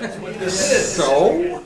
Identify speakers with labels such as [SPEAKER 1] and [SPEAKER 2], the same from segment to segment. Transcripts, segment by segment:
[SPEAKER 1] So?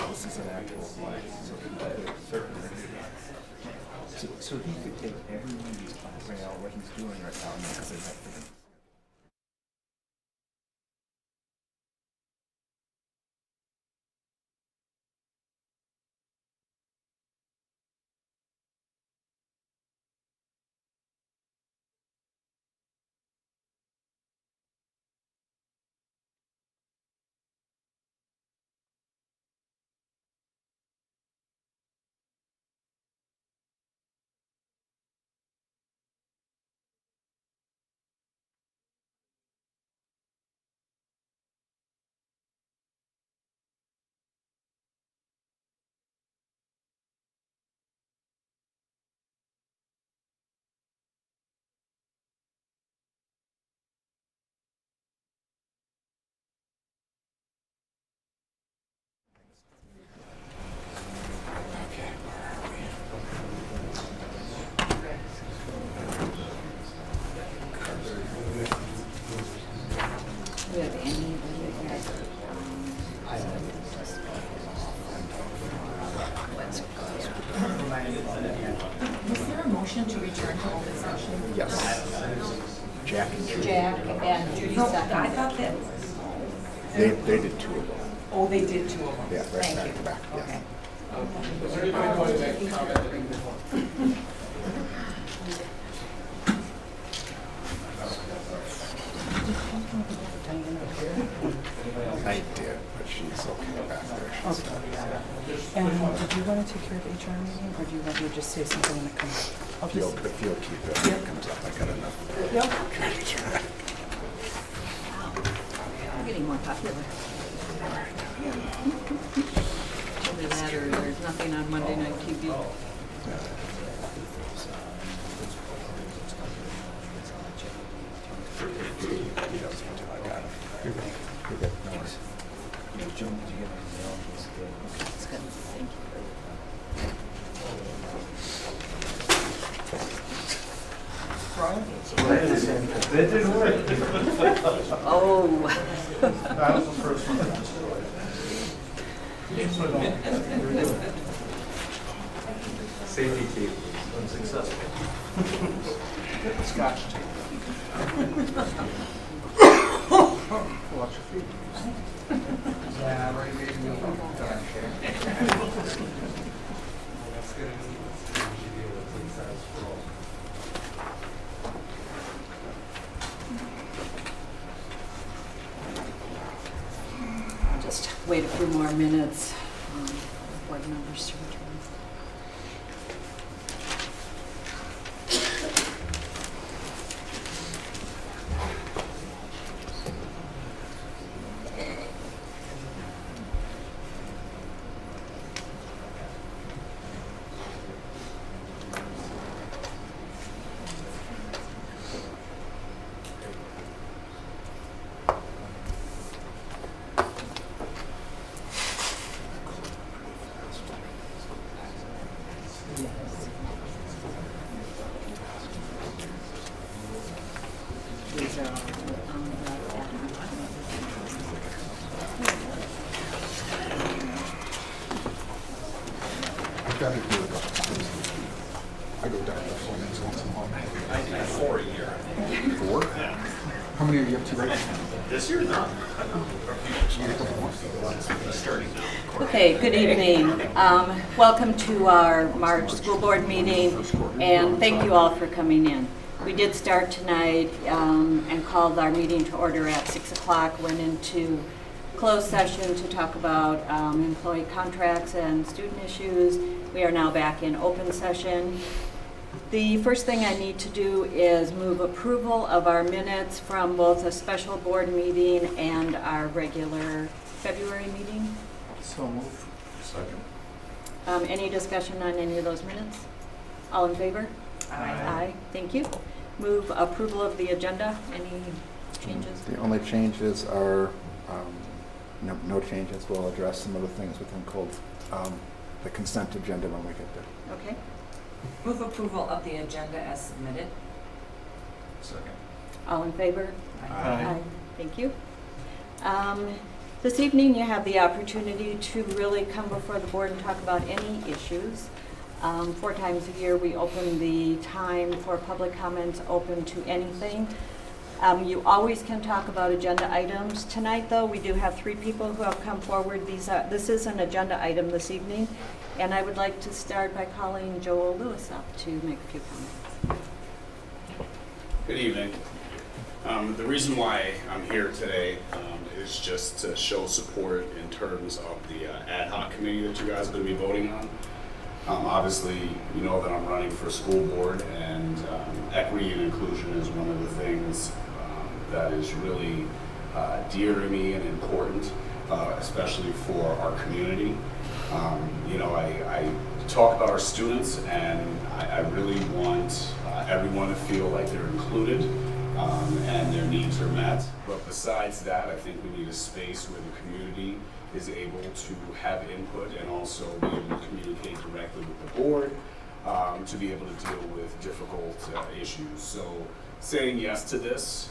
[SPEAKER 1] This is an actual flag. So he could take every one of these classes, figure out what he's doing right now, because there's that.
[SPEAKER 2] Is there a motion to return to open session?
[SPEAKER 1] Yes. Jack and Judy.
[SPEAKER 2] Jack and Judy second. I thought that.
[SPEAKER 1] They did two of them.
[SPEAKER 2] Oh, they did two of them.
[SPEAKER 1] Yeah, right
[SPEAKER 2] Thank
[SPEAKER 1] back
[SPEAKER 2] you.
[SPEAKER 1] to back. Yes.
[SPEAKER 2] Okay.
[SPEAKER 3] Is there anybody going to make a comment?
[SPEAKER 1] I did, but she's okay back there. She's
[SPEAKER 4] And did you want to take care of HR meeting, or do you want me to just say something when it comes? I'll
[SPEAKER 1] If you'll
[SPEAKER 4] just,
[SPEAKER 1] keep it, when it comes up, I got enough.
[SPEAKER 2] We're getting more popular. Either that or there's nothing on Monday night TV.
[SPEAKER 1] I got it. You're good. You're good. No worries.
[SPEAKER 2] It's good. Thank you.
[SPEAKER 3] That didn't work.
[SPEAKER 2] Oh.
[SPEAKER 3] That was the first one. Safety tape unsuccessful. Scotch tape. Watch your feet. Yeah, right, maybe you'll That's good.
[SPEAKER 2] I'll just wait a few more minutes for board members to return. These are all
[SPEAKER 1] I've got to do it a couple times. I go down to performance once a month.
[SPEAKER 3] I do 4 a year.
[SPEAKER 1] 4? How many are you up to right now?
[SPEAKER 3] This year, none. Starting now.
[SPEAKER 2] Okay, good evening. Welcome to our March school board meeting, and thank you all for coming in. We did start tonight and called our meeting to order at 6 o'clock, went into closed session to talk about employee contracts and student issues. We are now back in open session. The first thing I need to do is move approval of our minutes from both a special board meeting and our regular February meeting.
[SPEAKER 1] So move. Second.
[SPEAKER 2] Any discussion on any of those minutes? All in favor? Aye. Thank you. Move approval of the agenda. Any changes?
[SPEAKER 5] The only changes are, no changes. We'll address some of the things within the consent agenda when we get there.
[SPEAKER 2] Okay.
[SPEAKER 6] Move approval of the agenda as submitted.
[SPEAKER 1] Second.
[SPEAKER 2] All in favor?
[SPEAKER 1] Aye.
[SPEAKER 2] Thank you. This evening, you have the opportunity to really come before the board and talk about any issues. 4 times a year, we open the time for public comments open to anything. You always can talk about agenda items. Tonight, though, we do have 3 people who have come forward. This is an agenda item this evening, and I would like to start by calling Joel Lewis up to make a few comments.
[SPEAKER 7] Good evening. The reason why I'm here today is just to show support in terms of the ad hoc committee that you guys are going to be voting on. Obviously, you know that I'm running for school board, and equity and inclusion is one of the things that is really dear to me and important, especially for our community. I talk about our students, and I really want everyone to feel like they're included and their needs are met. But besides that, I think we need a space where the community is able to have input and also be able to communicate directly with the board to be able to deal with difficult issues. So saying yes to this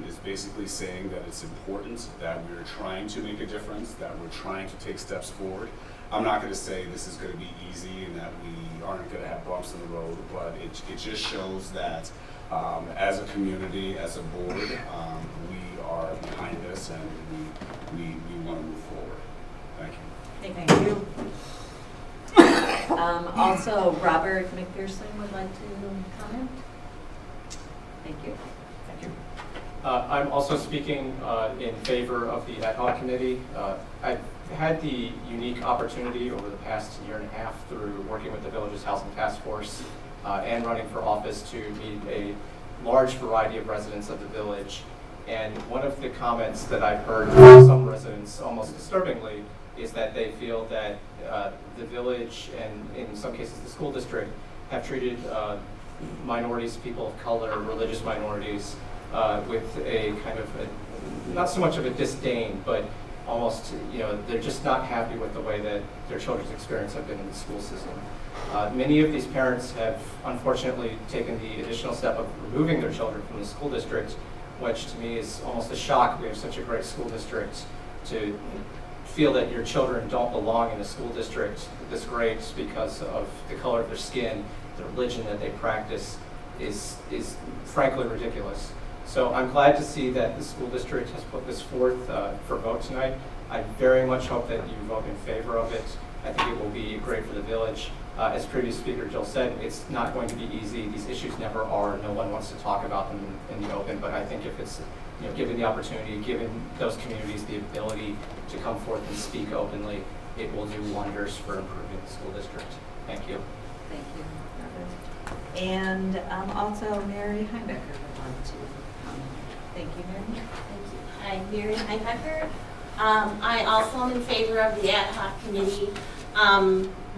[SPEAKER 7] is basically saying that it's important, that we're trying to make a difference, that we're trying to take steps forward. I'm not going to say this is going to be easy and that we aren't going to have bumps in the road, but it just shows that as a community, as a board, we are behind this and we want to move forward. Thank you.
[SPEAKER 2] Thank you. Also, Robert McPherson would like to comment. Thank you.
[SPEAKER 8] Thank you. I'm also speaking in favor of the ad hoc committee. I've had the unique opportunity over the past year and a half through working with the Village's Housing Task Force and running for office to meet a large variety of residents of the village. And one of the comments that I've heard from some residents, almost disturbingly, is that they feel that the village and in some cases the school district have treated minorities, people of color, religious minorities with a kind of not so much of a disdain, but almost, they're just not happy with the way that their children's experience have been in the school system. Many of these parents have unfortunately taken the additional step of removing their children from the school district, which to me is almost a shock. We have such a great school district. To feel that your children don't belong in a school district this great because of the color of their skin, the religion that they practice is frankly ridiculous. So I'm glad to see that the school district has put this forth for vote tonight. I very much hope that you vote in favor of it. I think it will be great for the village. As previous speaker Jill said, it's not going to be easy. These issues never are. No one wants to talk about them in the open, but I think if it's given the opportunity, given those communities the ability to come forth and speak openly, it will do wonders for improving the school district. Thank you.
[SPEAKER 2] Thank you, Robert. And also Mary Heinebecker would like to comment. Thank you, Mary.
[SPEAKER 9] Thank you. I'm Mary Heinebecker. I also am in favor of the ad hoc committee.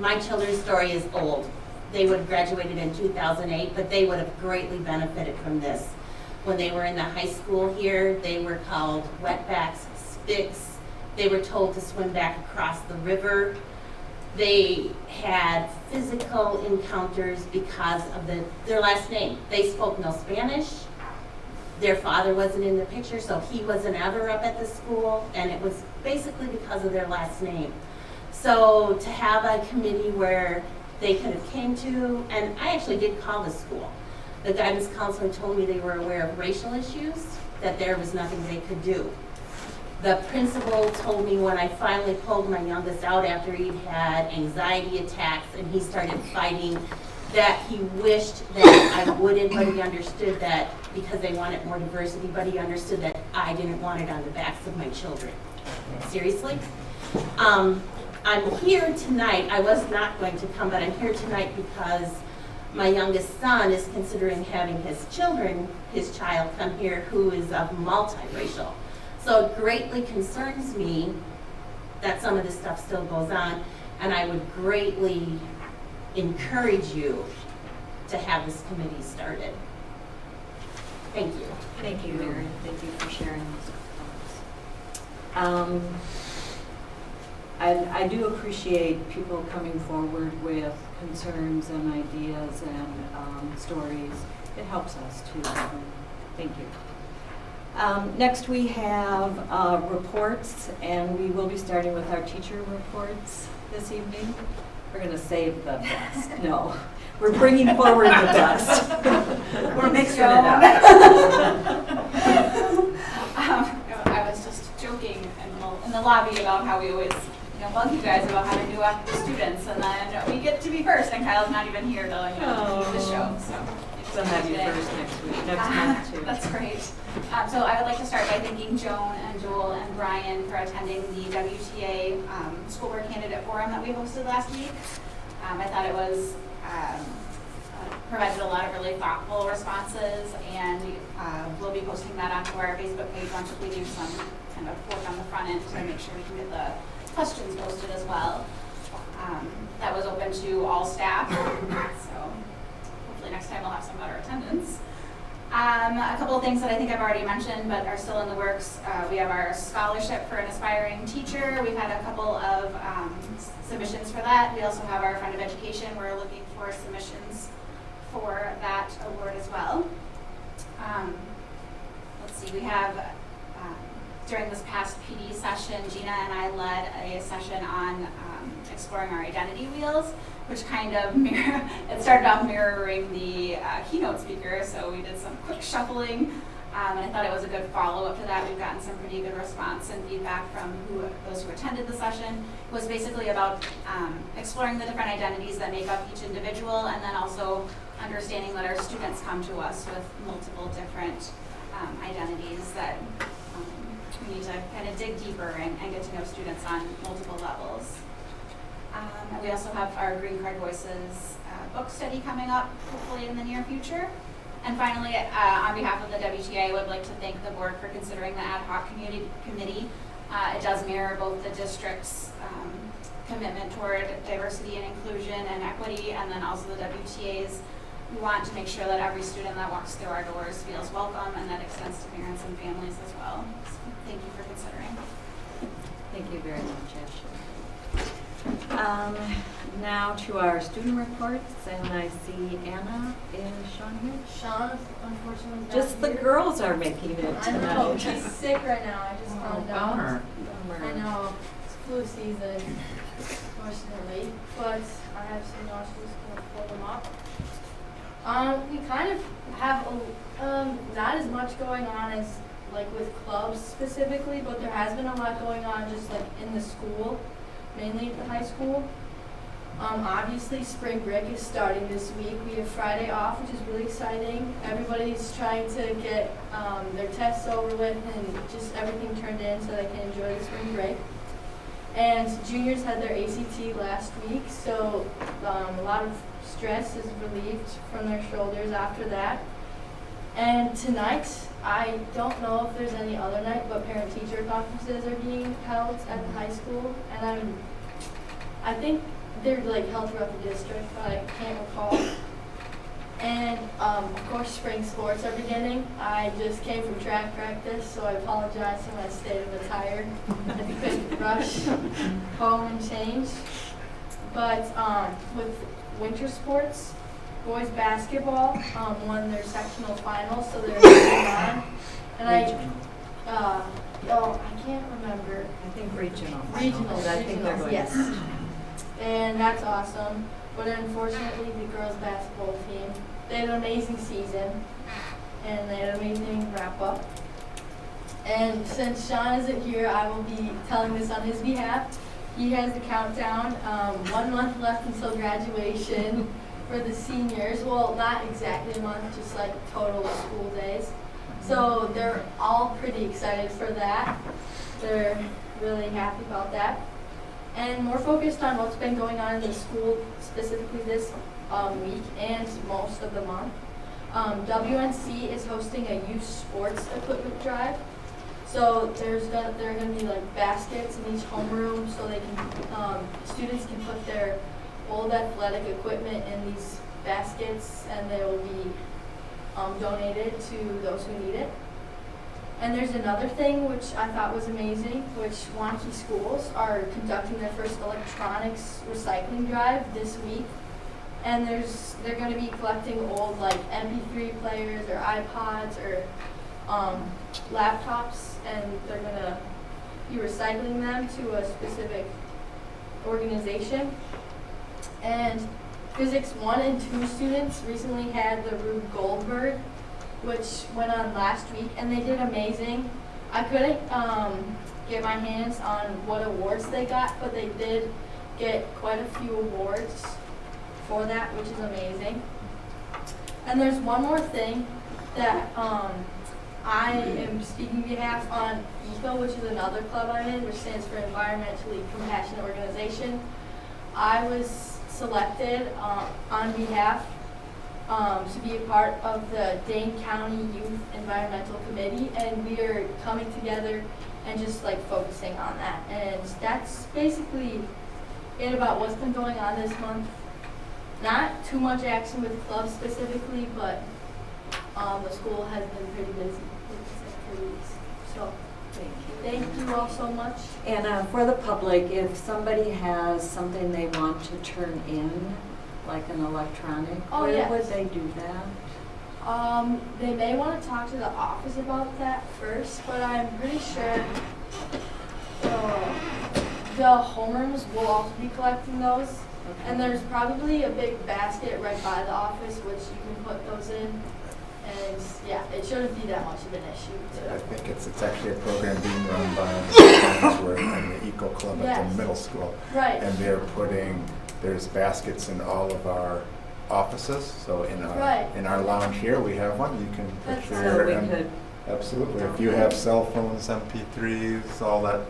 [SPEAKER 9] My children's story is old. They would have graduated in 2008, but they would have greatly benefited from this. When they were in the high school here, they were called wetbacks, sticks. They were told to swim back across the river. They had physical encounters because of their last name. They spoke no Spanish. Their father wasn't in the picture, so he wasn't ever up at the school, and it was basically because of their last name. So to have a committee where they could have came to, and I actually did call the school. The guidance counselor told me they were aware of racial issues, that there was nothing they could do. The principal told me when I finally pulled my youngest out after he'd had anxiety attacks and he started fighting, that he wished that I wouldn't, but he understood that because they wanted more diversity, but he understood that I didn't want it on the backs of my children. seriously. I'm here tonight, I was not going to come, but I'm here tonight because my youngest son is considering having his child come here who is of multiracial. So it greatly concerns me that some of this stuff still goes on, and I would greatly encourage you to have this committee started. Thank you.
[SPEAKER 2] Thank you, Mary. Thank you for sharing those thoughts. I do appreciate people coming forward with concerns and ideas and stories. It helps us too. Thank you. Next we have reports, and we will be starting with our teacher reports this evening. We're going to save the best. No, we're bringing forward the best. We're mixing it up.
[SPEAKER 10] I was just joking in the lobby about how we always bug you guys about having new active students, and then we get to be first, and Kyle's not even here to lead the show. So
[SPEAKER 2] we'll have you first next month too.
[SPEAKER 10] That's great. So I would like to start by thanking Joan and Joel and Brian for attending the WTA School Board Candidate Forum that we hosted last week. I thought it was provided a lot of really thoughtful responses, and we'll be posting that onto our Facebook page once we do some kind of work on the front end to make sure we can get the questions posted as well. That was open to all staff, so hopefully next time we'll have some better attendance. A couple of things that I think I've already mentioned but are still in the works. We have our scholarship for an aspiring teacher. We've had a couple of submissions for that. We also have our Friend of Education. We're looking for submissions for that award as well. Let's see, we have during this past PD session, Gina and I led a session on exploring our identity wheels, which kind of it started off mirroring the keynote speaker, so we did some quick shuffling, and I thought it was a good follow-up to that. We've gotten some pretty good response and feedback from those who attended the session. It was basically about exploring the different identities that make up each individual, and then also understanding that our students come to us with multiple different identities that we need to kind of dig deeper and get to know students on multiple levels. And we also have our Green Card Voices book study coming up, hopefully in the near future. And finally, on behalf of the WTA, I would like to thank the board for considering the ad hoc committee. It does mirror both the district's commitment toward diversity and inclusion and equity, and then also the WTA's. We want to make sure that every student that walks through our doors feels welcome, and that extends to parents and families as well. So thank you for considering.
[SPEAKER 2] Thank you very much, Ashley. Now to our student reports, and I see Anna. Is Sean here?
[SPEAKER 11] Sean, unfortunately, is not
[SPEAKER 2] Just the
[SPEAKER 11] here.
[SPEAKER 2] girls are making it
[SPEAKER 11] I know,
[SPEAKER 2] tonight.
[SPEAKER 11] he's sick right now. I just found out.
[SPEAKER 2] Bummer.
[SPEAKER 11] I know, it's flu season, unfortunately, but I have some notes, just gonna pull them up. We kind of have not as much going on as like with clubs specifically, but there has been a lot going on just like in the school, mainly at the high school. Obviously spring break is starting this week. We have Friday off, which is really exciting. Everybody's trying to get their tests over with and just everything turned in so they can enjoy the spring break. And juniors had their ACT last week, so a lot of stress is relieved from their shoulders after that. And tonight, I don't know if there's any other night, but parent-teacher conferences are being held at the high school, and I think they're like held throughout the district, but I can't recall. And of course, spring sports are beginning. I just came from track practice, so I apologize for my state of tired. I couldn't rush home and change. But with winter sports, boys basketball won their sectional finals, so they're moving on. And I can't remember.
[SPEAKER 2] I think regional.
[SPEAKER 11] Regionals,
[SPEAKER 2] I think they're going.
[SPEAKER 11] yes. And that's awesome. But unfortunately, the girls basketball team, they had an amazing season, and they had an amazing wrap up. And since Sean isn't here, I will be telling this on his behalf. He has the countdown, 1 month left until graduation for the seniors. Well, not exactly a month, just like total school days. So they're all pretty excited for that. They're really happy about that. And more focused on what's been going on in the school, specifically this week and most of the month. WNC is hosting a youth sports equipment drive. So there are going to be like baskets in each homeroom, so they can students can put their old athletic equipment in these baskets, and they will be donated to those who need it. And there's another thing which I thought was amazing, which Waunakee schools are conducting their first electronics recycling drive this week. And they're going to be collecting old like MP3 players or iPods or laptops, and they're going to be recycling them to a specific organization. And Physics 1 and 2 students recently had the Rube Goldberg, which went on last week, and they did amazing. I couldn't get my hands on what awards they got, but they did get quite a few awards for that, which is amazing. And there's one more thing that I am speaking behalf on ECO, which is another club I'm in, which stands for Environmentally Compassionate Organization. I was selected on behalf to be a part of the Dane County Youth Environmental Committee, and we are coming together and just like focusing on that. And that's basically it about what's been going on this month. Not too much action with clubs specifically, but the school has been pretty busy with activities. So thank you all so much.
[SPEAKER 2] And for the public, if somebody has something they want to turn in, like an electronic, where
[SPEAKER 11] yes.
[SPEAKER 2] would they do that?
[SPEAKER 11] They may want to talk to the office about that first, but I'm pretty sure the homerooms will also be collecting those.
[SPEAKER 2] Okay.
[SPEAKER 11] And there's probably a big basket right by the office which you can put those in. And yeah, it shouldn't be that much of an issue.
[SPEAKER 5] I think it's actually a program being run by the Eco Club at the middle school.
[SPEAKER 11] Right.
[SPEAKER 5] And there's baskets in all of our offices. So in our lounge here, we have one. You can put your absolutely. If you have cell phones, MP3s, all that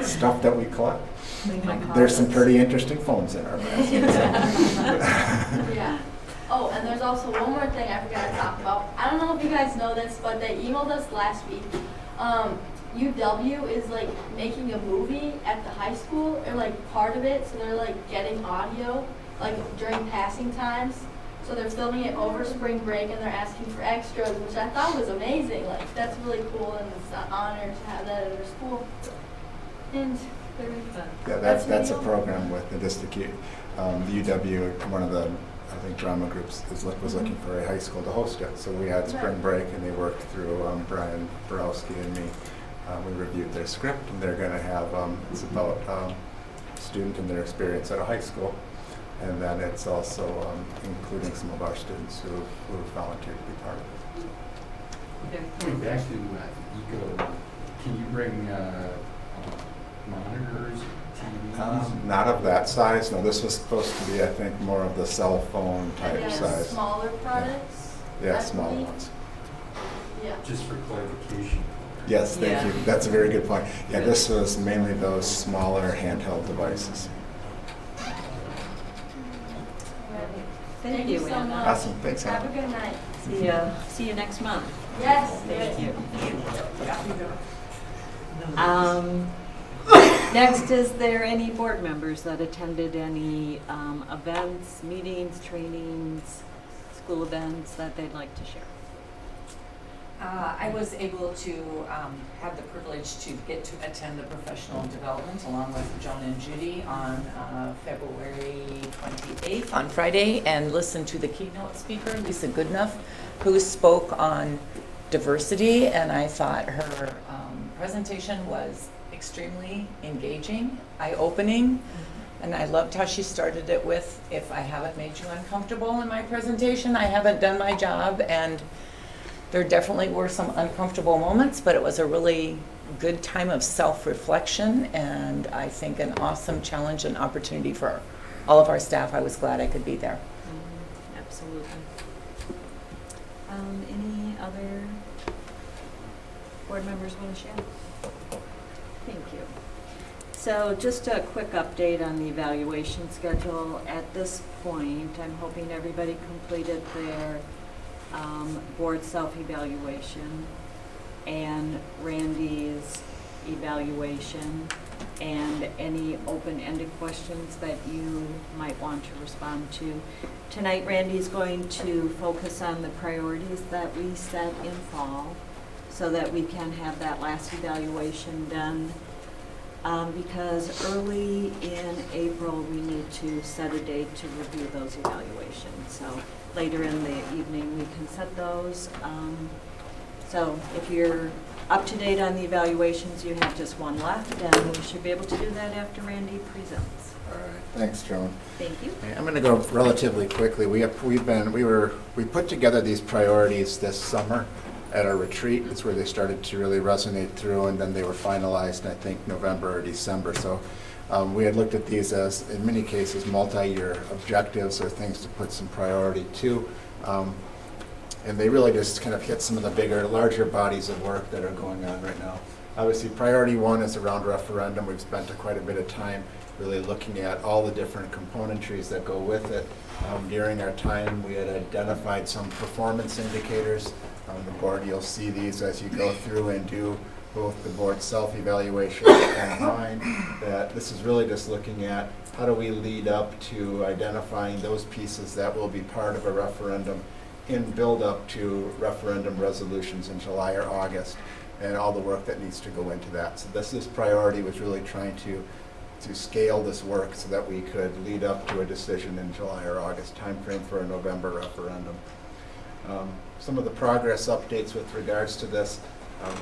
[SPEAKER 5] stuff that we collect. There's some pretty interesting phones in our baskets.
[SPEAKER 11] Yeah. Oh, and there's also one more thing I forgot to talk about. I don't know if you guys know this, but they emailed us last week. UW is like making a movie at the high school, or like part of it, so they're like getting audio like during passing times. So they're filming it over spring break, and they're asking for extras, which I thought was amazing. Like that's really cool, and it's an honor to have that at our school. And
[SPEAKER 5] yeah, that's a program with the district. The UW, one of the drama groups was looking for a high school to host it. So we had spring break, and they worked through Brian Borowski and me. We reviewed their script, and they're going to have it's about a student and their experience at a high school, and then it's also including some of our students who volunteered to be part of it.
[SPEAKER 3] Going back to ECO, can you bring monitors, TVs?
[SPEAKER 5] Not of that size. No, this was supposed to be, I think, more of the cell phone type size.
[SPEAKER 11] Smaller products.
[SPEAKER 5] Yeah, smaller ones.
[SPEAKER 11] Yeah.
[SPEAKER 3] Just for clarification.
[SPEAKER 5] Yes, thank you. That's a very good point. Yeah, this was mainly those smaller handheld devices.
[SPEAKER 2] Thank you,
[SPEAKER 11] so
[SPEAKER 2] Anna.
[SPEAKER 11] much.
[SPEAKER 5] Awesome. Thanks,
[SPEAKER 11] Have
[SPEAKER 5] Anna.
[SPEAKER 11] a good night.
[SPEAKER 2] See you next month.
[SPEAKER 11] Yes.
[SPEAKER 2] Thank you. Next, is there any board members that attended any events, meetings, trainings, school events that they'd like to share?
[SPEAKER 6] I was able to have the privilege to get to attend the professional development along with Joan and Judy on February 28th on Friday, and listen to the keynote speaker, Lisa Goodenough, who spoke on diversity, and I thought her presentation was extremely engaging, eye-opening, and I loved how she started it with, if I haven't made you uncomfortable in my presentation, I haven't done my job. And there definitely were some uncomfortable moments, but it was a really good time of self-reflection, and I think an awesome challenge and opportunity for all of our staff. I was glad I could be there.
[SPEAKER 2] Absolutely. Any other board members want to share? Thank you. So just a quick update on the evaluation schedule. At this point, I'm hoping everybody completed their board self-evaluation and Randy's evaluation and any open-ended questions that you might want to respond to. Tonight, Randy's going to focus on the priorities that we set in fall so that we can have that last evaluation done. Because early in April, we need to set a date to review those evaluations. So later in the evening, we can set those. So if you're up to date on the evaluations, you have just one left, and we should be able to do that after Randy presents.
[SPEAKER 5] All right, thanks, Joan.
[SPEAKER 2] Thank you.
[SPEAKER 5] Okay, I'm going to go relatively quickly. We put together these priorities this summer at our retreat. It's where they started to really resonate through, and then they were finalized, I think, November or December. So we had looked at these as, in many cases, multi-year objectives or things to put some priority to. And they really just kind of hit some of the bigger, larger bodies of work that are going on right now. Obviously, priority one is around referendum. We've spent quite a bit of time really looking at all the different componentries that go with it. During our time, we had identified some performance indicators. The board, you'll see these as you go through and do both the board self-evaluation and mine, that this is really just looking at how do we lead up to identifying those pieces that will be part of a referendum in build-up to referendum resolutions in July or August, and all the work that needs to go into that. So this priority was really trying to scale this work so that we could lead up to a decision in July or August timeframe for a November referendum. Some of the progress updates with regards to this,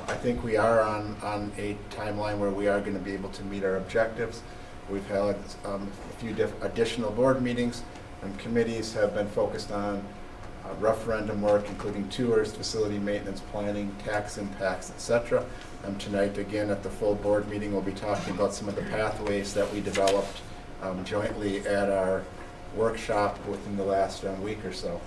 [SPEAKER 5] I think we are on a timeline where we are going to be able to meet our objectives. We've had a few additional board meetings, and committees have been focused on referendum work, including tours, facility maintenance planning, tax impacts, etc. Tonight, again, at the full board meeting, we'll be talking about some of the pathways that we developed jointly at our workshop within the last week or so.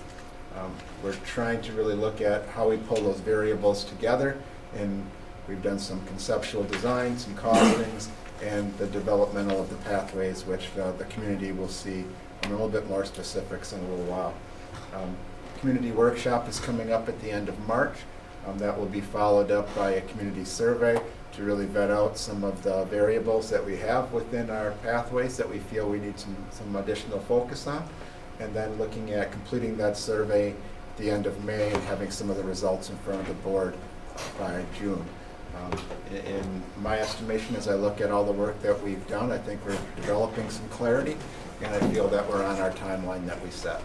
[SPEAKER 5] We're trying to really look at how we pull those variables together, and we've done some conceptual design, some costings, and the developmental of the pathways, which the community will see a little bit more specifics in a little while. Community workshop is coming up at the end of March. That will be followed up by a community survey to really vet out some of the variables that we have within our pathways that we feel we need some additional focus on. And then looking at completing that survey at the end of May and having some of the results in front of the board by June. In my estimation, as I look at all the work that we've done, I think we're developing some clarity, and I feel that we're on our timeline that we set.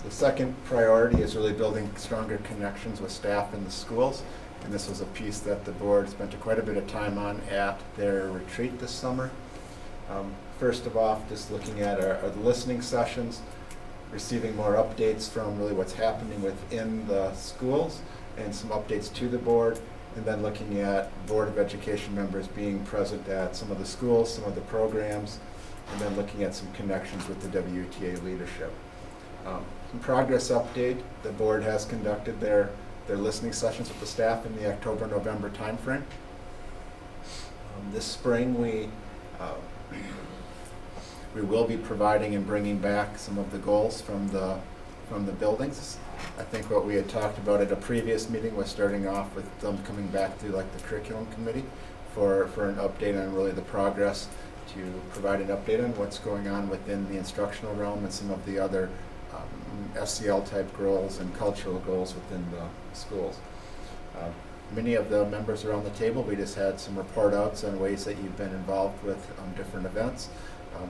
[SPEAKER 5] The second priority is really building stronger connections with staff in the schools, and this was a piece that the board spent quite a bit of time on at their retreat this summer. First of all, just looking at our listening sessions, receiving more updates from really what's happening within the schools and some updates to the board, and then looking at Board of Education members being present at some of the schools, some of the programs, and then looking at some connections with the WTA leadership. Some progress update, the board has conducted their listening sessions with the staff in the October-November timeframe. This spring we will be providing and bringing back some of the goals from the buildings. I think what we had talked about at a previous meeting was starting off with them coming back through like the curriculum committee for an update on really the progress, to provide an update on what's going on within the instructional realm and some of the other SCL type goals and cultural goals within the schools. Many of the members around the table, we just had some report outs on ways that you've been involved with different events.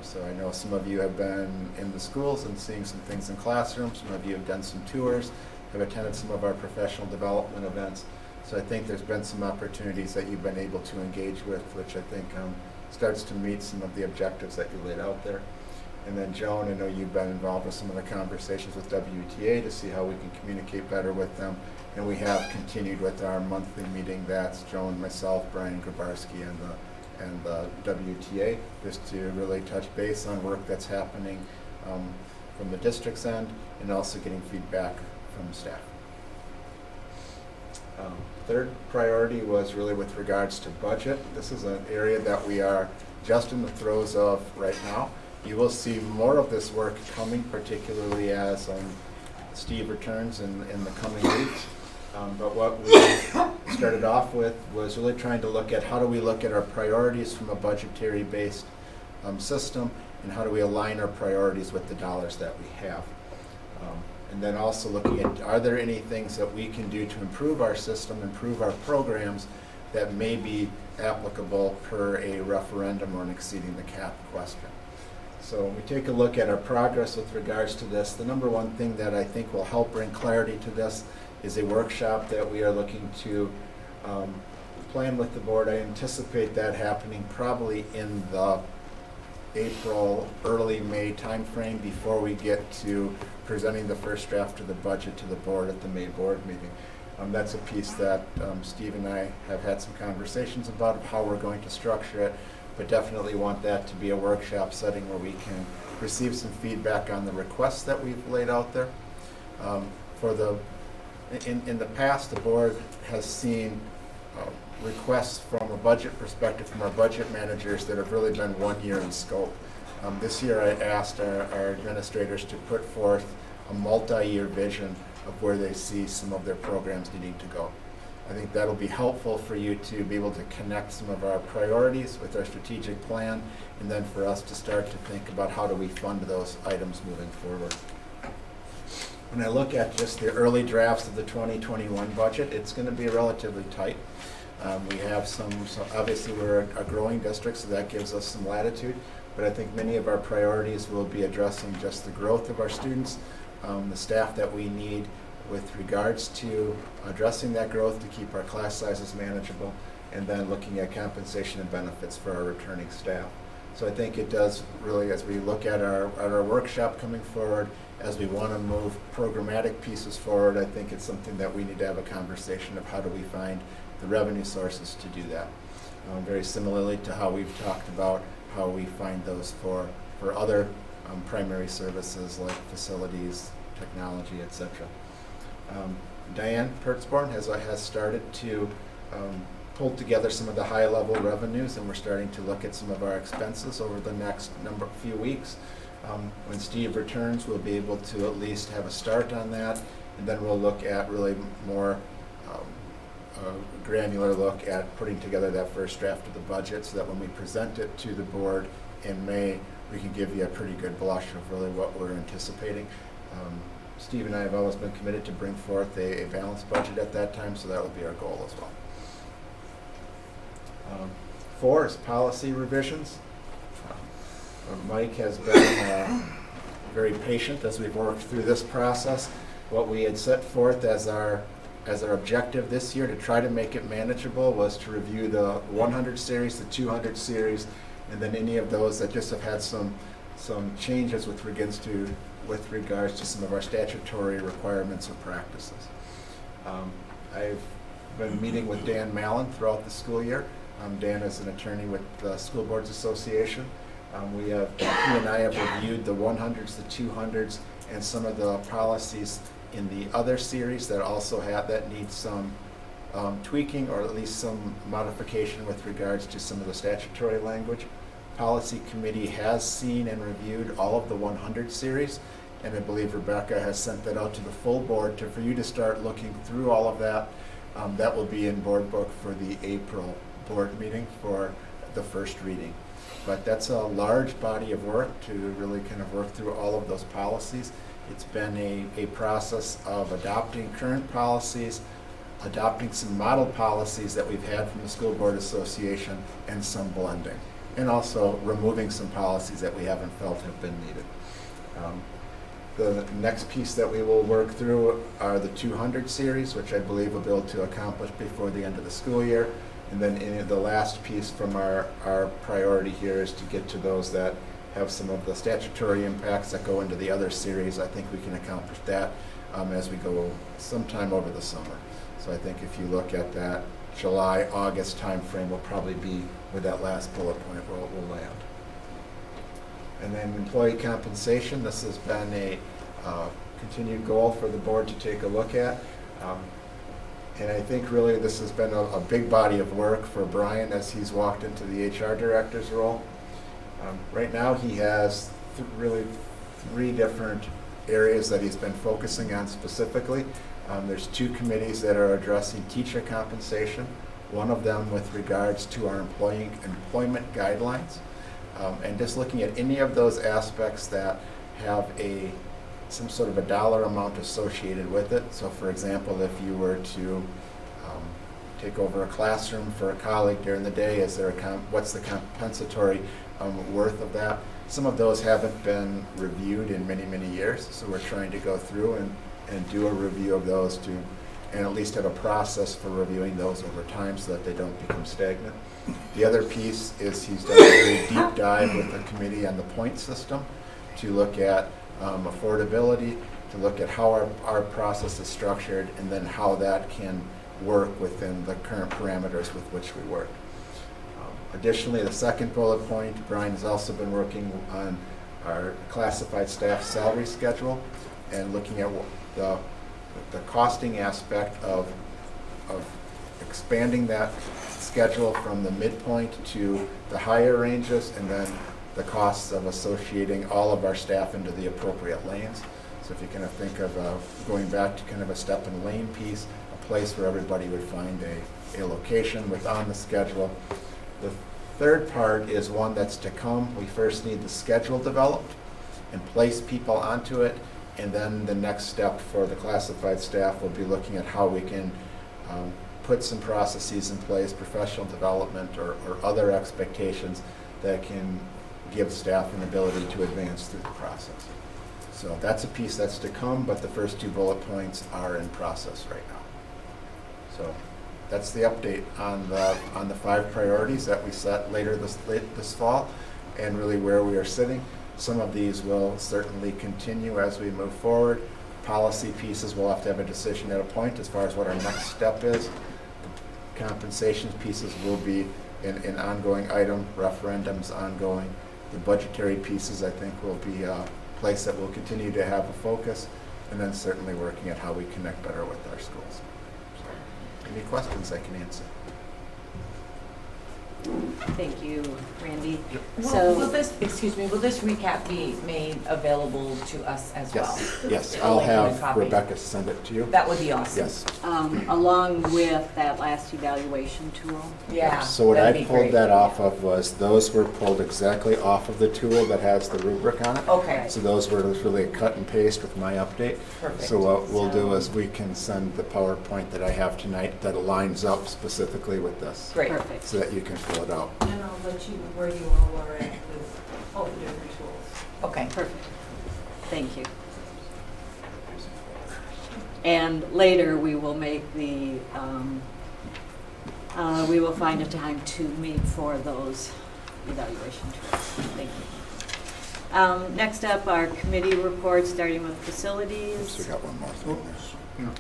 [SPEAKER 5] So I know some of you have been in the schools and seeing some things in classrooms. Some of you have done some tours, have attended some of our professional development events. So I think there's been some opportunities that you've been able to engage with, which I think starts to meet some of the objectives that you laid out there. And then Joan, I know you've been involved with some of the conversations with WTA to see how we can communicate better with them. And we have continued with our monthly meeting. That's Joan, myself, Brian Grabarski, and the WTA, just to really touch base on work that's happening from the district's end, and also getting feedback from staff. Third priority was really with regards to budget. This is an area that we are just in the throes of right now. You will see more of this work coming, particularly as Steve returns in the coming weeks. But what we started off with was really trying to look at how do we look at our priorities from a budgetary-based system, and how do we align our priorities with the dollars that we have. And then also looking at, are there any things that we can do to improve our system, improve our programs that may be applicable per a referendum or an exceeding the cap question. So when we take a look at our progress with regards to this, the number one thing that I think will help bring clarity to this is a workshop that we are looking to plan with the board. I anticipate that happening probably in the April, early May timeframe before we get to presenting the first draft of the budget to the board at the May board meeting. That's a piece that Steve and I have had some conversations about of how we're going to structure it, but definitely want that to be a workshop setting where we can receive some feedback on the requests that we've laid out there. In the past, the board has seen requests from a budget perspective from our budget managers that have really been 1 year in scope. This year I asked our administrators to put forth a multi-year vision of where they see some of their programs needing to go. I think that'll be helpful for you to be able to connect some of our priorities with our strategic plan, and then for us to start to think about how do we fund those items moving forward. When I look at just the early drafts of the 2021 budget, it's going to be relatively tight. We have so obviously we're a growing district, so that gives us some latitude, but I think many of our priorities will be addressing just the growth of our students, the staff that we need with regards to addressing that growth to keep our class sizes manageable, and then looking at compensation and benefits for our returning staff. So I think it does really, as we look at our workshop coming forward, as we want to move programmatic pieces forward, I think it's something that we need to have a conversation of how do we find the revenue sources to do that. Very similarly to how we've talked about how we find those for other primary services like facilities, technology, etc. Diane Pertzborn has started to pull together some of the high-level revenues, and we're starting to look at some of our expenses over the next few weeks. When Steve returns, we'll be able to at least have a start on that, and then we'll look at really more granular look at putting together that first draft of the budget, so that when we present it to the board in May, we can give you a pretty good blush of really what we're anticipating. Steve and I have always been committed to bring forth a balanced budget at that time, so that will be our goal as well. 4 is policy revisions. Mike has been very patient as we've worked through this process. What we had set forth as our objective this year to try to make it manageable was to review the 100 series, the 200 series, and then any of those that just have had some changes with regards to some of our statutory requirements or practices. I've been meeting with Dan Mallon throughout the school year. Dan is an attorney with the School Boards Association. He and I have reviewed the 100s, the 200s, and some of the policies in the other series that need some tweaking or at least some modification with regards to some of the statutory language. Policy Committee has seen and reviewed all of the 100 series, and I believe Rebecca has sent that out to the full board for you to start looking through all of that. That will be in board book for the April board meeting for the first reading. But that's a large body of work to really kind of work through all of those policies. It's been a process of adopting current policies, adopting some model policies that we've had from the School Board Association, and some blending, and also removing some policies that we haven't felt have been needed. The next piece that we will work through are the 200 series, which I believe we'll be able to accomplish before the end of the school year. And then the last piece from our priority here is to get to those that have some of the statutory impacts that go into the other series. I think we can accomplish that as we go sometime over the summer. So I think if you look at that July, August timeframe, will probably be where that last bullet point will land. And then employee compensation, this has been a continued goal for the board to take a look at. And I think really this has been a big body of work for Brian as he's walked into the HR director's role. Right now he has really 3 different areas that he's been focusing on specifically. There's 2 committees that are addressing teacher compensation, one of them with regards to our employment guidelines, and just looking at any of those aspects that have some sort of a dollar amount associated with it. So for example, if you were to take over a classroom for a colleague during the day, what's the compensatory worth of that? Some of those haven't been reviewed in many, many years, so we're trying to go through and do a review of those and at least have a process for reviewing those over time so that they don't become stagnant. The other piece is he's done a very deep dive with the committee on the point system to look at affordability, to look at how our process is structured, and then how that can work within the current parameters with which we work. Additionally, the second bullet point, Brian has also been working on our classified staff salary schedule and looking at the costing aspect of expanding that schedule from the midpoint to the higher ranges, and then the costs of associating all of our staff into the appropriate lanes. So if you kind of think of going back to kind of a step and lane piece, a place where everybody would find a location on the schedule. The third part is one that's to come. We first need the schedule developed and place people onto it, and then the next step for the classified staff will be looking at how we can put some processes in place, professional development or other expectations that can give staff an ability to advance through the process. So that's a piece that's to come, but the first 2 bullet points are in process right now. So that's the update on the 5 priorities that we set later this fall, and really where we are sitting. Some of these will certainly continue as we move forward. Policy pieces, we'll have to have a decision at a point as far as what our next step is. Compensation pieces will be an ongoing item, referendums ongoing. The budgetary pieces, I think, will be a place that will continue to have a focus, and then certainly working at how we connect better with our schools. So, any questions I can answer?
[SPEAKER 2] Thank you, Randy.
[SPEAKER 6] Will this recap be made available to us as well?
[SPEAKER 5] Yes,
[SPEAKER 6] I'll
[SPEAKER 5] I'll
[SPEAKER 6] make you a
[SPEAKER 5] have
[SPEAKER 6] copy.
[SPEAKER 5] Rebecca send it to you.
[SPEAKER 6] That would be awesome.
[SPEAKER 5] Yes.
[SPEAKER 2] Along with that last evaluation tool.
[SPEAKER 6] Yeah.
[SPEAKER 5] So what
[SPEAKER 6] that'd
[SPEAKER 5] I
[SPEAKER 6] be
[SPEAKER 5] pulled
[SPEAKER 6] great.
[SPEAKER 5] that off of was, those were pulled exactly off of the tool that has the rubric on it.
[SPEAKER 6] Okay.
[SPEAKER 5] So those were really a cut and paste with my update.
[SPEAKER 6] Perfect.
[SPEAKER 5] So what we'll do is we can send the PowerPoint that I have tonight that aligns up specifically with this.
[SPEAKER 6] Great.
[SPEAKER 2] Perfect.
[SPEAKER 5] So that you can fill it out.
[SPEAKER 12] And I'll let you know where you all are at with all the different tools.
[SPEAKER 6] Okay.
[SPEAKER 2] Perfect. Thank you. And later, we will make we will find a time to meet for those evaluation tools. Thank you. Next up, our committee reports, starting with facilities.
[SPEAKER 5] Oops, we got one more thing there.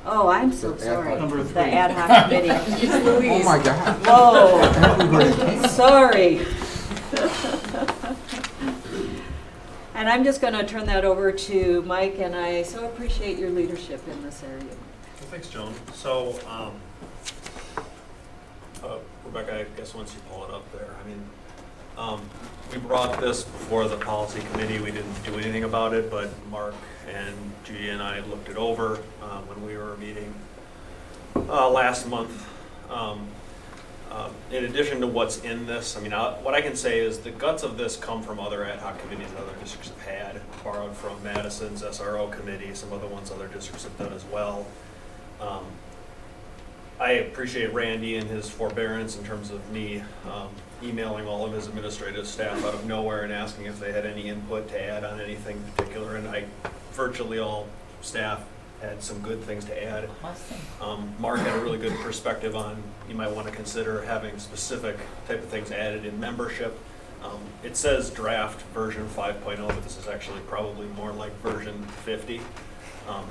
[SPEAKER 2] Oh, I'm so
[SPEAKER 5] The ad
[SPEAKER 2] sorry.
[SPEAKER 5] hoc.
[SPEAKER 3] Number
[SPEAKER 2] The
[SPEAKER 3] 3.
[SPEAKER 2] ad hoc committee.
[SPEAKER 3] Oh my God.
[SPEAKER 2] Whoa,
[SPEAKER 3] Everybody came.
[SPEAKER 2] sorry. And I'm just going to turn that over to Mike, and I so appreciate your leadership in this area.
[SPEAKER 13] Well, thanks, Joan. So, Rebecca, I guess once you pull it up there, we brought this before the policy committee. We didn't do anything about it, but Mark and Judy and I looked it over when we were meeting last month. In addition to what's in this, what I can say is the guts of this come from other ad hoc committees that other districts have had, borrowed from Madison's SRO committee, some other ones other districts have done as well. I appreciate Randy and his forbearance in terms of me emailing all of his administrative staff out of nowhere and asking if they had any input to add on anything particular, and virtually all staff had some good things to add.
[SPEAKER 6] Awesome.
[SPEAKER 13] Mark had a really good perspective on, you might want to consider having specific type of things added in membership. It says draft version 5.0, but this is actually probably more like version 50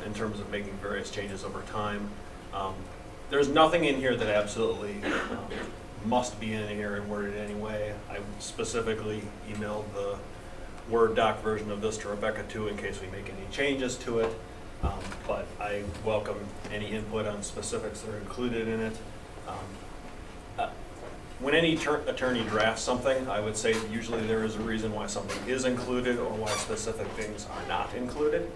[SPEAKER 13] in terms of making various changes over time. There's nothing in here that absolutely must be in here and worded anyway. I specifically emailed the Word doc version of this to Rebecca too in case we make any changes to it. But I welcome any input on specifics that are included in it. When any attorney drafts something, I would say that usually there is a reason why something is included or why specific things are not included.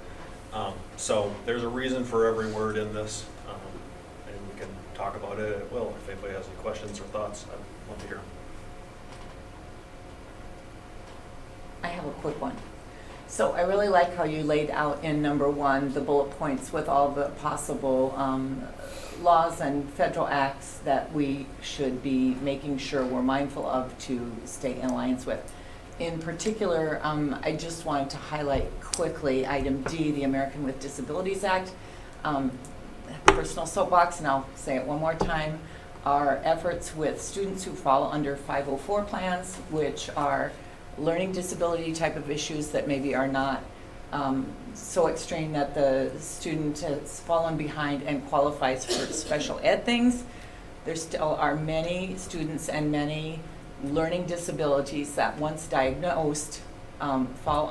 [SPEAKER 13] So there's a reason for every word in this, and we can talk about it at will. If anybody has any questions or thoughts, I'd love to hear them.
[SPEAKER 6] I have a quick one. So I really like how you laid out in number 1 the bullet points with all the possible laws and federal acts that we should be making sure we're mindful of to stay in alliance with. In particular, I just wanted to highlight quickly item D, the American with Disabilities Act. Personal soapbox, and I'll say it one more time, our efforts with students who fall under 504 plans, which are learning disability type of issues that maybe are not so extreme that the student has fallen behind and qualifies for special ed things. There still are many students and many learning disabilities that once diagnosed fall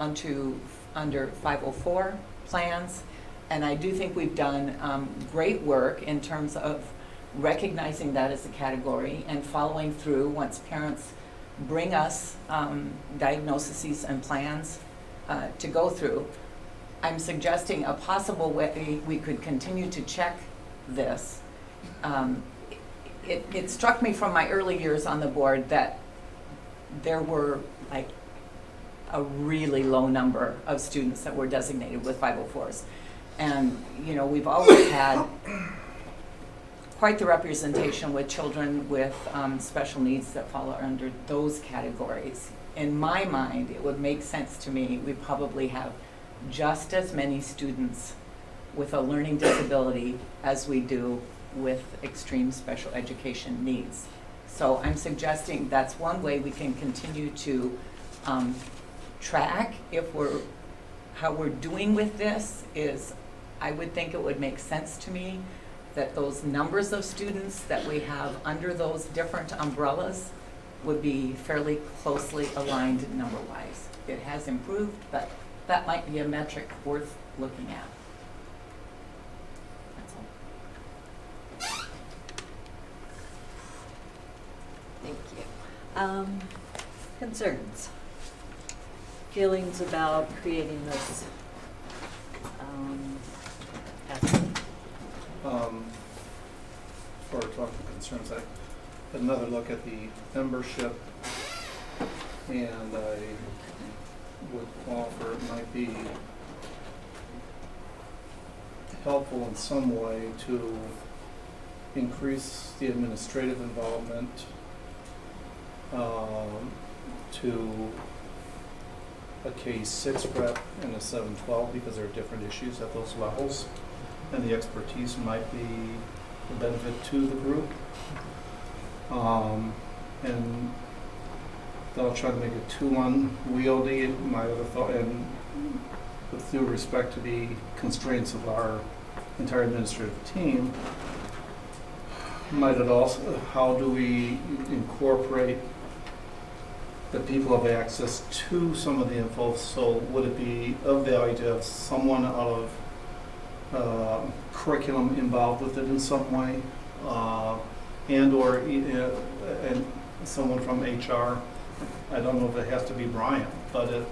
[SPEAKER 6] under 504 plans. And I do think we've done great work in terms of recognizing that as a category and following through once parents bring us diagnoses and plans to go through. I'm suggesting a possible way we could continue to check this. It struck me from my early years on the board that there were like a really low number of students that were designated with 504s. And you know, we've always had quite the representation with children with special needs that fall under those categories. In my mind, it would make sense to me, we probably have just as many students with a learning disability as we do with extreme special education needs. So I'm suggesting that's one way we can continue to track how we're doing with this is, I would think it would make sense to me that those numbers of students that we have under those different umbrellas would be fairly closely aligned number-wise. It has improved, but that might be a metric worth looking at. That's all.
[SPEAKER 2] Thank you. Concerns? Feelings about creating this aspect?
[SPEAKER 3] Before we talk to concerns, I had another look at the membership, and I would offer it might be helpful in some way to increase the administrative involvement to a K-6 rep and a 712 because there are different issues at those levels, and the expertise might be a benefit to the group. And I'll try to make it too unwieldy. My other thought, and with due respect to the constraints of our entire administrative team, might it also, how do we incorporate that people have access to some of the info? So would it be of value to have someone out of curriculum involved with it in some way, and someone from HR? I don't know if it has to be Brian, but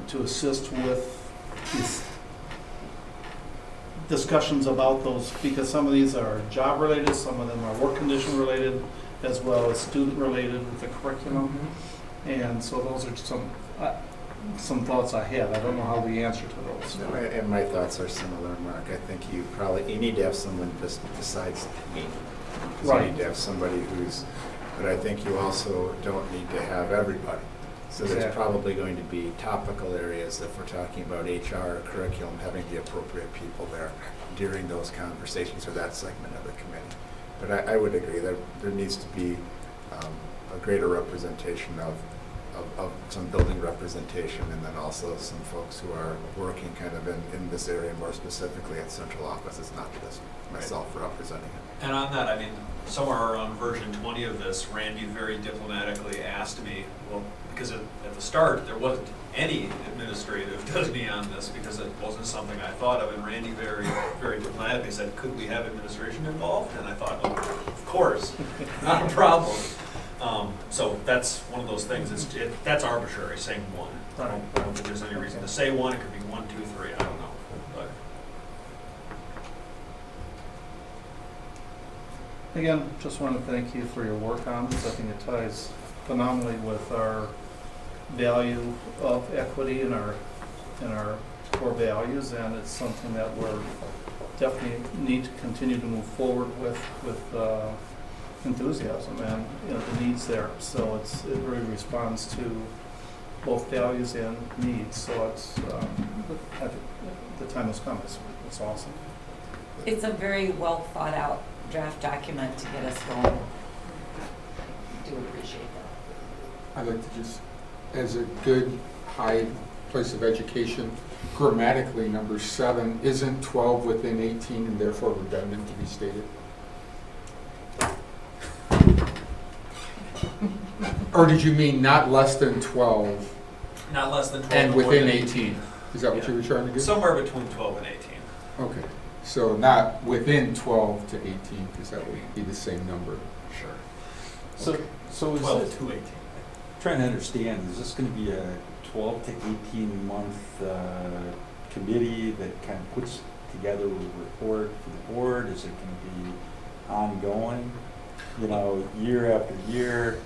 [SPEAKER 3] to assist with these discussions about those, because some of these are job related, some of them are work condition related, as well as student related with the curriculum. Mm-hmm. And so those are some thoughts I had. I don't know how we answer to those.
[SPEAKER 5] No, and my thoughts are similar, Mark. I think you need to have someone besides me.
[SPEAKER 3] Right.
[SPEAKER 5] You need to have somebody but I think you also don't need to have everybody. So there's
[SPEAKER 3] Exactly.
[SPEAKER 5] probably going to be topical areas if we're talking about HR or curriculum, having the appropriate people there during those conversations or that segment of the committee. But I would agree that there needs to be a greater representation of some building representation, and then also some folks who are working kind of in this area more specifically at central office. It's not just myself representing it.
[SPEAKER 13] And on that, I mean, somewhere around version 20 of this, Randy very diplomatically asked me, well, because at the start, there wasn't any administrative designee on this because it wasn't something I thought of. And Randy very, very diplomatically said, could we have administration involved? And I thought, oh, of course, not a problem. So that's one of those things. That's arbitrary, saying one. I don't think there's any reason to say one. It could be 1, 2, 3. I don't know. But
[SPEAKER 3] Again, just want to thank you for your work on this. I think it ties phenomenally with our value of equity and our core values, and it's something that we're definitely need to continue to move forward with enthusiasm, and the needs there. So it really responds to both values and needs. So I think the time has come. It's awesome.
[SPEAKER 6] It's a very well thought out draft document to get us going. Do appreciate that.
[SPEAKER 14] I'd like to just, as a good high place of education, grammatically, number 7, isn't 12 within 18 and therefore redundant to be stated? Or did you mean not less than 12
[SPEAKER 13] not less than 12
[SPEAKER 14] and
[SPEAKER 13] or more
[SPEAKER 14] within
[SPEAKER 13] than
[SPEAKER 14] 18? Is that what you were trying to do?
[SPEAKER 13] Somewhere between 12 and 18.
[SPEAKER 14] Okay, so not within 12 to 18, because that would be the same number.
[SPEAKER 13] Sure.
[SPEAKER 15] So is
[SPEAKER 13] 12
[SPEAKER 15] this,
[SPEAKER 13] to 18.
[SPEAKER 15] trying to understand, is this going to be a 12 to 18 month committee that kind of puts together a report for the board? Is it going to be ongoing, year after year?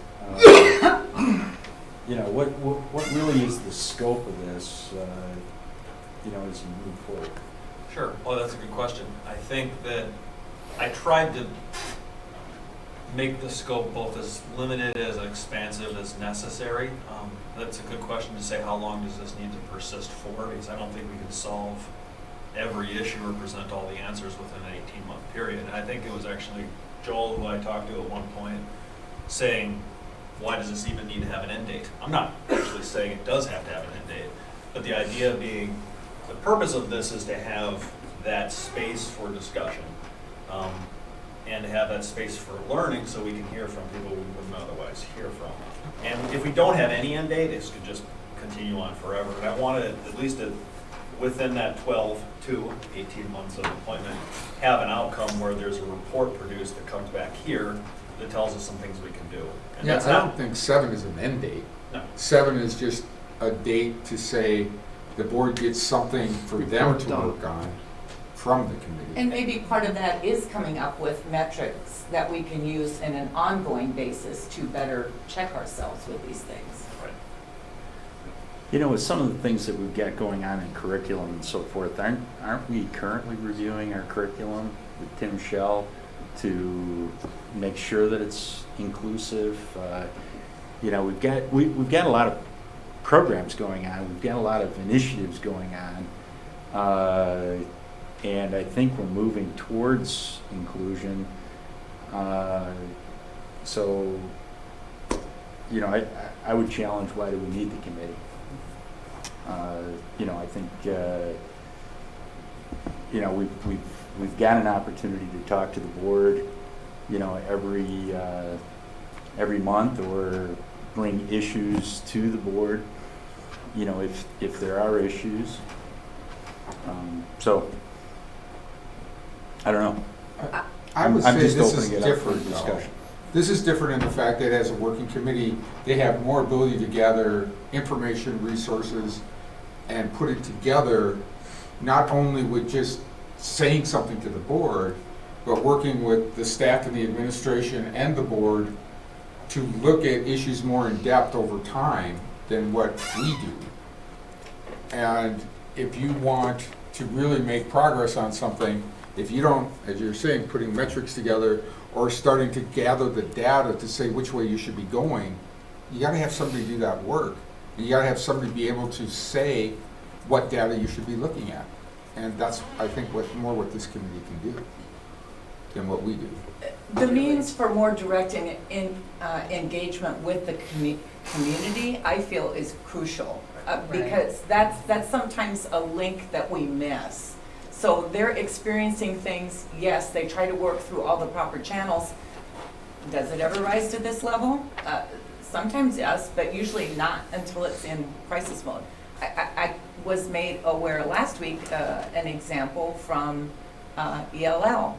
[SPEAKER 15] What really is the scope of this, as you move forward?
[SPEAKER 13] Sure. Well, that's a good question. I think that I tried to make the scope both as limited as expansive as necessary. That's a good question to say, how long does this need to persist for? Because I don't think we can solve every issue or present all the answers within an 18-month period. And I think it was actually Joel, who I talked to at one point, saying, why does this even need to have an end date? I'm not actually saying it does have to have an end date, but the idea being, the purpose of this is to have that space for discussion, and to have that space for learning so we can hear from people we wouldn't otherwise hear from. And if we don't have any end date, this could just continue on forever. And I wanted, at least within that 12 to 18 months of appointment, have an outcome where there's a report produced that comes back here that tells us some things we can do. And
[SPEAKER 14] Yeah,
[SPEAKER 13] that's
[SPEAKER 14] I
[SPEAKER 13] not,
[SPEAKER 14] don't think 7 is an end date.
[SPEAKER 13] No.
[SPEAKER 14] 7 is just a date to say the board gets something for them to work on from the committee.
[SPEAKER 6] And maybe part of that is coming up with metrics that we can use in an ongoing basis to better check ourselves with these things.
[SPEAKER 13] right.
[SPEAKER 15] With some of the things that we've got going on in curriculum and so forth, aren't we currently reviewing our curriculum with Tim Schell to make sure that it's inclusive? We've got a lot of programs going on. We've got a lot of initiatives going on. And I think we're moving towards inclusion. So, I would challenge, why do we need the committee? I think, we've got an opportunity to talk to the board, every month, or bring issues to the board, if there are issues. So, I don't know.
[SPEAKER 14] I would
[SPEAKER 15] I'm
[SPEAKER 14] say
[SPEAKER 15] just
[SPEAKER 14] this is
[SPEAKER 15] opening it up for
[SPEAKER 14] different, though.
[SPEAKER 15] discussion.
[SPEAKER 14] This is different in the fact that as a working committee, they have more ability to gather information, resources, and put it together, not only with just saying something to the board, but working with the staff and the administration and the board to look at issues more in depth over time than what we do. And if you want to really make progress on something, if you don't, as you're saying, putting metrics together or starting to gather the data to say which way you should be going, you gotta have somebody do that work. And you gotta have somebody be able to say what data you should be looking at. And that's, I think, what this committee can do than what we do.
[SPEAKER 6] The means for more direct engagement with the community, I feel, is crucial. Because that's sometimes a link that we miss. So they're experiencing things, yes, they try to work through all the proper channels. Does it ever rise to this level? sometimes yes, but usually not until it's in crisis mode. I was made aware last week, an example from ELL.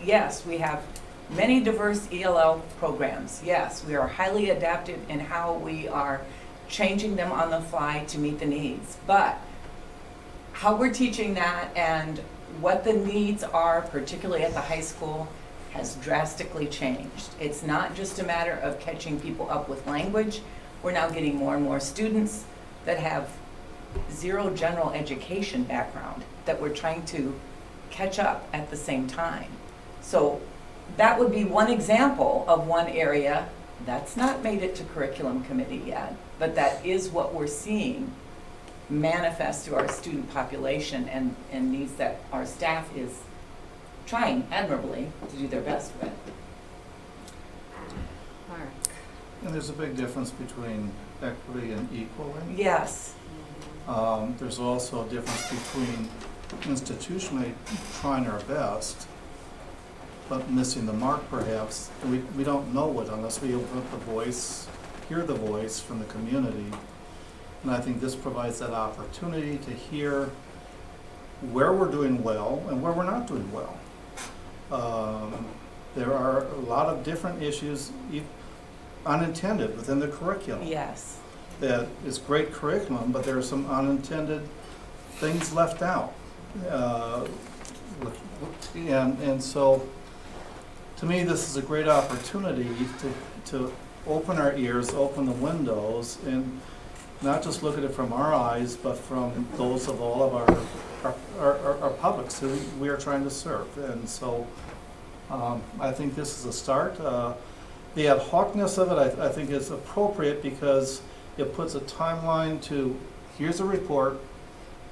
[SPEAKER 6] Yes, we have many diverse ELL programs. Yes, we are highly adaptive in how we are changing them on the fly to meet the needs. But how we're teaching that and what the needs are, particularly at the high school, has drastically changed. It's not just a matter of catching people up with language. We're now getting more and more students that have zero general education background that we're trying to catch up at the same time. So that would be one example of one area that's not made it to curriculum committee yet, but that is what we're seeing manifest through our student population and needs that our staff is trying admirably to do their best with.
[SPEAKER 2] Mark.
[SPEAKER 3] And there's a big difference between equity and equaling.
[SPEAKER 6] Yes.
[SPEAKER 3] There's also a difference between institutionally trying our best, but missing the mark perhaps. We don't know it unless we open up the voice, hear the voice from the community. And I think this provides that opportunity to hear where we're doing well and where we're not doing well. There are a lot of different issues unintended within the curriculum.
[SPEAKER 6] Yes.
[SPEAKER 3] That is great curriculum, but there are some unintended things left out. And so, to me, this is a great opportunity to open our ears, open the windows, and not just look at it from our eyes, but from those of all of our publics who we are trying to serve. And so, I think this is a start. The ad hocness of it, I think, is appropriate because it puts a timeline to, here's a report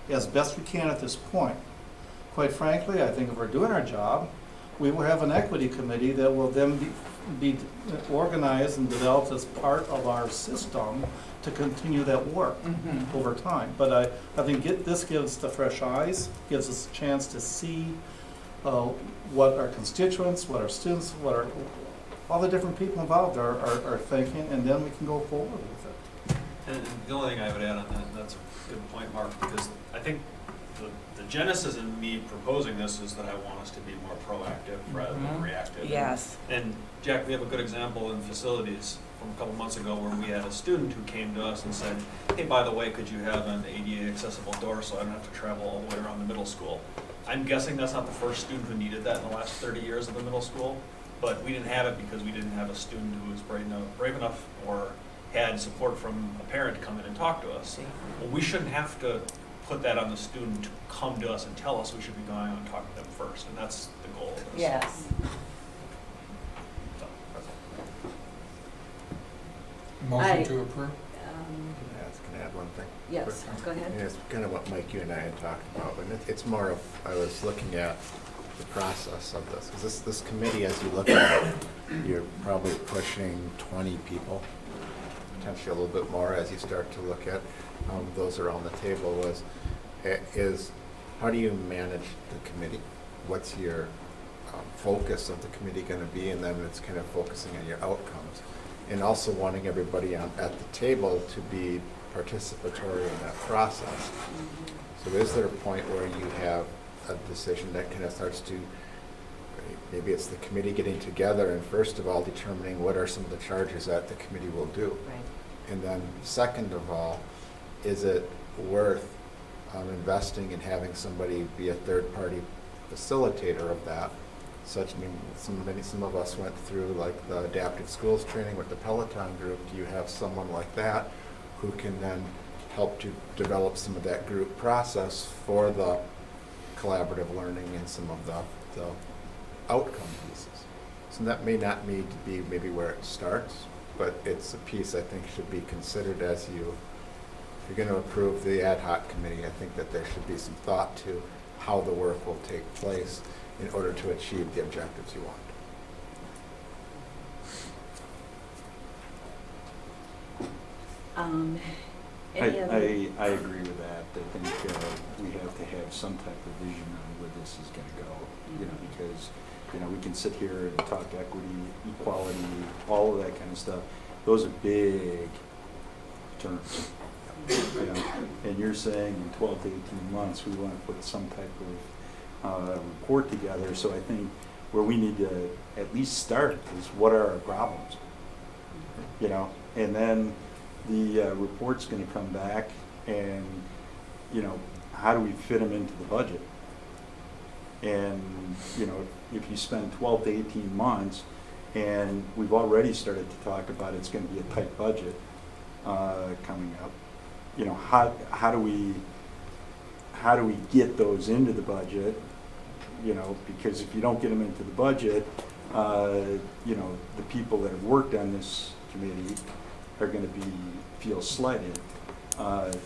[SPEAKER 3] as best we can at this point. Quite frankly, I think if we're doing our job, we will have an equity committee that will then be organized and developed as part of our system to continue that work over time. But I think this gives the fresh eyes, gives us a chance to see what our constituents, what our students, all the different people involved are thinking, and then we can go forward with it.
[SPEAKER 13] And the only thing I would add on that, and that's a good point, Mark, because I think the genesis in me proposing this is that I want us to be more proactive rather than reactive.
[SPEAKER 6] Yes.
[SPEAKER 13] And Jack, we have a good example in facilities from a couple months ago where we had a student who came to us and said, hey, by the way, could you have an ADA accessible door so I don't have to travel all the way around the middle school? I'm guessing that's not the first student who needed that in the last 30 years of the middle school, but we didn't have it because we didn't have a student who was brave enough or had support from a parent to come in and talk to us. Well, we shouldn't have to put that on the student to come to us and tell us. We should be going out and talking to them first, and that's the goal of this.
[SPEAKER 6] Yes.
[SPEAKER 13] So, that's all.
[SPEAKER 14] Motion to approve?
[SPEAKER 5] Can I add one thing?
[SPEAKER 2] Yes, go ahead.
[SPEAKER 5] Yeah, it's kind of what Mike, you and I had talked about, but it's more of, I was looking at the process of this, because this committee, as you look at it, you're probably pushing 20 people, potentially a little bit more as you start to look at those around the table, is how do you manage the committee? What's your focus of the committee going to be? And then it's kind of focusing on your outcomes. And also wanting everybody at the table to be participatory in that process. So is there a point where you have a decision that kind of starts to, maybe it's the committee getting together and first of all determining what are some of the charges that the committee will do.
[SPEAKER 2] Right.
[SPEAKER 5] And then second of all, is it worth investing in having somebody be a third-party facilitator of that? Such, I mean, some of us went through like the adaptive schools training with the Peloton group. Do you have someone like that who can then help to develop some of that group process for the collaborative learning and some of the outcome pieces? So that may not need to be maybe where it starts, but it's a piece I think should be considered as if you're going to approve the ad hoc committee. I think that there should be some thought to how the work will take place in order to achieve the objectives you want.
[SPEAKER 15] I agree with that. I think we have to have some type of vision on where this is going to go, because we can sit here and talk equity, equality, all of that kind of stuff, those are big terms. You know, and you're saying in 12 to 18 months, we want to put some type of report together. So I think where we need to at least start is what are our problems? You know, and then the report's going to come back and, you know, how do we fit them into the budget? And, you know, if you spend 12 to 18 months and we've already started to talk about it's going to be a tight budget coming up, you know, how do we get those into the budget? You know, because if you don't get them into the budget, you know, the people that have worked on this committee are going to feel slighted.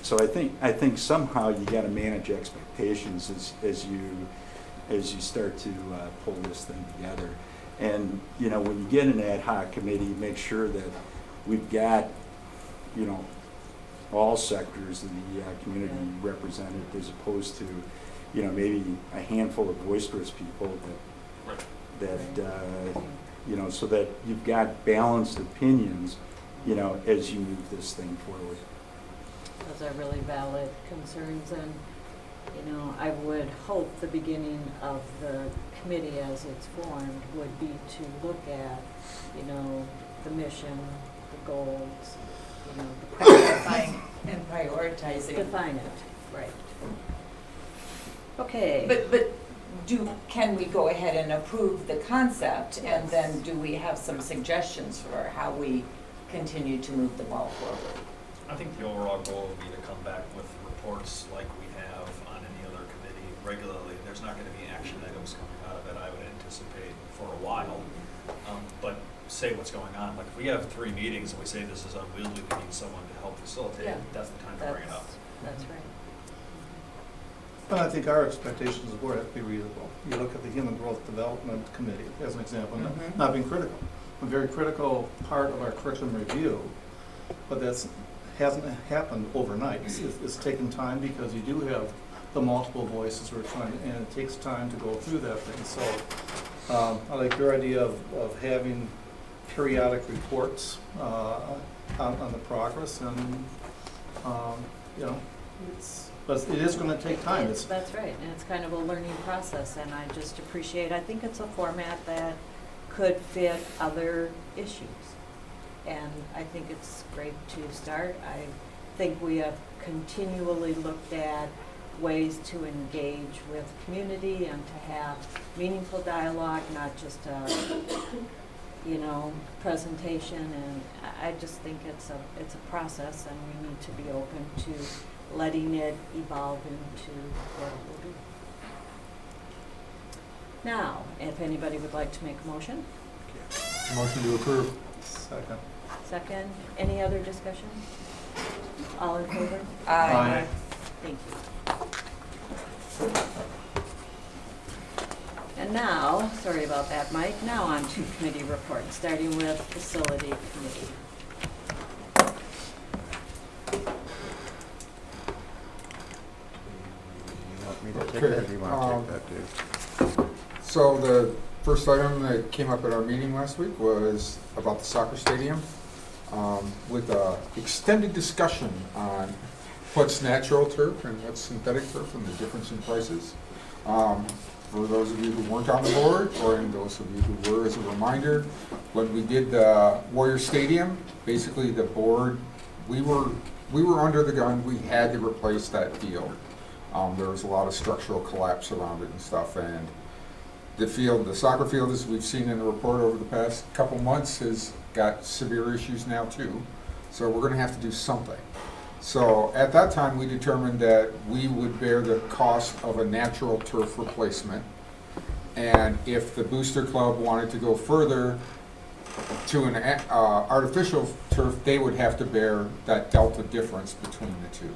[SPEAKER 15] So I think somehow you got to manage expectations as you start to pull this thing together. And you know, when you get an ad hoc committee, make sure that we've got, you know, all sectors of the community represented, as opposed to, you know, maybe a handful of boisterous people that you know, so that you've got balanced opinions, you know, as you move this thing forward.
[SPEAKER 2] Those are really valid concerns, and you know, I would hope the beginning of the committee as it's formed would be to look at, you know, the mission, the goals, you know, the
[SPEAKER 6] Define and prioritizing.
[SPEAKER 2] Define it, right. Okay.
[SPEAKER 6] But can we go ahead and approve the concept,
[SPEAKER 2] Yes.
[SPEAKER 6] and then do we have some suggestions for how we continue to move the ball forward?
[SPEAKER 13] I think the overall goal would be to come back with reports like we have on any other committee regularly. There's not going to be action items coming out of it, I would anticipate, for a while. But say what's going on. Like if we have 3 meetings and we say this is unwieldy, we need someone to help facilitate it, that's the time to bring it up.
[SPEAKER 2] That's right.
[SPEAKER 3] But I think our expectations as a board have to be reasonable. You look at the Human Growth Development Committee as an example, not being critical. A very critical part of our curriculum review, but hasn't happened overnight. It's taken time because you do have the multiple voices we're trying, and it takes time to go through that thing. So I like your idea of having periodic reports on the progress, and you know, but it is going to take time.
[SPEAKER 2] That's right, and it's kind of a learning process, and I just appreciate, I think it's a format that could fit other issues. And I think it's great to start. I think we have continually looked at ways to engage with community and to have meaningful dialogue, not just a, you know, presentation. And I just think it's a process, and we need to be open to letting it evolve into what it will be. Now, if anybody would like to make a motion.
[SPEAKER 14] Motion to approve.
[SPEAKER 3] Second.
[SPEAKER 2] Second, any other discussion? All in favor?
[SPEAKER 3] Aye.
[SPEAKER 2] Thank you. And now, sorry about that, Mike, now on to committee reports, starting with facility committee.
[SPEAKER 5] You want me to take that, or do you want to take that, Dave?
[SPEAKER 14] So the first item that came up at our meeting last week was about the soccer stadium, with an extended discussion on what's natural turf and what's synthetic turf and the difference in prices. For those of you who weren't on the board, or in those of you who were, as a reminder, when we did the Warrior Stadium, basically the board, we were under the gun. We had to replace that field. There was a lot of structural collapse around it and stuff, and the soccer field, as we've seen in the report over the past couple months, has got severe issues now too. So we're going to have to do something. So at that time, we determined that we would bear the cost of a natural turf replacement. And if the Booster Club wanted to go further to an artificial turf, they would have to bear that delta difference between the two.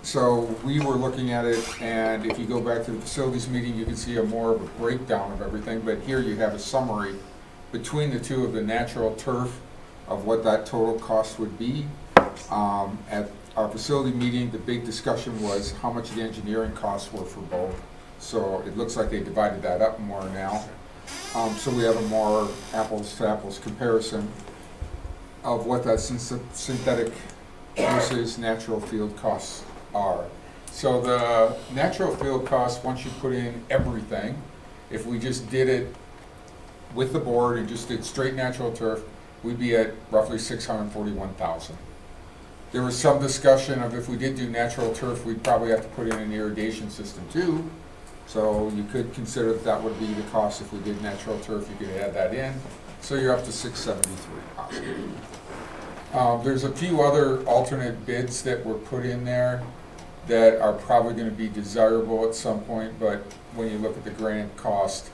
[SPEAKER 14] So we were looking at it, and if you go back to the facilities meeting, you can see more of a breakdown of everything. But here you have a summary between the two of the natural turf of what that total cost would be. At our facility meeting, the big discussion was how much the engineering costs were for both. So it looks like they divided that up more now. So we have a more apples to apples comparison. of what that synthetic versus natural field costs are. So the natural field costs, once you put in everything, if we just did it with the board and just did straight natural turf, we'd be at roughly $641,000. There was some discussion of if we did do natural turf, we'd probably have to put in an irrigation system too. So you could consider that would be the cost if we did natural turf, you could add that in. So you're up to $673,000. There's a few other alternate bids that were put in there that are probably gonna be desirable at some point, but when you look at the grant cost,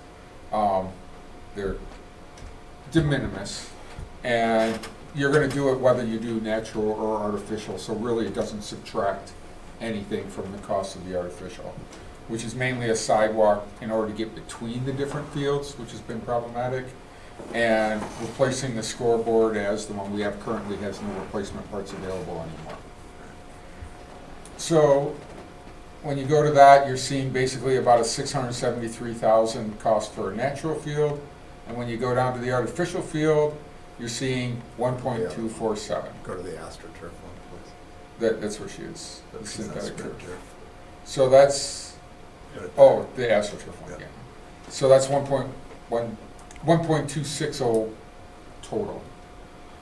[SPEAKER 14] they're de minimis. And you're gonna do it whether you do natural or artificial, so really it doesn't subtract anything from the cost of the artificial, which is mainly a sidewalk in order to get between the different fields, which has been problematic. And replacing the scoreboard, as the one we have currently has no replacement parts available anymore. So when you go to that, you're seeing basically about a $673,000 cost for a natural field. And when you go down to the artificial field, you're seeing 1.247.
[SPEAKER 5] Go to the AstroTurf one, please.
[SPEAKER 14] That's where she is, the
[SPEAKER 5] She's on
[SPEAKER 14] synthetic
[SPEAKER 5] Sprint
[SPEAKER 14] turf.
[SPEAKER 5] turf.
[SPEAKER 14] So that's, oh, the AstroTurf one, yeah. So that's 1.260 total.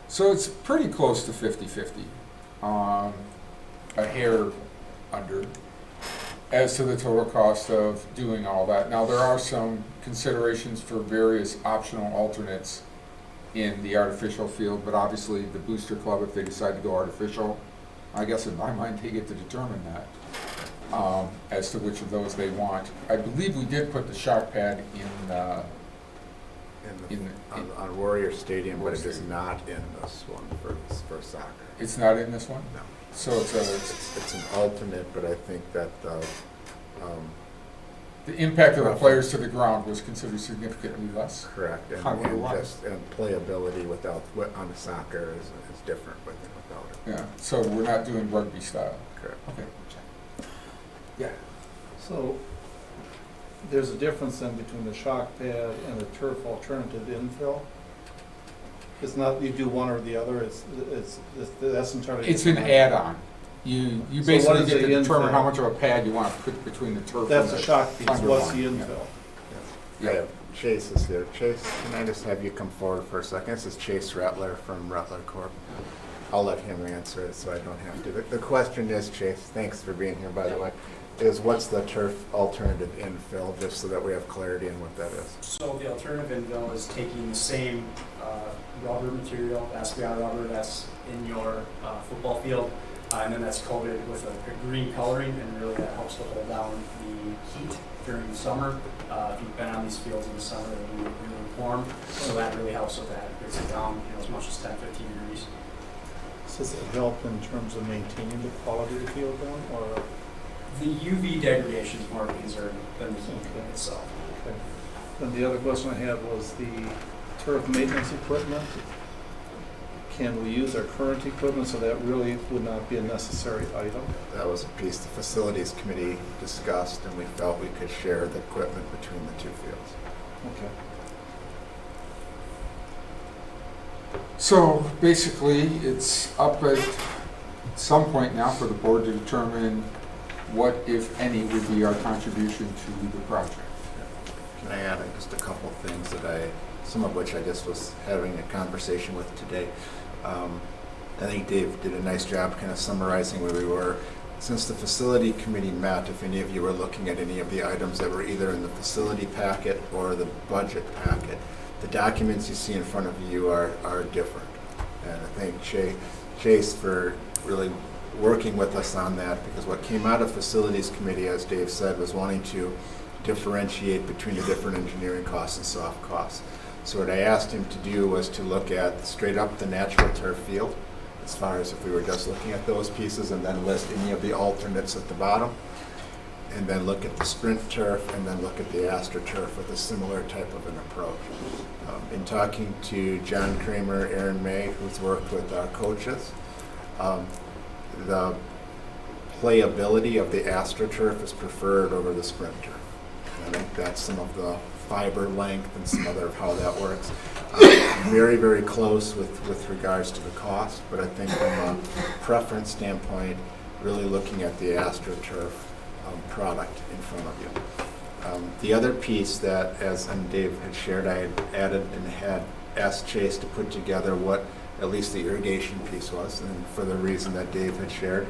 [SPEAKER 14] So it's pretty close to 50-50, a hair under, as to the total cost of doing all that. Now, there are some considerations for various optional alternates in the artificial field, but obviously the booster club, if they decide to go artificial, I guess in my mind, they get to determine that, as to which of those they want. I believe we did put the shock pad
[SPEAKER 5] on Warrior Stadium, but it is not in this one for soccer.
[SPEAKER 14] It's not in this one?
[SPEAKER 5] No.
[SPEAKER 14] So
[SPEAKER 5] It's an alternate, but I think that
[SPEAKER 14] the impact of the players to the ground was considered significantly less?
[SPEAKER 5] Correct, and playability on the soccer is different with and without it.
[SPEAKER 14] Yeah, so we're not doing rugby style?
[SPEAKER 5] Correct.
[SPEAKER 14] Okay. Yeah.
[SPEAKER 3] So there's a difference then between the shock pad and the turf alternative infill? It's not you do one or the other, that's entirely.
[SPEAKER 14] It's an add-on. You
[SPEAKER 3] So
[SPEAKER 14] basically
[SPEAKER 3] what is
[SPEAKER 14] get to
[SPEAKER 3] the
[SPEAKER 14] determine
[SPEAKER 3] infill?
[SPEAKER 14] how much of a pad you want to put between the turf and
[SPEAKER 3] That's
[SPEAKER 14] the
[SPEAKER 3] a shock piece, what's the
[SPEAKER 14] underline.
[SPEAKER 3] infill?
[SPEAKER 14] Yeah.
[SPEAKER 5] Chase is here. Chase, can I just have you come forward for a second? This is Chase Rattler from Rattler Corp. I'll let him answer it so I don't have to. The question is, Chase, thanks for being here, by the way, is what's the turf alternative infill, just so that we have clarity on what that is.
[SPEAKER 16] So the alternative infill is taking the same rubber material, Aspeon rubber that's in your football field, and then that's coated with a green coloring, and really that helps to hold down the heat during the summer. If you've been on these fields in the summer, they're really, really warm, so that really helps with that. It brings it down as much as 10-15 degrees.
[SPEAKER 3] Does it help in terms of maintaining the quality of the field then, or?
[SPEAKER 16] The UV degradation is more of a concern than the heat itself.
[SPEAKER 3] Okay. And the other question I had was the turf maintenance equipment. Can we use our current equipment, so that really would not be a necessary item?
[SPEAKER 5] That was a piece the facilities committee discussed, and we felt we could share the equipment between the two fields.
[SPEAKER 3] Okay.
[SPEAKER 14] So basically, it's up at some point now for the board to determine what, if any, would be our contribution to the project.
[SPEAKER 5] Can I add just a couple things some of which I just was having a conversation with today. I think Dave did a nice job kind of summarizing where we were. Since the facility committee met, if any of you were looking at any of the items that were either in the facility packet or the budget packet, the documents you see in front of you are different. And I thank Chase for really working with us on that, because what came out of facilities committee, as Dave said, was wanting to differentiate between the different engineering costs and soft costs. So what I asked him to do was to look at straight up the natural turf field, as far as if we were just looking at those pieces, and then list any of the alternates at the bottom, and then look at the sprint turf, and then look at the AstroTurf with a similar type of an approach. In talking to John Kramer, Aaron May, who's worked with our coaches, the playability of the AstroTurf is preferred over the sprint turf. And I think that's some of the fiber length and some other of how that works. Very, very close with regards to the cost, but I think from a preference standpoint, really looking at the AstroTurf product in front of you. The other piece that, as and Dave had shared, I had added and had asked Chase to put together what at least the irrigation piece was, and for the reason that Dave had shared.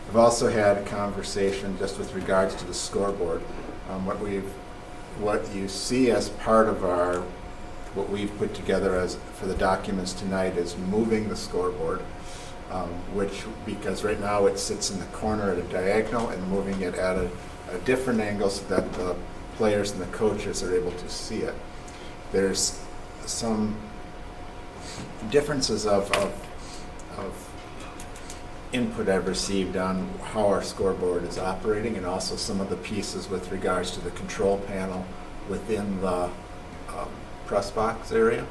[SPEAKER 5] I've also had a conversation just with regards to the scoreboard. What you see as part of what we've put together as for the documents tonight is moving the scoreboard, because right now it sits in the corner at a diagonal, and moving it at a different angle so that the players and the coaches are able to see it. There's some differences of input I've received on how our scoreboard is operating, and also some of the pieces with regards to the control panel within the press box area.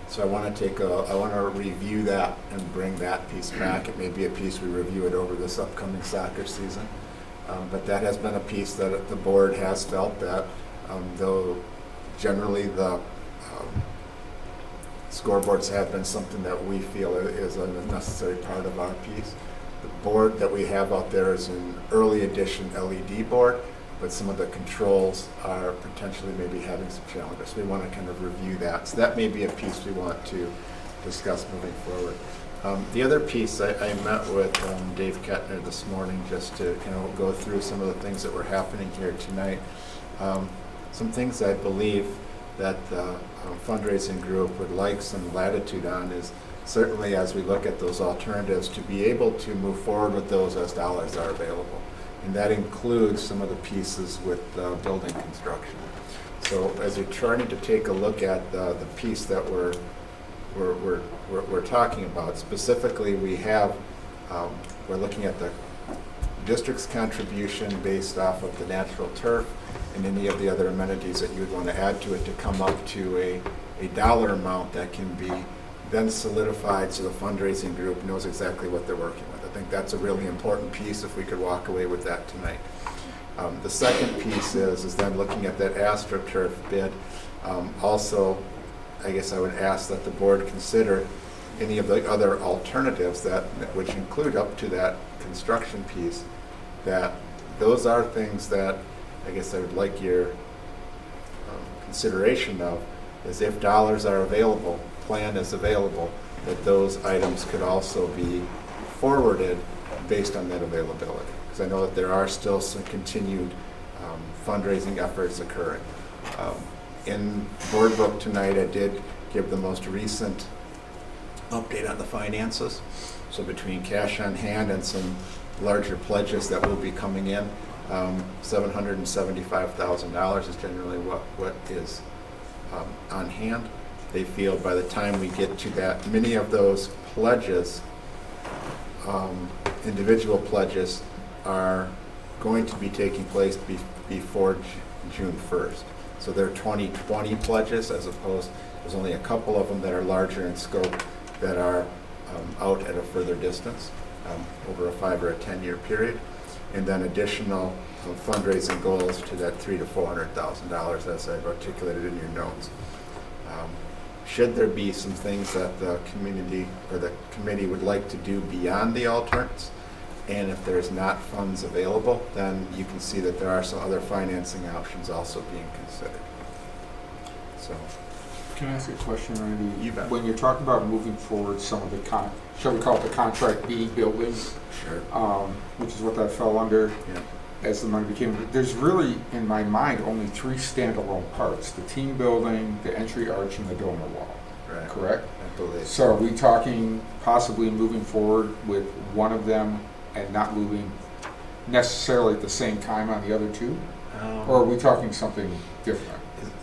[SPEAKER 5] So I want to review that and bring that piece back. It may be a piece we review it over this upcoming soccer season, but that has been a piece that the board has felt that though generally the scoreboards have been something that we feel is a necessary part of our piece. The board that we have out there is an early edition LED board, but some of the controls are potentially maybe having some challenges. We want to kind of review that. So that may be a piece we want to discuss moving forward. The other piece, I met with Dave Kettner this morning just to go through some of the things that were happening here tonight. Some things I believe that the fundraising group would like some latitude on is certainly as we look at those alternatives to be able to move forward with those as dollars are available. And that includes some of the pieces with building construction. So as you're trying to take a look at the piece that we're talking about, specifically we're looking at the district's contribution based off of the natural turf and any of the other amenities that you would want to add to it to come up to a dollar amount that can be then solidified so the fundraising group knows exactly what they're working with. I think that's a really important piece if we could walk away with that tonight. The second piece is then looking at that AstroTurf bid. Also, I guess I would ask that the board consider any of the other alternatives which include up to that construction piece, that those are things that I guess I would like your consideration of, is if dollars are available, plan is available, that those items could also be forwarded based on that availability. Because I know that there are still some continued fundraising efforts occurring. In board book tonight, I did give the most recent update on the finances. So between cash on hand and some larger pledges that will be coming in, $775,000 is generally what is on hand. They feel by the time we get to that, many of those pledges, individual pledges, are going to be taking place before June 1st. So they're 2020 pledges, as opposed, there's only a couple of them that are larger in scope that are out at a further distance, over a 5 or a 10-year period. And then additional fundraising goals to that $300,000 to $400,000 as I've articulated in your notes. Should there be some things that the community or the committee would like to do beyond the alternates, and if there's not funds available, then you can see that there are some other financing options also being considered. So,
[SPEAKER 14] can I ask a question, Randy?
[SPEAKER 5] You bet.
[SPEAKER 14] When you're talking about moving forward some of the shall we call it the contract B buildings,
[SPEAKER 5] sure,
[SPEAKER 14] which is what that fell under,
[SPEAKER 5] yeah,
[SPEAKER 14] as the money became, there's really, in my mind, only 3 standalone parts: the team building, the entry arch, and the donor wall.
[SPEAKER 5] right,
[SPEAKER 14] Correct?
[SPEAKER 5] I believe.
[SPEAKER 14] So are we talking possibly moving forward with one of them and not moving necessarily at the same time on the other 2? Or are we talking something different?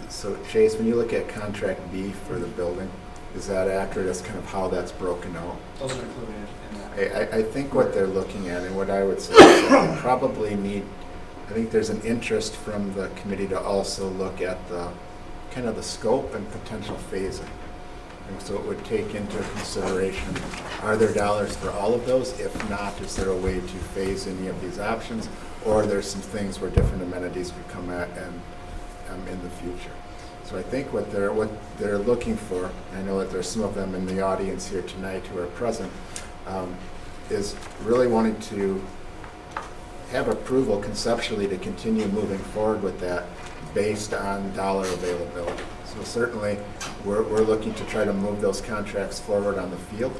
[SPEAKER 5] So Chase, when you look at contract B for the building, is that accurate as kind of how that's broken out?
[SPEAKER 16] Those are included in that.
[SPEAKER 5] I think what they're looking at, and what I would say is that they probably need, I think there's an interest from the committee to also look at the kind of the scope and potential phasing. And so it would take into consideration, are there dollars for all of those? If not, is there a way to phase any of these options? Or there's some things where different amenities could come at and in the future. So I think what they're looking for, and I know that there's some of them in the audience here tonight who are present, is really wanting to have approval conceptually to continue moving forward with that based on dollar availability. So certainly, we're looking to try to move those contracts forward on the field,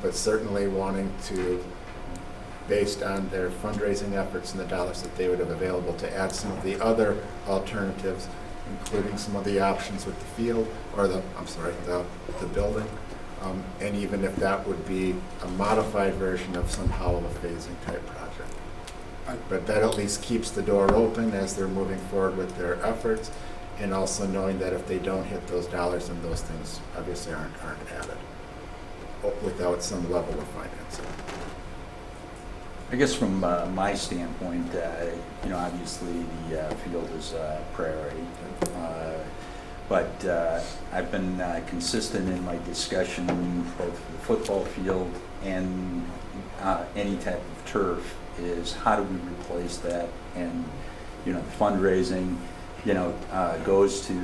[SPEAKER 5] but certainly wanting to, based on their fundraising efforts and the dollars that they would have available, to add some of the other alternatives, including some of the options with the field, or the building, and even if that would be a modified version of somehow of a phasing type project. But that at least keeps the door open as they're moving forward with their efforts, and also knowing that if they don't hit those dollars, then those things obviously aren't added without some level of financing.
[SPEAKER 15] I guess from my standpoint, obviously the field is a priority, but I've been consistent in my discussion, both the football field and any type of turf, is how do we replace that? And the fundraising, goes to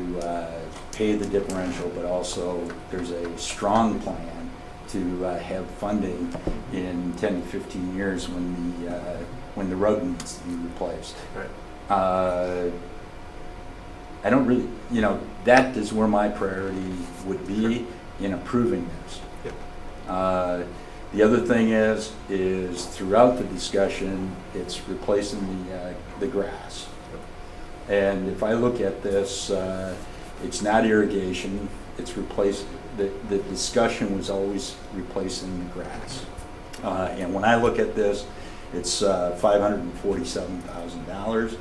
[SPEAKER 15] pay the differential, but also there's a strong plan to have funding in 10 to 15 years when the road needs to be replaced.
[SPEAKER 5] Right.
[SPEAKER 15] I don't really, that is where my priority would be in approving this.
[SPEAKER 5] Yep.
[SPEAKER 15] The other thing is throughout the discussion, it's replacing the grass. And if I look at this, it's not irrigation, it's replaced. The discussion was always replacing the grass. And when I look at this, it's $547,000.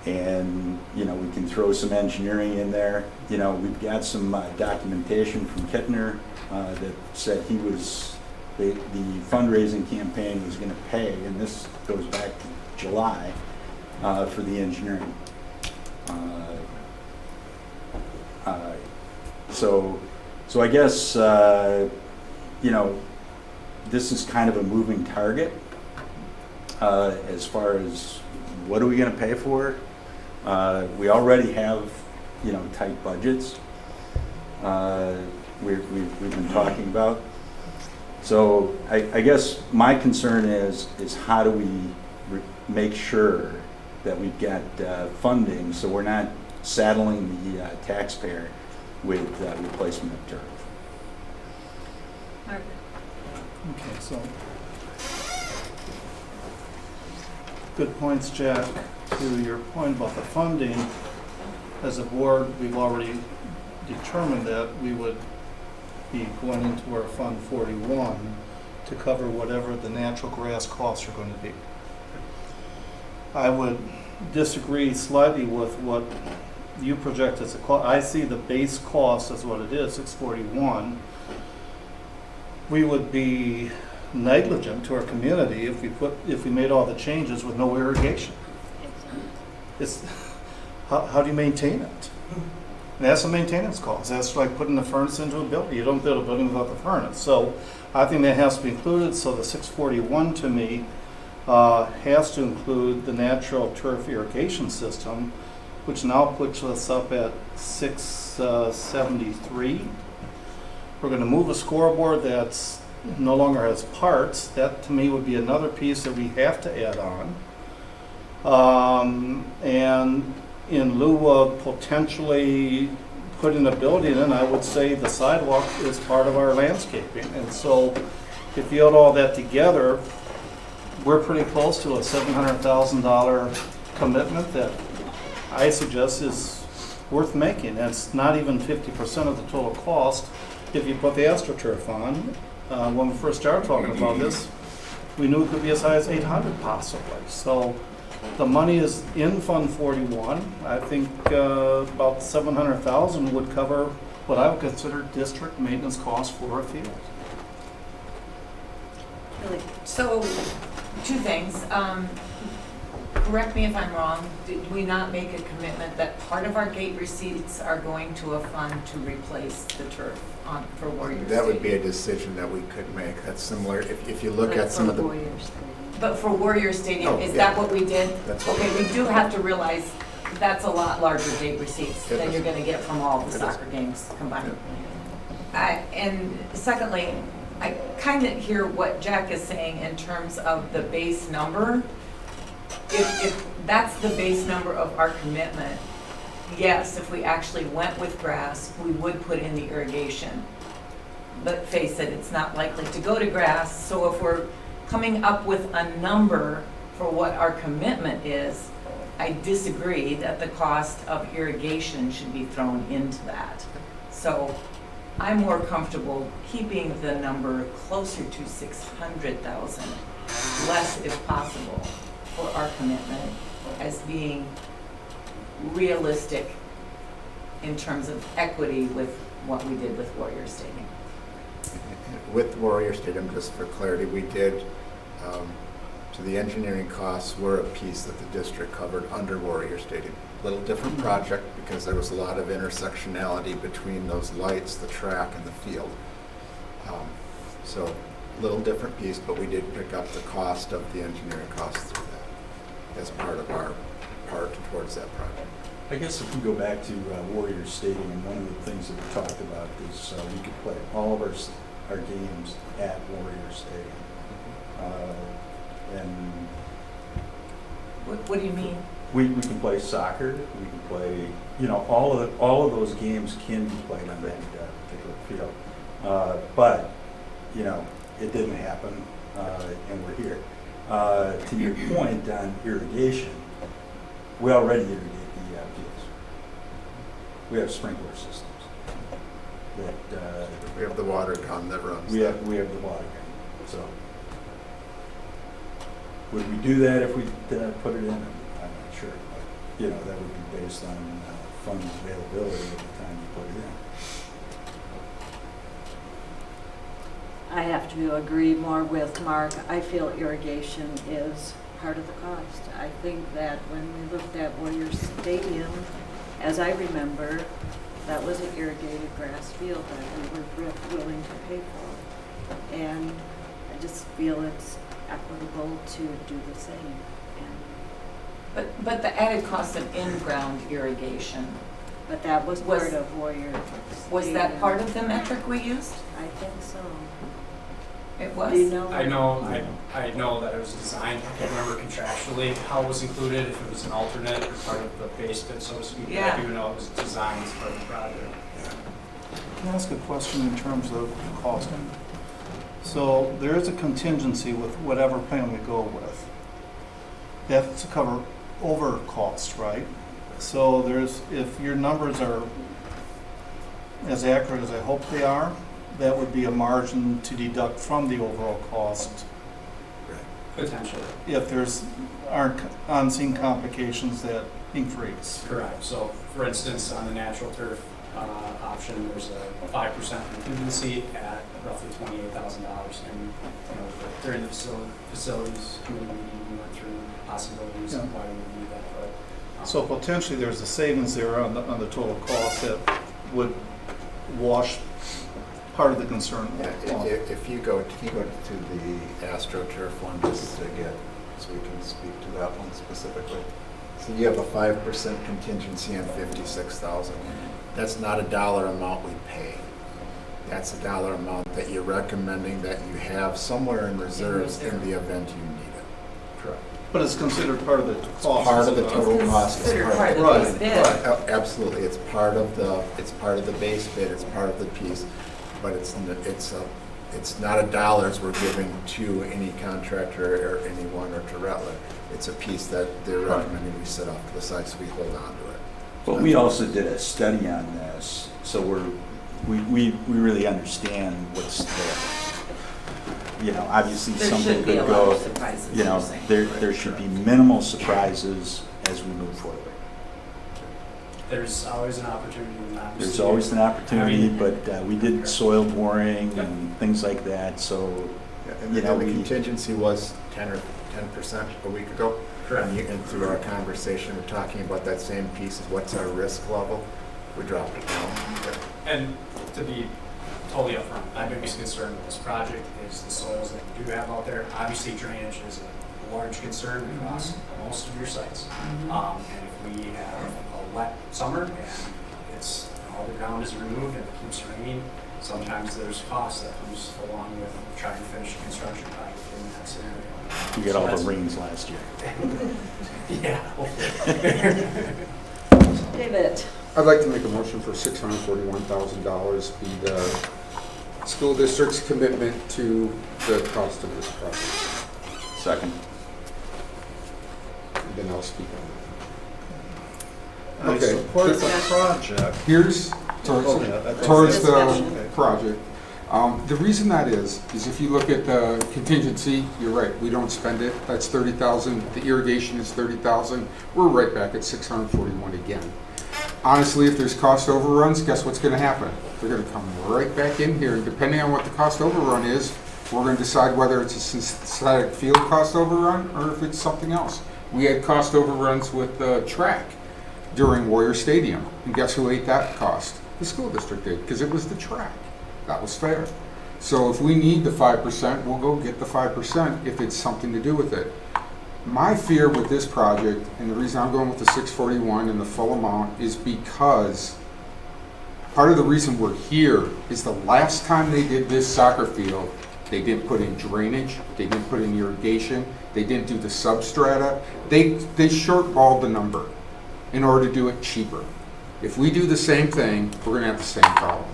[SPEAKER 15] And, we can throw some engineering in there. We've got some documentation from Kittner that said the fundraising campaign was going to pay, and this goes back to July, for the engineering. So I guess, this is kind of a moving target as far as what are we going to pay for it. We already have, tight budgets we've been talking about. So I guess my concern is how do we make sure that we've got funding so we're not saddling the taxpayer with replacement of turf.
[SPEAKER 2] Mark.
[SPEAKER 3] Okay, so good points, Jack. To your point about the funding, as a board, we've already determined that we would be going into our Fund 41 to cover whatever the natural grass costs are going to be. I would disagree slightly with what you project as a cost. I see the base cost as what it is, 641. We would be negligent to our community if we made all the changes with no irrigation. It's how do you maintain it? And that's a maintenance cost. That's like putting a furnace into a building. You don't build a building without the furnace. So I think that has to be included. So the 641 to me has to include the natural turf irrigation system, which now puts us up at 673. We're going to move a scoreboard that's no longer has parts. That to me would be another piece that we have to add on. And in lieu of potentially putting a building in, I would say the sidewalk is part of our landscaping. And so if you add all that together, we're pretty close to a $700,000 commitment that I suggest is worth making. That's not even 50% of the total cost if you put the AstroTurf on. When we first started talking about this, we knew it could be as high as 800 possibly. So the money is in Fund 41. I think about 700,000 would cover what I would consider district maintenance costs for a field.
[SPEAKER 2] Really?
[SPEAKER 6] So, two things. Correct me if I'm wrong, did we not make a commitment that part of our gate receipts are going to a fund to replace the turf for Warriors?
[SPEAKER 5] That would be a decision that we could make. That's similar, if you look at some of the...
[SPEAKER 6] But for Warrior Stadium,
[SPEAKER 5] Oh,
[SPEAKER 6] is
[SPEAKER 5] yeah.
[SPEAKER 6] that what we did?
[SPEAKER 5] That's what
[SPEAKER 6] Okay,
[SPEAKER 5] we
[SPEAKER 6] we do have to realize that's a lot larger date receipts
[SPEAKER 5] It
[SPEAKER 6] than
[SPEAKER 5] is.
[SPEAKER 6] you're gonna get from all the
[SPEAKER 5] It is.
[SPEAKER 6] soccer games combined. And secondly, I kind of hear what Jack is saying in terms of the base number. If that's the base number of our commitment, yes, if we actually went with grass, we would put in the irrigation. But face it, it's not likely to go to grass, so if we're coming up with a number for what our commitment is, I disagree that the cost of irrigation should be thrown into that. So I'm more comfortable keeping the number closer to 600,000, less if possible, for our commitment as being realistic in terms of equity with what we did with Warrior Stadium.
[SPEAKER 5] With Warrior Stadium, just for clarity, we did, so the engineering costs were a piece that the district covered under Warrior Stadium. Little different project because there was a lot of intersectionality between those lights, the track, and the field. So little different piece, but we did pick up the cost of the engineering costs through that as part of our part towards that project.
[SPEAKER 15] I guess if we go back to Warrior Stadium, one of the things that we talked about is we could play all of our games at Warrior Stadium. And
[SPEAKER 6] What do you mean?
[SPEAKER 15] we can play soccer, we can play, you know, all of those games can be played on that particular field. But, you know, it didn't happen, and we're here. To your point on irrigation, we already irrigate the fields. We have sprinkler systems that
[SPEAKER 5] We have the water gun that runs.
[SPEAKER 15] we have the water gun. So would we do that if we put it in? I'm not sure, but you know that would be based on fund availability at the time you put it in.
[SPEAKER 2] I have to agree more with Mark. I feel irrigation is part of the cost. I think that when we looked at Warrior Stadium, as I remember, that was an irrigated grass field that we were willing to pay for. And I just feel it's equitable to do the same.
[SPEAKER 6] But the added cost of in-ground irrigation,
[SPEAKER 2] But that was part of Warrior
[SPEAKER 6] was that
[SPEAKER 2] Stadium.
[SPEAKER 6] part of the metric we used?
[SPEAKER 2] I think so.
[SPEAKER 6] It was?
[SPEAKER 2] Do you know?
[SPEAKER 16] I know that it was designed, I can't remember contractually how it was included, if it was an alternate or part of the base bid, so to speak.
[SPEAKER 6] Yeah.
[SPEAKER 16] I do know it was designed for the project.
[SPEAKER 3] Can I ask a question in terms of costing? So there is a contingency with whatever plan we go with. That's to cover over cost, right? So if your numbers are as accurate as I hope they are, that would be a margin to deduct from the overall cost
[SPEAKER 16] Potentially.
[SPEAKER 3] if aren't unseen complications that increase.
[SPEAKER 16] Correct. So, for instance, on the natural turf option, there's a 5% contingency at roughly $28,000. And you know, during the facilities committee meeting, we went through possibilities of why we would need that. But
[SPEAKER 3] So potentially there's a savings there on the total cost that would wash part of the concern off.
[SPEAKER 5] If you go to the AstroTurf one, just to get, so we can speak to that one specifically. So you have a 5% contingency on 56,000. That's not a dollar amount we pay. That's a dollar amount that you're recommending that you have somewhere in reserves in the event you need it. Correct.
[SPEAKER 3] But it's considered part of the cost.
[SPEAKER 5] Part of the total cost.
[SPEAKER 6] Considered part of the
[SPEAKER 3] Right,
[SPEAKER 6] base bid.
[SPEAKER 3] right.
[SPEAKER 5] Absolutely, it's part of the base bid, it's part of the piece, but it's not a dollars we're giving to any contractor or anyone or to Rattler. It's a piece that they're recommending we set off to the side so we hold on to it.
[SPEAKER 15] But we also did a study on this, so we really understand what's there. You know, obviously
[SPEAKER 6] There
[SPEAKER 15] something
[SPEAKER 6] should be
[SPEAKER 15] could
[SPEAKER 6] a lot
[SPEAKER 15] go,
[SPEAKER 6] of surprises,
[SPEAKER 15] you know,
[SPEAKER 6] you're saying.
[SPEAKER 15] there should be minimal surprises as we move forward.
[SPEAKER 16] there's always an opportunity.
[SPEAKER 15] There's always an opportunity, but we did soil boring and things like that, so,
[SPEAKER 5] And
[SPEAKER 15] you know,
[SPEAKER 5] the
[SPEAKER 15] we,
[SPEAKER 5] contingency was 10% a week ago.
[SPEAKER 16] Correct.
[SPEAKER 5] And through our conversation, we're talking about that same piece of what's our risk level. We dropped it down.
[SPEAKER 16] And to be totally upfront. My biggest concern with this project is the soils that you do have out there. Obviously, drainage is a large concern across most of your sites. And if we have a wet summer and it's all the ground is removed and it keeps raining, sometimes there's cost that comes along with trying to finish a construction project in that scenario.
[SPEAKER 15] You get all the rains last year.
[SPEAKER 16] Yeah, hopefully.
[SPEAKER 2] David?
[SPEAKER 14] I'd like to make a motion for $641,000 be the school district's commitment to the cost of this project.
[SPEAKER 15] Second.
[SPEAKER 14] And then I'll speak on
[SPEAKER 3] I
[SPEAKER 14] it. Okay.
[SPEAKER 3] support the project.
[SPEAKER 14] Here's towards
[SPEAKER 2] Discussion.
[SPEAKER 14] the project. The reason that is if you look at the contingency, you're right, we don't spend it. That's 30,000. The irrigation is 30,000. We're right back at 641 again. Honestly, if there's cost overruns, guess what's going to happen? They're going to come right back in here, and depending on what the cost overrun is, we're going to decide whether it's a synthetic field cost overrun or if it's something else. We had cost overruns with the track during Warrior Stadium, and guess who ate that cost? The school district did, because it was the track. That was fair. So if we need the 5%, we'll go get the 5% if it's something to do with it. My fear with this project, and the reason I'm going with the 641 and the full amount, is because part of the reason we're here is the last time they did this soccer field, they didn't put in drainage, they didn't put in irrigation, they didn't do the substrata. They shortballed the number in order to do it cheaper. If we do the same thing, we're going to have the same problem.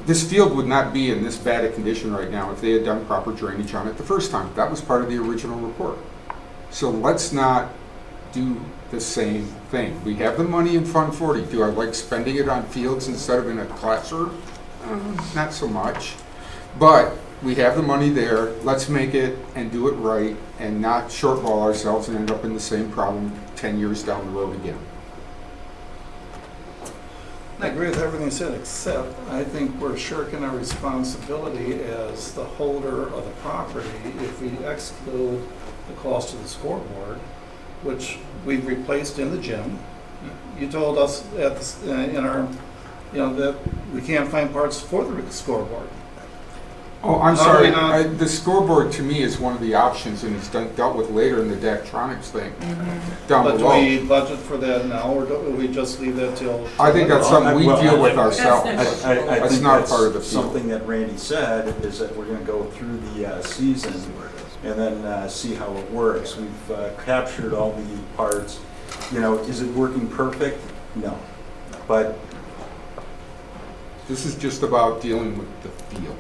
[SPEAKER 14] This field would not be in this bad a condition right now if they had done proper drainage on it the first time. That was part of the original report. So let's not do the same thing. We have the money in Fund 40. Do I like spending it on fields instead of in a classroom? Not so much. But we have the money there. Let's make it and do it right and not shortball ourselves and end up in the same problem 10 years down the road again.
[SPEAKER 3] I agree with everything said, except I think we're shirking our responsibility as the holder of the property if we exclude the cost of the scoreboard, which we've replaced in the gym. You told us at in our, that we can't find parts for the scoreboard.
[SPEAKER 14] Oh, I'm sorry. The scoreboard to me is one of the options, and it's dealt with later in the Daktronics thing down
[SPEAKER 3] But
[SPEAKER 14] below.
[SPEAKER 3] do we budget for that now, or do we just leave that till?
[SPEAKER 14] I think that's something we deal with ourselves.
[SPEAKER 15] I
[SPEAKER 14] That's
[SPEAKER 15] think
[SPEAKER 14] not
[SPEAKER 15] that's
[SPEAKER 14] part of the field.
[SPEAKER 15] something that Randy said, is that we're going to go through the season and then see how it works. We've captured all the parts. Is it working perfect? No. But
[SPEAKER 14] this is just about dealing with the field.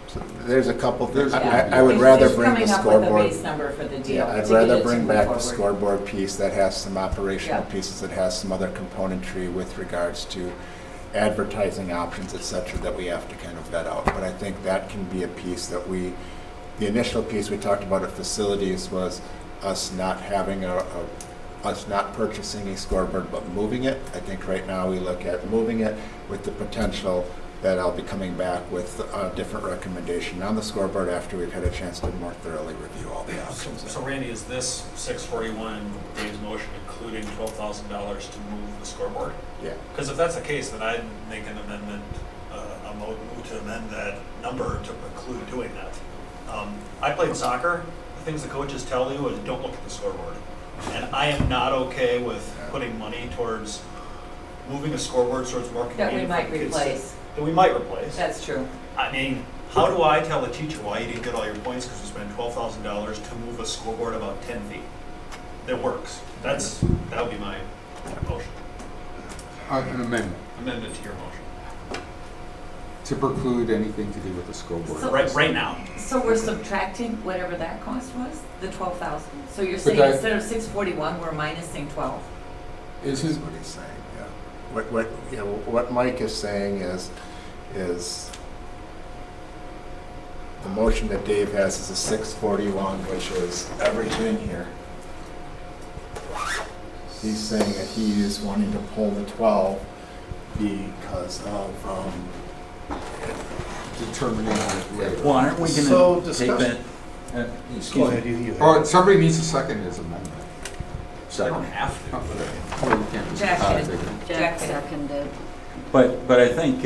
[SPEAKER 5] So there's a couple things.
[SPEAKER 14] There's-
[SPEAKER 5] I would rather bring the
[SPEAKER 6] Coming up
[SPEAKER 5] scoreboard.
[SPEAKER 6] with a base number for the deal.
[SPEAKER 5] Yeah, I'd
[SPEAKER 6] to get
[SPEAKER 5] rather
[SPEAKER 6] it to
[SPEAKER 5] bring
[SPEAKER 6] move
[SPEAKER 5] back the
[SPEAKER 6] forward.
[SPEAKER 5] scoreboard piece that has some operational
[SPEAKER 6] Yeah.
[SPEAKER 5] pieces, that has some other componentry with regards to advertising options, et cetera, that we have to kind of vet out. But I think that can be a piece that the initial piece we talked about at facilities was us not having us not purchasing a scoreboard but moving it. I think right now we look at moving it with the potential that I'll be coming back with a different recommendation on the scoreboard after we've had a chance to more thoroughly review all the options.
[SPEAKER 13] So Randy, is this 641 Dave's motion including $12,000 to move the scoreboard?
[SPEAKER 5] Yeah.
[SPEAKER 13] Because if that's the case, then I'd make an amendment, a move to amend that number to preclude doing that. I played soccer. The things the coaches tell you is don't look at the scoreboard. And I am not okay with putting money towards moving a scoreboard so it's more
[SPEAKER 6] That we
[SPEAKER 13] convenient
[SPEAKER 6] might
[SPEAKER 13] for kids to-
[SPEAKER 6] replace.
[SPEAKER 13] That we might replace.
[SPEAKER 6] That's true.
[SPEAKER 13] I mean, how do I tell the teacher why you didn't get all your points because you spent $12,000 to move a scoreboard about 10 feet? That works. That would be my motion.
[SPEAKER 14] An amendment
[SPEAKER 13] Amendment to your motion.
[SPEAKER 14] to preclude anything to do with the scoreboard.
[SPEAKER 6] So-
[SPEAKER 13] Right now.
[SPEAKER 6] So we're subtracting whatever that cost was, the 12,000. So you're saying
[SPEAKER 14] that-
[SPEAKER 6] instead of 641, we're minusing 12.
[SPEAKER 14] Is
[SPEAKER 5] This
[SPEAKER 14] it?
[SPEAKER 5] is what he's saying, yeah. What Mike is saying is the motion that Dave has is a 641, which is everything here. He's saying that he is wanting to pull the 12 because of
[SPEAKER 14] determining it later.
[SPEAKER 15] well, aren't we going
[SPEAKER 3] So
[SPEAKER 15] to take that?
[SPEAKER 3] Go
[SPEAKER 15] Excuse
[SPEAKER 3] ahead,
[SPEAKER 15] me.
[SPEAKER 3] you
[SPEAKER 14] Oh, somebody needs a second his amendment.
[SPEAKER 13] I don't
[SPEAKER 15] Second.
[SPEAKER 13] have to.
[SPEAKER 14] Oh, you can't just-
[SPEAKER 6] Jack did.
[SPEAKER 14] take it.
[SPEAKER 2] Jack seconded.
[SPEAKER 15] But I think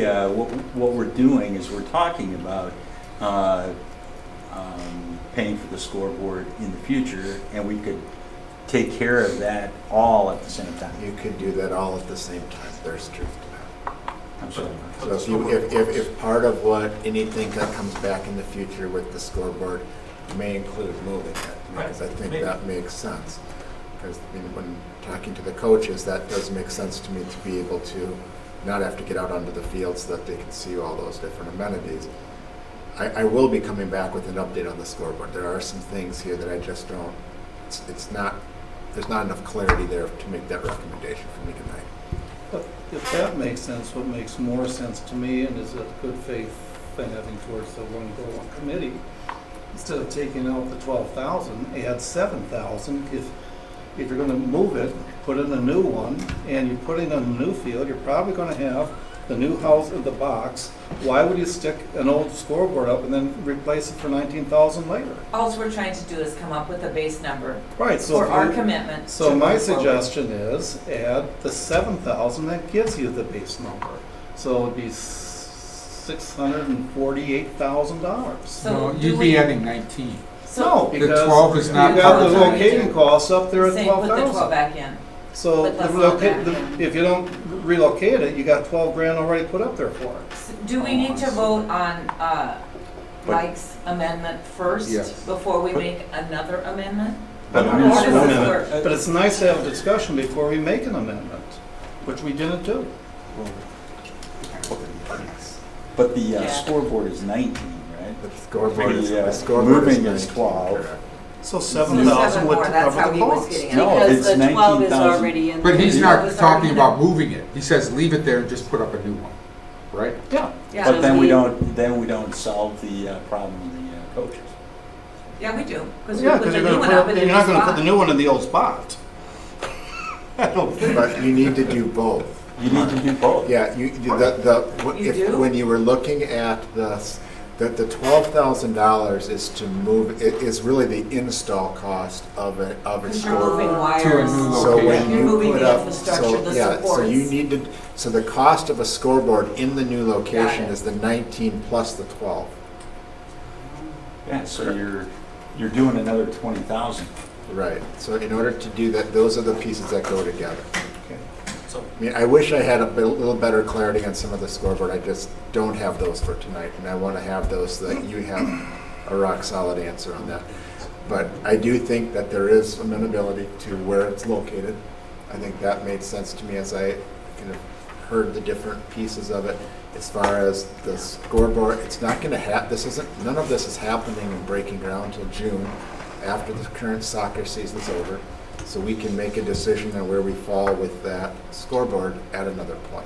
[SPEAKER 15] what we're doing is we're talking about paying for the scoreboard in the future, and we could take care of that all at the same time.
[SPEAKER 5] You could do that all at the same time, there's truth to that.
[SPEAKER 15] I'm sorry.
[SPEAKER 5] So if part of what, anything that comes back in the future with the scoreboard may include moving it, because I think that makes sense. Because when talking to the coaches, that does make sense to me, to be able to not have to get out onto the field so that they can see all those different amenities. I will be coming back with an update on the scoreboard. There are some things here that I just don't, it's not, there's not enough clarity there to make that recommendation for me tonight.
[SPEAKER 3] But if that makes sense, what makes more sense to me, and is a good faith thing heading towards the one goal, one committee, instead of taking out the 12,000, add 7,000. If you're going to move it, put in a new one, and you're putting in a new field, you're probably going to have the new house in the box. Why would you stick an old scoreboard up and then replace it for 19,000 later?
[SPEAKER 6] All we're trying to do is come up with a base number
[SPEAKER 3] Right. So
[SPEAKER 6] for our commitment.
[SPEAKER 3] So
[SPEAKER 6] to
[SPEAKER 3] my
[SPEAKER 6] move forward.
[SPEAKER 3] suggestion is add the 7,000 that gives you the base number. So it'd be $648,000.
[SPEAKER 6] So
[SPEAKER 14] No,
[SPEAKER 6] do
[SPEAKER 14] you'd
[SPEAKER 6] we-
[SPEAKER 14] be adding 19.
[SPEAKER 3] No,
[SPEAKER 14] The
[SPEAKER 3] because
[SPEAKER 14] 12 is not
[SPEAKER 3] you got the
[SPEAKER 14] part of it.
[SPEAKER 3] locating costs up there at
[SPEAKER 6] Same with the 12
[SPEAKER 3] 12,000.
[SPEAKER 6] back in.
[SPEAKER 3] So
[SPEAKER 6] But
[SPEAKER 3] the
[SPEAKER 6] let's not
[SPEAKER 3] relocate,
[SPEAKER 6] back in.
[SPEAKER 3] if you don't relocate it, you got 12 grand already put up there for it.
[SPEAKER 6] Do we need to vote on Mike's amendment first
[SPEAKER 14] Yes.
[SPEAKER 6] before we make another amendment?
[SPEAKER 3] But
[SPEAKER 6] How does this work?
[SPEAKER 3] But it's nice to have a discussion before we make an amendment, which we didn't do.
[SPEAKER 15] But the
[SPEAKER 6] Yeah.
[SPEAKER 15] scoreboard is 19, right?
[SPEAKER 5] The scoreboard is,
[SPEAKER 15] The,
[SPEAKER 5] the scoreboard
[SPEAKER 15] moving
[SPEAKER 5] is
[SPEAKER 15] is
[SPEAKER 5] 19,
[SPEAKER 15] 12.
[SPEAKER 5] correct.
[SPEAKER 3] So
[SPEAKER 6] Seven
[SPEAKER 3] 7,000 would
[SPEAKER 6] more, that's
[SPEAKER 3] cover
[SPEAKER 6] how
[SPEAKER 3] the
[SPEAKER 6] he was
[SPEAKER 3] cost.
[SPEAKER 6] getting at.
[SPEAKER 15] No,
[SPEAKER 2] Because
[SPEAKER 15] it's
[SPEAKER 2] the 12 is
[SPEAKER 15] 19,000.
[SPEAKER 2] already in.
[SPEAKER 14] But
[SPEAKER 2] there.
[SPEAKER 14] he's
[SPEAKER 6] Yeah.
[SPEAKER 14] not
[SPEAKER 6] It's
[SPEAKER 14] talking
[SPEAKER 6] already
[SPEAKER 14] about moving it. He says leave it there and just put up a new one, right?
[SPEAKER 3] Yeah.
[SPEAKER 6] Yeah.
[SPEAKER 15] But then we
[SPEAKER 2] we-
[SPEAKER 15] don't solve the problem of the coaches.
[SPEAKER 6] Yeah, we do, because we
[SPEAKER 3] Yeah,
[SPEAKER 6] put
[SPEAKER 3] because
[SPEAKER 6] the
[SPEAKER 3] you're
[SPEAKER 6] new
[SPEAKER 3] going
[SPEAKER 6] one up
[SPEAKER 3] to
[SPEAKER 6] in
[SPEAKER 3] put,
[SPEAKER 6] the
[SPEAKER 3] you're not going to put
[SPEAKER 6] spot.
[SPEAKER 3] the new one in the old spot. I don't think.
[SPEAKER 5] But you need to do both.
[SPEAKER 15] You need to do both.
[SPEAKER 5] Yeah,
[SPEAKER 6] You do?
[SPEAKER 5] when you were looking at the $12,000 is to move, it is really the install cost of a
[SPEAKER 6] Because you're moving
[SPEAKER 5] scoreboard.
[SPEAKER 6] wires.
[SPEAKER 14] To a new
[SPEAKER 5] So when
[SPEAKER 14] location.
[SPEAKER 6] You're
[SPEAKER 5] you
[SPEAKER 6] moving
[SPEAKER 5] put
[SPEAKER 6] the
[SPEAKER 5] up,
[SPEAKER 6] infrastructure, the
[SPEAKER 5] so
[SPEAKER 6] supports.
[SPEAKER 5] you need to, so the cost of a scoreboard in the new location
[SPEAKER 6] it.
[SPEAKER 5] is the 19 plus the 12.
[SPEAKER 15] Yeah, so you're doing another 20,000.
[SPEAKER 5] Right, so in order to do that, those are the pieces that go together.
[SPEAKER 13] So,
[SPEAKER 5] I mean, I wish I had a little better clarity on some of the scoreboard, I just don't have those for tonight, and I want to have those so that you have a rock solid answer on that. But I do think that there is amenability to where it's located. I think that made sense to me as I kind of heard the different pieces of it. As far as the scoreboard, it's not going to none of this is happening and breaking ground until June, after the current soccer season's over. So we can make a decision on where we fall with that scoreboard at another point.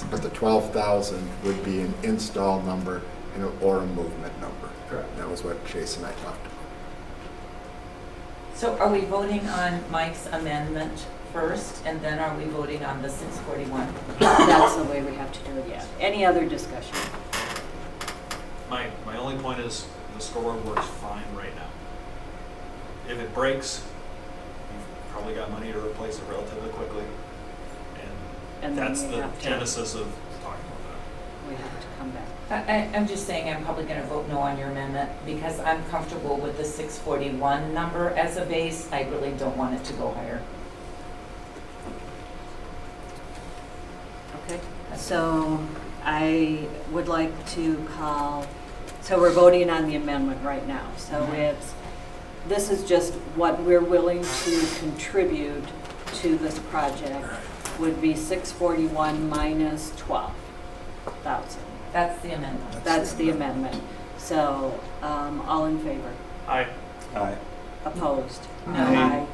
[SPEAKER 5] But the 12,000 would be an install number or a movement number.
[SPEAKER 16] Correct.
[SPEAKER 5] That was what Chase and I talked about.
[SPEAKER 6] So are we voting on Mike's amendment first, and then are we voting on the 641?
[SPEAKER 2] That's the way we have to do it, yeah. Any other discussion?
[SPEAKER 13] my only point is the scoreboard works fine right now. If it breaks, you've probably got money to replace it relatively quickly.
[SPEAKER 2] And
[SPEAKER 13] And
[SPEAKER 2] then
[SPEAKER 13] that's
[SPEAKER 2] we
[SPEAKER 13] the
[SPEAKER 2] have to-
[SPEAKER 13] genesis of talking about that.
[SPEAKER 2] We have to come back.
[SPEAKER 6] I'm just saying I'm probably going to vote no on your amendment because I'm comfortable with the 641 number as a base. I really don't want it to go higher.
[SPEAKER 2] Okay, so I would like to so we're voting on the amendment right now. So this is just what we're willing to contribute to this project would be 641 minus 12,000.
[SPEAKER 6] That's the amendment.
[SPEAKER 2] That's the amendment. So, all in favor?
[SPEAKER 13] Aye.
[SPEAKER 15] Aye.
[SPEAKER 2] Opposed?
[SPEAKER 6] No.
[SPEAKER 2] Aye.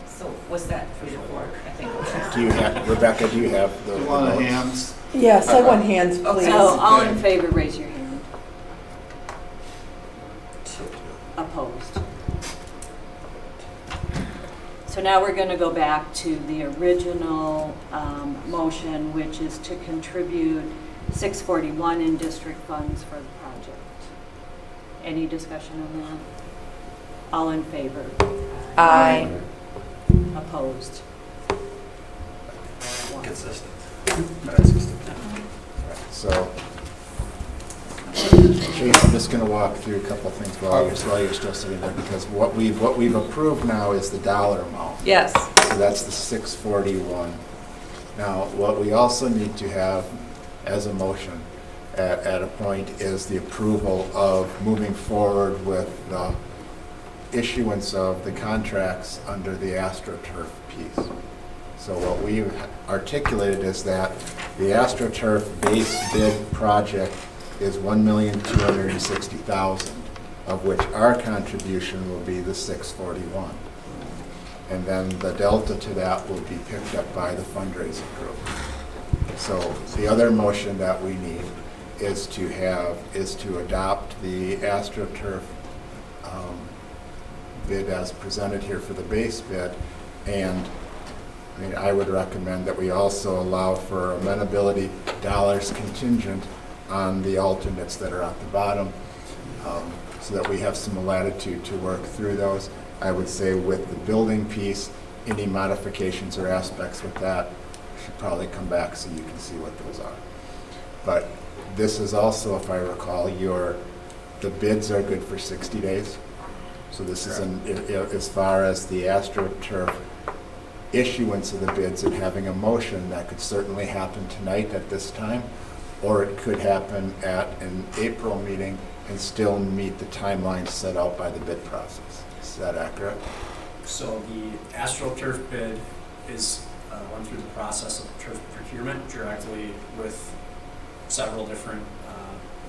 [SPEAKER 6] So was that 3 to 4? I think.
[SPEAKER 5] Do you have, Rebecca, do you have the
[SPEAKER 3] You want a
[SPEAKER 5] votes?
[SPEAKER 3] hands?
[SPEAKER 4] Yes, I want hands, please.
[SPEAKER 2] So, all in
[SPEAKER 5] Okay.
[SPEAKER 2] favor, raise your hand. Opposed? So now we're going to go back to the original motion, which is to contribute 641 in district funds for the project. Any discussion on that? All in favor?
[SPEAKER 4] Aye.
[SPEAKER 2] Opposed?
[SPEAKER 13] Consistent.
[SPEAKER 5] So, Chase, I'm just gonna walk through a couple of things while you're still sitting there, because what we've approved now is the dollar amount.
[SPEAKER 2] Yes.
[SPEAKER 5] So that's the 641. Now, what we also need to have as a motion at a point is the approval of moving forward with the issuance of the contracts under the AstroTurf piece. So what we've articulated is that the AstroTurf base bid project is $1,260,000, of which our contribution will be the 641. And then the delta to that will be picked up by the fundraising group. So the other motion that we need is to adopt the AstroTurf bid as presented here for the base bid. And I mean, I would recommend that we also allow for amenability dollars contingent on the alternates that are at the bottom, so that we have some latitude to work through those. I would say with the building piece, any modifications or aspects with that should probably come back so you can see what those are. But this is also, if I recall, the bids are good for 60 days. So this is as far as the AstroTurf issuance of the bids and having a motion, that could certainly happen tonight at this time, or it could happen at an April meeting and still meet the timeline set out by the bid process. Is that accurate?
[SPEAKER 16] So the AstroTurf bid is went through the process of turf procurement directly with several different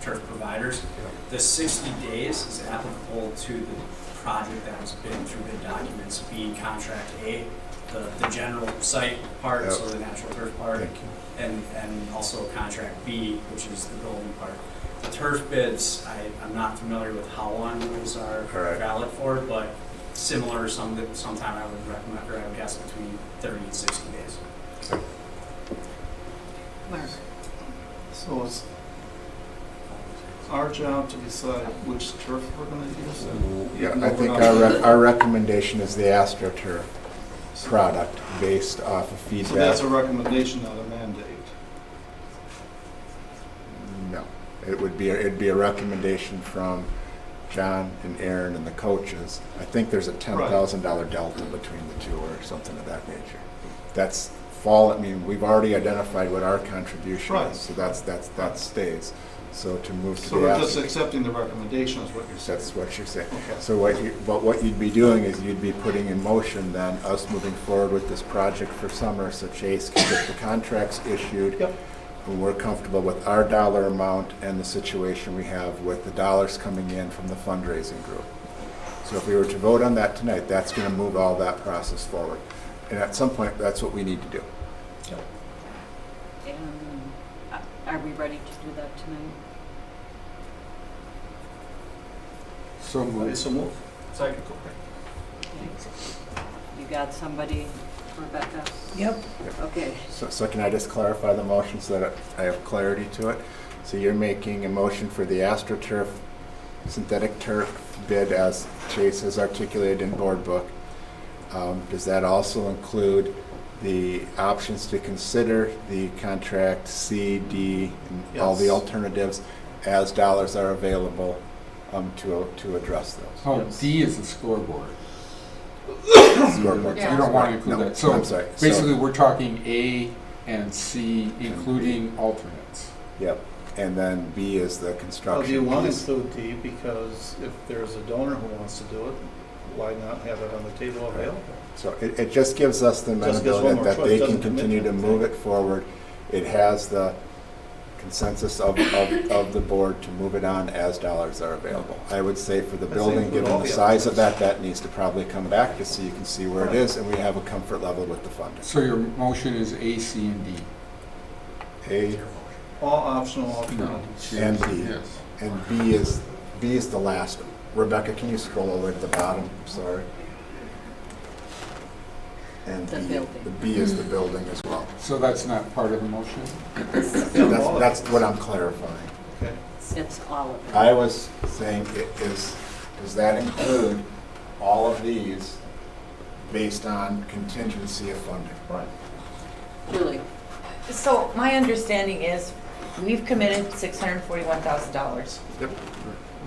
[SPEAKER 16] turf providers. The 60 days is applicable to the project that was bid through bid documents, being contract A, the general site part, so the natural turf part, and also contract B, which is the building part. The turf bids, I'm not familiar with how long those are valid for, but similar, sometime I would recommend, or I would guess between 30 and 60 days.
[SPEAKER 2] Mark.
[SPEAKER 3] So it's our job to decide which turf we're going to use?
[SPEAKER 5] Yeah, I think our recommendation is the AstroTurf product based off of feedback.
[SPEAKER 3] So that's a recommendation, not a mandate?
[SPEAKER 5] No, it'd be a recommendation from John and Aaron and the coaches. I think there's a $10,000 delta between the two or something of that nature. That's I mean, we've already identified what our contribution is, so that stays. So to move to
[SPEAKER 3] so we're just accepting the recommendation is what you're saying.
[SPEAKER 5] That's what you're saying.
[SPEAKER 3] Okay.
[SPEAKER 5] So what you'd be doing is you'd be putting in motion then us moving forward with this project for summer, so Chase can get the contracts issued.
[SPEAKER 3] Yep.
[SPEAKER 5] And we're comfortable with our dollar amount and the situation we have with the dollars coming in from the fundraising group. So if we were to vote on that tonight, that's going to move all that process forward. And at some point, that's what we need to do.
[SPEAKER 3] Yep.
[SPEAKER 2] And are we ready to do that tonight?
[SPEAKER 14] So moved.
[SPEAKER 3] So move. Second.
[SPEAKER 2] You got somebody, Rebecca?
[SPEAKER 4] Yep.
[SPEAKER 2] Okay.
[SPEAKER 5] So can I just clarify the motion so that I have clarity to it? So you're making a motion for the AstroTurf synthetic turf bid as Chase has articulated in board book. Does that also include the options to consider the contract C, D, and all the alternatives as dollars are available to address those?
[SPEAKER 14] Oh, D is the scoreboard.
[SPEAKER 5] Scoreboard.
[SPEAKER 14] You don't want to include that. So
[SPEAKER 5] I'm sorry.
[SPEAKER 14] basically, we're talking A and C, including alternates.
[SPEAKER 5] Yep. And then B is the construction.
[SPEAKER 3] Well, do you want to
[SPEAKER 5] piece.
[SPEAKER 3] include D, because if there's a donor who wants to do it, why not have it on the table available?
[SPEAKER 5] So it just gives us the amenability that they can continue to move it forward. It has the consensus of the board to move it on as dollars are available. I would say for the building, given the size of that needs to probably come back just so you can see where it is and we have a comfort level with the funding.
[SPEAKER 14] So your motion is A, C, and D.
[SPEAKER 5] A
[SPEAKER 3] All optional alternatives.
[SPEAKER 5] and B.
[SPEAKER 14] Yes.
[SPEAKER 5] And B is the last. Rebecca, can you scroll over to the bottom? Sorry. And
[SPEAKER 2] The
[SPEAKER 5] B,
[SPEAKER 2] building.
[SPEAKER 5] the B is the building as well.
[SPEAKER 14] So that's not part of the motion?
[SPEAKER 5] That's what I'm clarifying.
[SPEAKER 3] Okay.
[SPEAKER 2] It's all of it.
[SPEAKER 5] I was saying, does that include all of these based on contingency of funding?
[SPEAKER 3] Right.
[SPEAKER 2] Julie?
[SPEAKER 6] So my understanding is, we've committed $641,000.
[SPEAKER 5] Yep.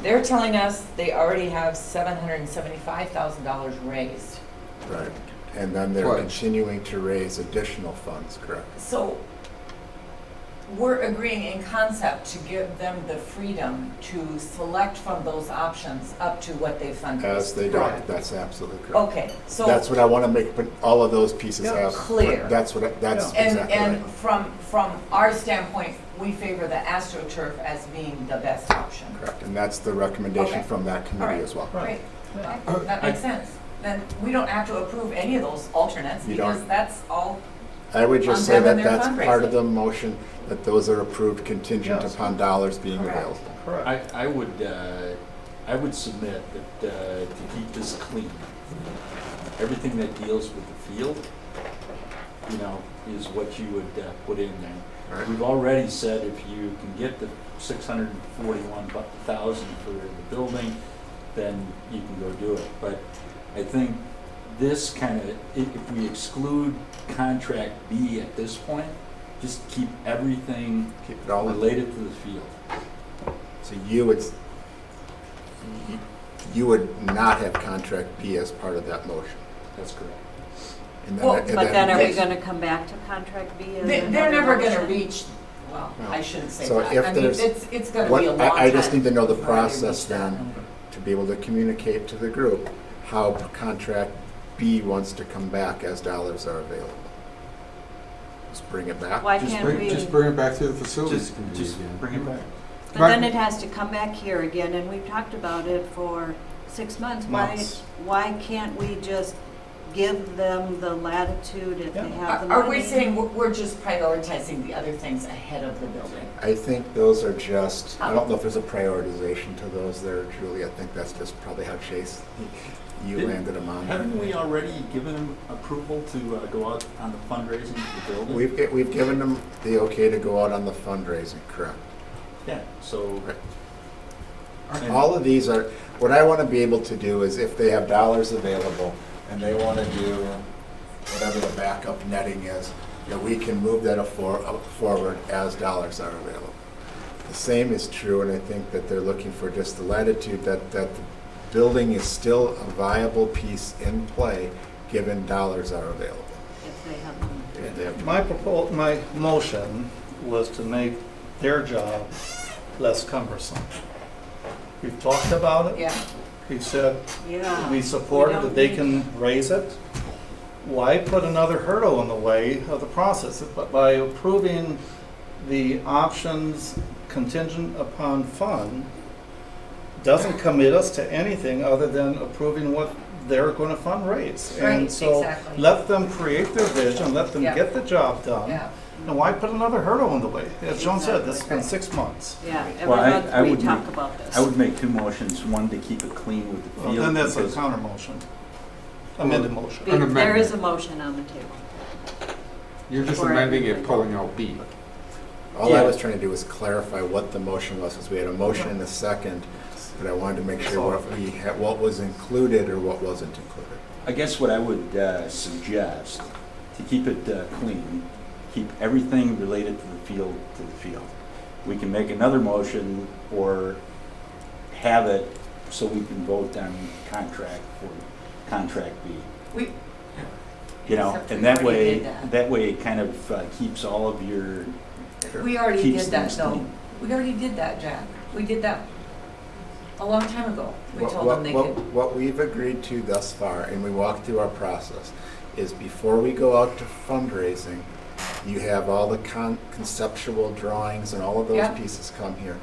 [SPEAKER 6] They're telling us they already have $775,000 raised.
[SPEAKER 5] Right. And then they're
[SPEAKER 14] Right.
[SPEAKER 5] continuing to raise additional funds, correct?
[SPEAKER 6] So we're agreeing in concept to give them the freedom to select from those options up to what they've fundraised.
[SPEAKER 5] As they do,
[SPEAKER 6] Correct.
[SPEAKER 5] that's absolutely correct.
[SPEAKER 6] Okay, so.
[SPEAKER 5] That's what I want to make, but all of those pieces
[SPEAKER 6] Yeah.
[SPEAKER 5] have.
[SPEAKER 6] Clear.
[SPEAKER 5] That's
[SPEAKER 6] And,
[SPEAKER 5] exactly
[SPEAKER 6] and
[SPEAKER 5] right.
[SPEAKER 6] from our standpoint, we favor the AstroTurf as being the best option.
[SPEAKER 5] Correct, and that's the recommendation
[SPEAKER 6] Okay.
[SPEAKER 5] from that
[SPEAKER 6] All
[SPEAKER 5] committee
[SPEAKER 6] right,
[SPEAKER 5] as well.
[SPEAKER 6] great. Okay, that makes sense. Then we don't have to approve any of those alternates
[SPEAKER 5] You
[SPEAKER 6] because
[SPEAKER 5] don't.
[SPEAKER 6] that's all,
[SPEAKER 5] I would just
[SPEAKER 6] on
[SPEAKER 5] say
[SPEAKER 6] them
[SPEAKER 5] that
[SPEAKER 6] and their
[SPEAKER 5] that's part of
[SPEAKER 6] fundraising.
[SPEAKER 5] the motion, that those are approved contingent
[SPEAKER 3] Yes.
[SPEAKER 5] upon dollars being
[SPEAKER 6] Correct.
[SPEAKER 5] available.
[SPEAKER 3] Correct.
[SPEAKER 15] I would submit that to keep this clean, everything that deals with the field, you know, is what you would put in there.
[SPEAKER 5] Right.
[SPEAKER 15] We've already said if you can get the 641,000 for the building, then you can go do it. But I think this kind of, if we exclude contract B at this point, just keep everything
[SPEAKER 5] Keep it all in.
[SPEAKER 15] related to the field.
[SPEAKER 5] So you would not have contract B as part of that motion.
[SPEAKER 15] That's correct.
[SPEAKER 5] And
[SPEAKER 6] Well,
[SPEAKER 5] and
[SPEAKER 2] But then are we
[SPEAKER 6] Yes.
[SPEAKER 2] gonna come back to contract B? as
[SPEAKER 6] they're
[SPEAKER 2] another
[SPEAKER 6] never gonna
[SPEAKER 2] motion?
[SPEAKER 6] reach, well,
[SPEAKER 5] No.
[SPEAKER 6] I shouldn't say
[SPEAKER 5] So
[SPEAKER 6] that.
[SPEAKER 5] if
[SPEAKER 6] I mean,
[SPEAKER 5] there's-
[SPEAKER 6] it's gonna
[SPEAKER 5] What-
[SPEAKER 6] be a long time.
[SPEAKER 5] I just need to know the
[SPEAKER 6] before they
[SPEAKER 5] process
[SPEAKER 6] reach that
[SPEAKER 5] then,
[SPEAKER 6] number.
[SPEAKER 5] to be able to communicate to the group how contract B wants to come back as dollars are available. Just bring it back.
[SPEAKER 2] Why
[SPEAKER 14] Just
[SPEAKER 2] can't
[SPEAKER 14] bring,
[SPEAKER 2] we,
[SPEAKER 14] just bring it back to the facilities
[SPEAKER 15] Just
[SPEAKER 14] committee again.
[SPEAKER 15] bring it back.
[SPEAKER 2] but then it has to come back here again, and we've talked about it for 6 months.
[SPEAKER 3] Months.
[SPEAKER 2] Why can't we just give them the latitude if they have the money?
[SPEAKER 6] Are we saying we're just prioritizing the other things ahead of the building?
[SPEAKER 5] I think those are just, I don't know if there's a prioritization to those there, Julie. I think that's just probably how Chase, you
[SPEAKER 15] Didn't-
[SPEAKER 5] landed them on.
[SPEAKER 15] Haven't we already given them approval to go out on the fundraising for the building?
[SPEAKER 5] We've given them the okay to go out on the fundraising, correct?
[SPEAKER 15] Yeah, so. And-
[SPEAKER 5] All of these are, what I want to be able to do is if they have dollars available and they want to do whatever the backup netting is, that we can move that forward as dollars are available. The same is true, and I think that they're looking for just the latitude that the building is still a viable piece in play, given dollars are available.
[SPEAKER 2] If they have money.
[SPEAKER 5] If they have-
[SPEAKER 3] My motion was to make their job less cumbersome. We've talked about it.
[SPEAKER 6] Yeah.
[SPEAKER 3] We've said
[SPEAKER 2] Yeah.
[SPEAKER 3] we support it,
[SPEAKER 2] We
[SPEAKER 3] that they
[SPEAKER 2] don't
[SPEAKER 3] can raise it. Why put another hurdle in the way of the process? But by approving the options contingent upon fund, doesn't commit us to anything other than approving what they're going to fundraise.
[SPEAKER 6] Right,
[SPEAKER 3] And so
[SPEAKER 6] exactly.
[SPEAKER 3] let them create their vision, let them
[SPEAKER 6] Yeah.
[SPEAKER 3] get the job done.
[SPEAKER 6] Yeah.
[SPEAKER 3] And why put another hurdle in the way? As Joan said, this has been
[SPEAKER 6] Exactly.
[SPEAKER 3] 6 months.
[SPEAKER 2] Yeah,
[SPEAKER 15] Well,
[SPEAKER 2] every
[SPEAKER 15] I
[SPEAKER 2] month we
[SPEAKER 15] would
[SPEAKER 2] talk
[SPEAKER 15] make-
[SPEAKER 2] about this.
[SPEAKER 15] I would make two motions, one to keep it clean with the
[SPEAKER 3] Well,
[SPEAKER 15] field.
[SPEAKER 3] then that's a
[SPEAKER 15] because-
[SPEAKER 3] counter motion, amended motion.
[SPEAKER 2] Be-
[SPEAKER 14] An
[SPEAKER 2] There
[SPEAKER 14] amendment.
[SPEAKER 2] is a motion on the table.
[SPEAKER 14] You're just
[SPEAKER 2] For
[SPEAKER 14] amending it,
[SPEAKER 2] everything.
[SPEAKER 14] pulling out B.
[SPEAKER 5] All I
[SPEAKER 15] Yeah.
[SPEAKER 5] was trying to do was clarify what the motion was, since we had a motion and a second, but I wanted to make sure what was included or what wasn't included.
[SPEAKER 15] I guess what I would suggest, to keep it clean, keep everything related to the field to the field. We can make another motion or have it so we can vote on contract for contract B.
[SPEAKER 6] We,
[SPEAKER 15] You know,
[SPEAKER 6] Except
[SPEAKER 15] and
[SPEAKER 6] we
[SPEAKER 15] that
[SPEAKER 6] already
[SPEAKER 15] way,
[SPEAKER 6] did
[SPEAKER 15] that way it kind of keeps all of your,
[SPEAKER 6] we already
[SPEAKER 15] keeps
[SPEAKER 6] did that
[SPEAKER 15] things
[SPEAKER 6] though.
[SPEAKER 15] clean.
[SPEAKER 6] We already did that, Jack. We did that a long time ago. We told them they could.
[SPEAKER 5] What we've agreed to thus far, and we walked through our process, is before we go out to fundraising, you have all the conceptual drawings and all of those
[SPEAKER 6] Yeah.
[SPEAKER 5] pieces come here.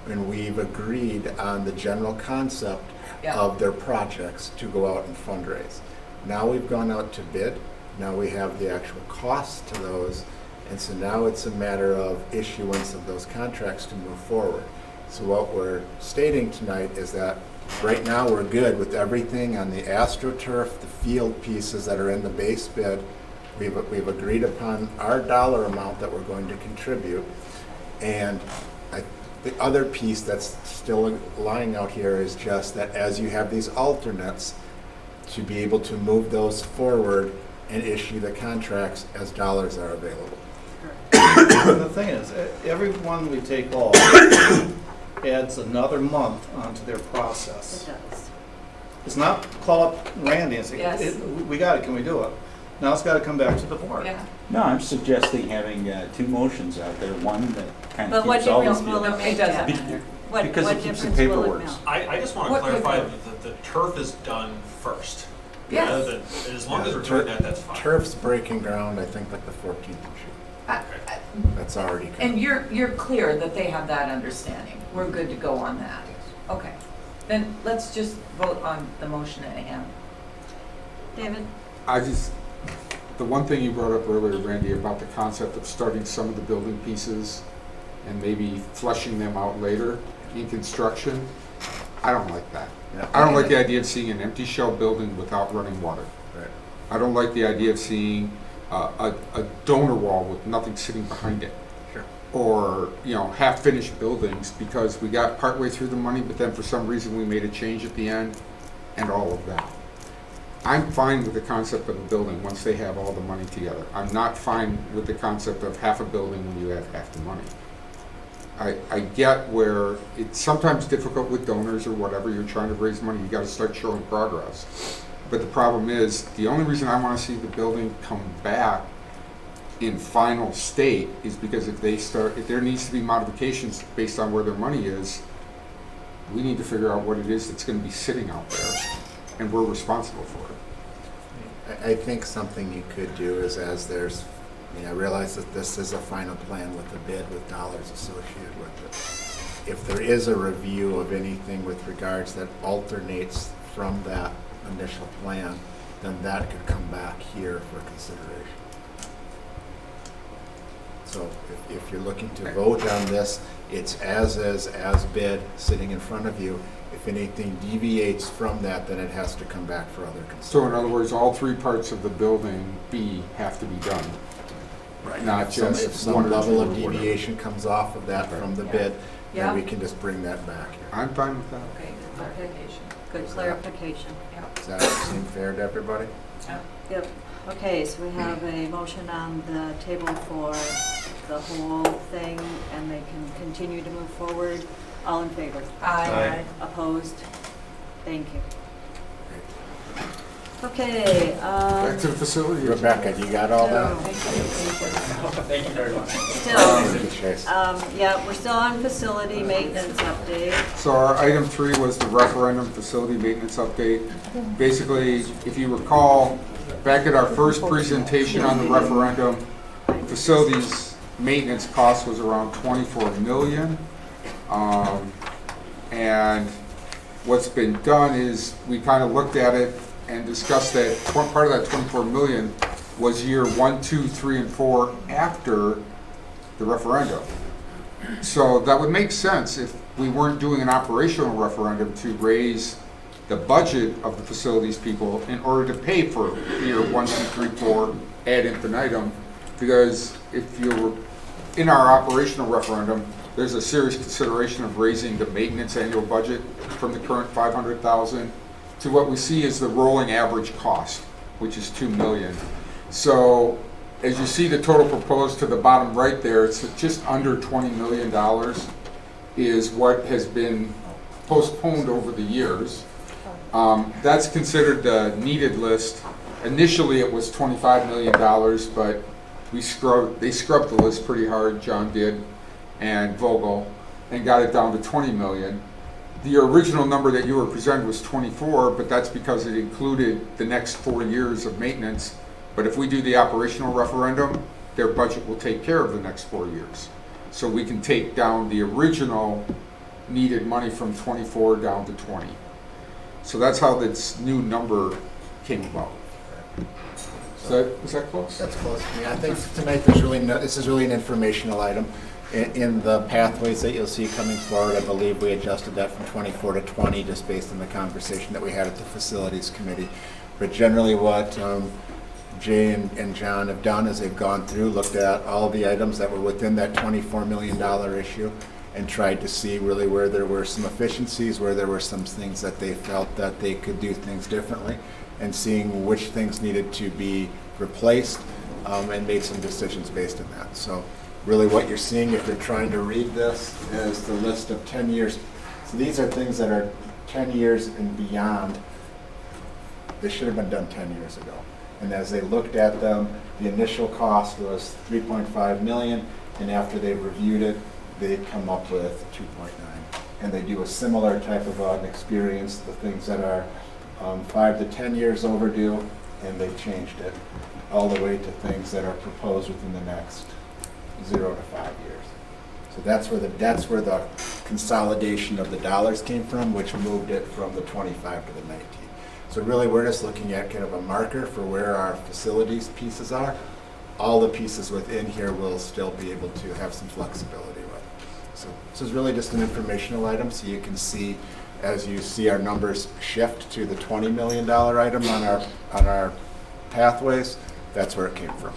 [SPEAKER 5] And we've agreed on the general concept
[SPEAKER 6] Yeah.
[SPEAKER 5] of their projects to go out and fundraise. Now we've gone out to bid, now we have the actual costs to those, and so now it's a matter of issuance of those contracts to move forward. So what we're stating tonight is that right now we're good with everything on the AstroTurf, the field pieces that are in the base bid. We've agreed upon our dollar amount that we're going to contribute. And the other piece that's still lying out here is just that as you have these alternates, to be able to move those forward and issue the contracts as dollars are available.
[SPEAKER 3] The thing is, every one we take off adds another month onto their process.
[SPEAKER 2] It does.
[SPEAKER 3] It's not call up Randy and say,
[SPEAKER 6] Yes.
[SPEAKER 3] we got it, can we do it? Now it's got to come back to the board.
[SPEAKER 6] Yeah.
[SPEAKER 15] No, I'm suggesting having two motions out there, one that kind
[SPEAKER 2] But
[SPEAKER 15] of
[SPEAKER 2] what
[SPEAKER 15] keeps all
[SPEAKER 2] difference
[SPEAKER 15] these.
[SPEAKER 2] will it make?
[SPEAKER 6] It doesn't
[SPEAKER 2] Jeff?
[SPEAKER 6] matter.
[SPEAKER 2] What
[SPEAKER 15] Because
[SPEAKER 2] what
[SPEAKER 15] it keeps the
[SPEAKER 2] difference will it
[SPEAKER 15] paperwork.
[SPEAKER 2] make?
[SPEAKER 13] I just want to
[SPEAKER 6] What
[SPEAKER 13] clarify
[SPEAKER 6] paper?
[SPEAKER 13] that the turf is done first.
[SPEAKER 6] Yes.
[SPEAKER 13] Rather than- As long as we're doing that, that's fine.
[SPEAKER 5] Turf's breaking ground, I think, like the 14th issue. That's already
[SPEAKER 6] And
[SPEAKER 5] coming.
[SPEAKER 6] you're clear that they have that understanding. We're good to go on that. Okay. Then let's just vote on the motion at hand.
[SPEAKER 2] David?
[SPEAKER 14] The one thing you brought up earlier, Randy, about the concept of starting some of the building pieces and maybe fleshing them out later in construction, I don't like that.
[SPEAKER 5] Yeah.
[SPEAKER 14] I don't like the idea of seeing an empty shell building without running water.
[SPEAKER 5] Right.
[SPEAKER 14] I don't like the idea of seeing a donor wall with nothing sitting behind it.
[SPEAKER 13] Sure.
[SPEAKER 14] Or, half-finished buildings because we got partway through the money, but then for some reason we made a change at the end, and all of that. I'm fine with the concept of a building once they have all the money together. I'm not fine with the concept of half a building when you have half the money. I get where it's sometimes difficult with donors or whatever, you're trying to raise money, you gotta start showing progress. But the problem is, the only reason I wanna see the building come back in final state is because if there needs to be modifications based on where their money is, we need to figure out what it is that's gonna be sitting out there, and we're responsible for it.
[SPEAKER 5] I think something you could do is I realize that this is a final plan with a bid with dollars associated with it. If there is a review of anything with regards that alternates from that initial plan, then that could come back here for consideration. So if you're looking to vote on this, it's as is, as bid, sitting in front of you. If anything deviates from that, then it has to come back for other consideration.
[SPEAKER 14] So in other words, all three parts of the building B have to be done.
[SPEAKER 5] Right.
[SPEAKER 14] Not
[SPEAKER 5] If
[SPEAKER 14] just
[SPEAKER 5] some
[SPEAKER 14] one or
[SPEAKER 5] level
[SPEAKER 14] two
[SPEAKER 5] of
[SPEAKER 14] or whatever.
[SPEAKER 5] deviation comes off of that from the bid,
[SPEAKER 6] Yeah.
[SPEAKER 5] then we can just bring that back here.
[SPEAKER 14] I'm fine with that.
[SPEAKER 6] Okay, good clarification.
[SPEAKER 2] Good clarification.
[SPEAKER 5] Does that seem fair to everybody?
[SPEAKER 2] Yep. Okay, so we have a motion on the table for the whole thing, and they can continue to move forward. All in favor?
[SPEAKER 6] Aye.
[SPEAKER 2] Opposed? Thank you. Okay.
[SPEAKER 14] Back to the facility.
[SPEAKER 5] Rebecca, you got all that?
[SPEAKER 16] Thank you very much.
[SPEAKER 2] Still, yeah, we're still on facility maintenance update.
[SPEAKER 14] So our item 3 was the referendum facility maintenance update. Basically, if you recall, back at our first presentation on the referendum, facilities maintenance cost was around 24 million. And what's been done is we kind of looked at it and discussed that part of that 24 million was year 1, 2, 3, and 4 after the referendum. So that would make sense if we weren't doing an operational referendum to raise the budget of the facilities people in order to pay for year 1, 2, 3, 4 ad infinitum. Because if you're in our operational referendum, there's a serious consideration of raising the maintenance annual budget from the current 500,000 to what we see as the rolling average cost, which is 2 million. So as you see the total proposed to the bottom right there, it's just under $20 million is what has been postponed over the years. That's considered the needed list. Initially it was $25 million, but they scrubbed the list pretty hard, John did, and Vogel, and got it down to 20 million. The original number that you were presented was 24, but that's because it included the next 4 years of maintenance. But if we do the operational referendum, their budget will take care of the next 4 years. So we can take down the original needed money from 24 down to 20. So that's how this new number came about. Is that close?
[SPEAKER 5] That's close. I think tonight this is really an informational item. In the pathways that you'll see coming forward, I believe we adjusted that from 24 to 20 just based on the conversation that we had at the facilities committee. But generally what Jay and John have done is they've gone through, looked at all the items that were within that $24 million issue and tried to see really where there were some efficiencies, where there were some things that they felt that they could do things differently, and seeing which things needed to be replaced, and made some decisions based on that. So really what you're seeing if you're trying to read this is the list of 10 years. So these are things that are 10 years and beyond. They should have been done 10 years ago. And as they looked at them, the initial cost was 3.5 million, and after they reviewed it, they'd come up with 2.9. And they do a similar type of an experience, the things that are 5 to 10 years overdue, and they changed it all the way to things that are proposed within the next 0 to 5 years. So that's where the consolidation of the dollars came from, which moved it from the 25 to the 19. So really, we're just looking at kind of a marker for where our facilities pieces are. All the pieces within here will still be able to have some flexibility with. So this is really just an informational item, so you can see, as you see our numbers shift to the $20 million item on our pathways, that's where it came from.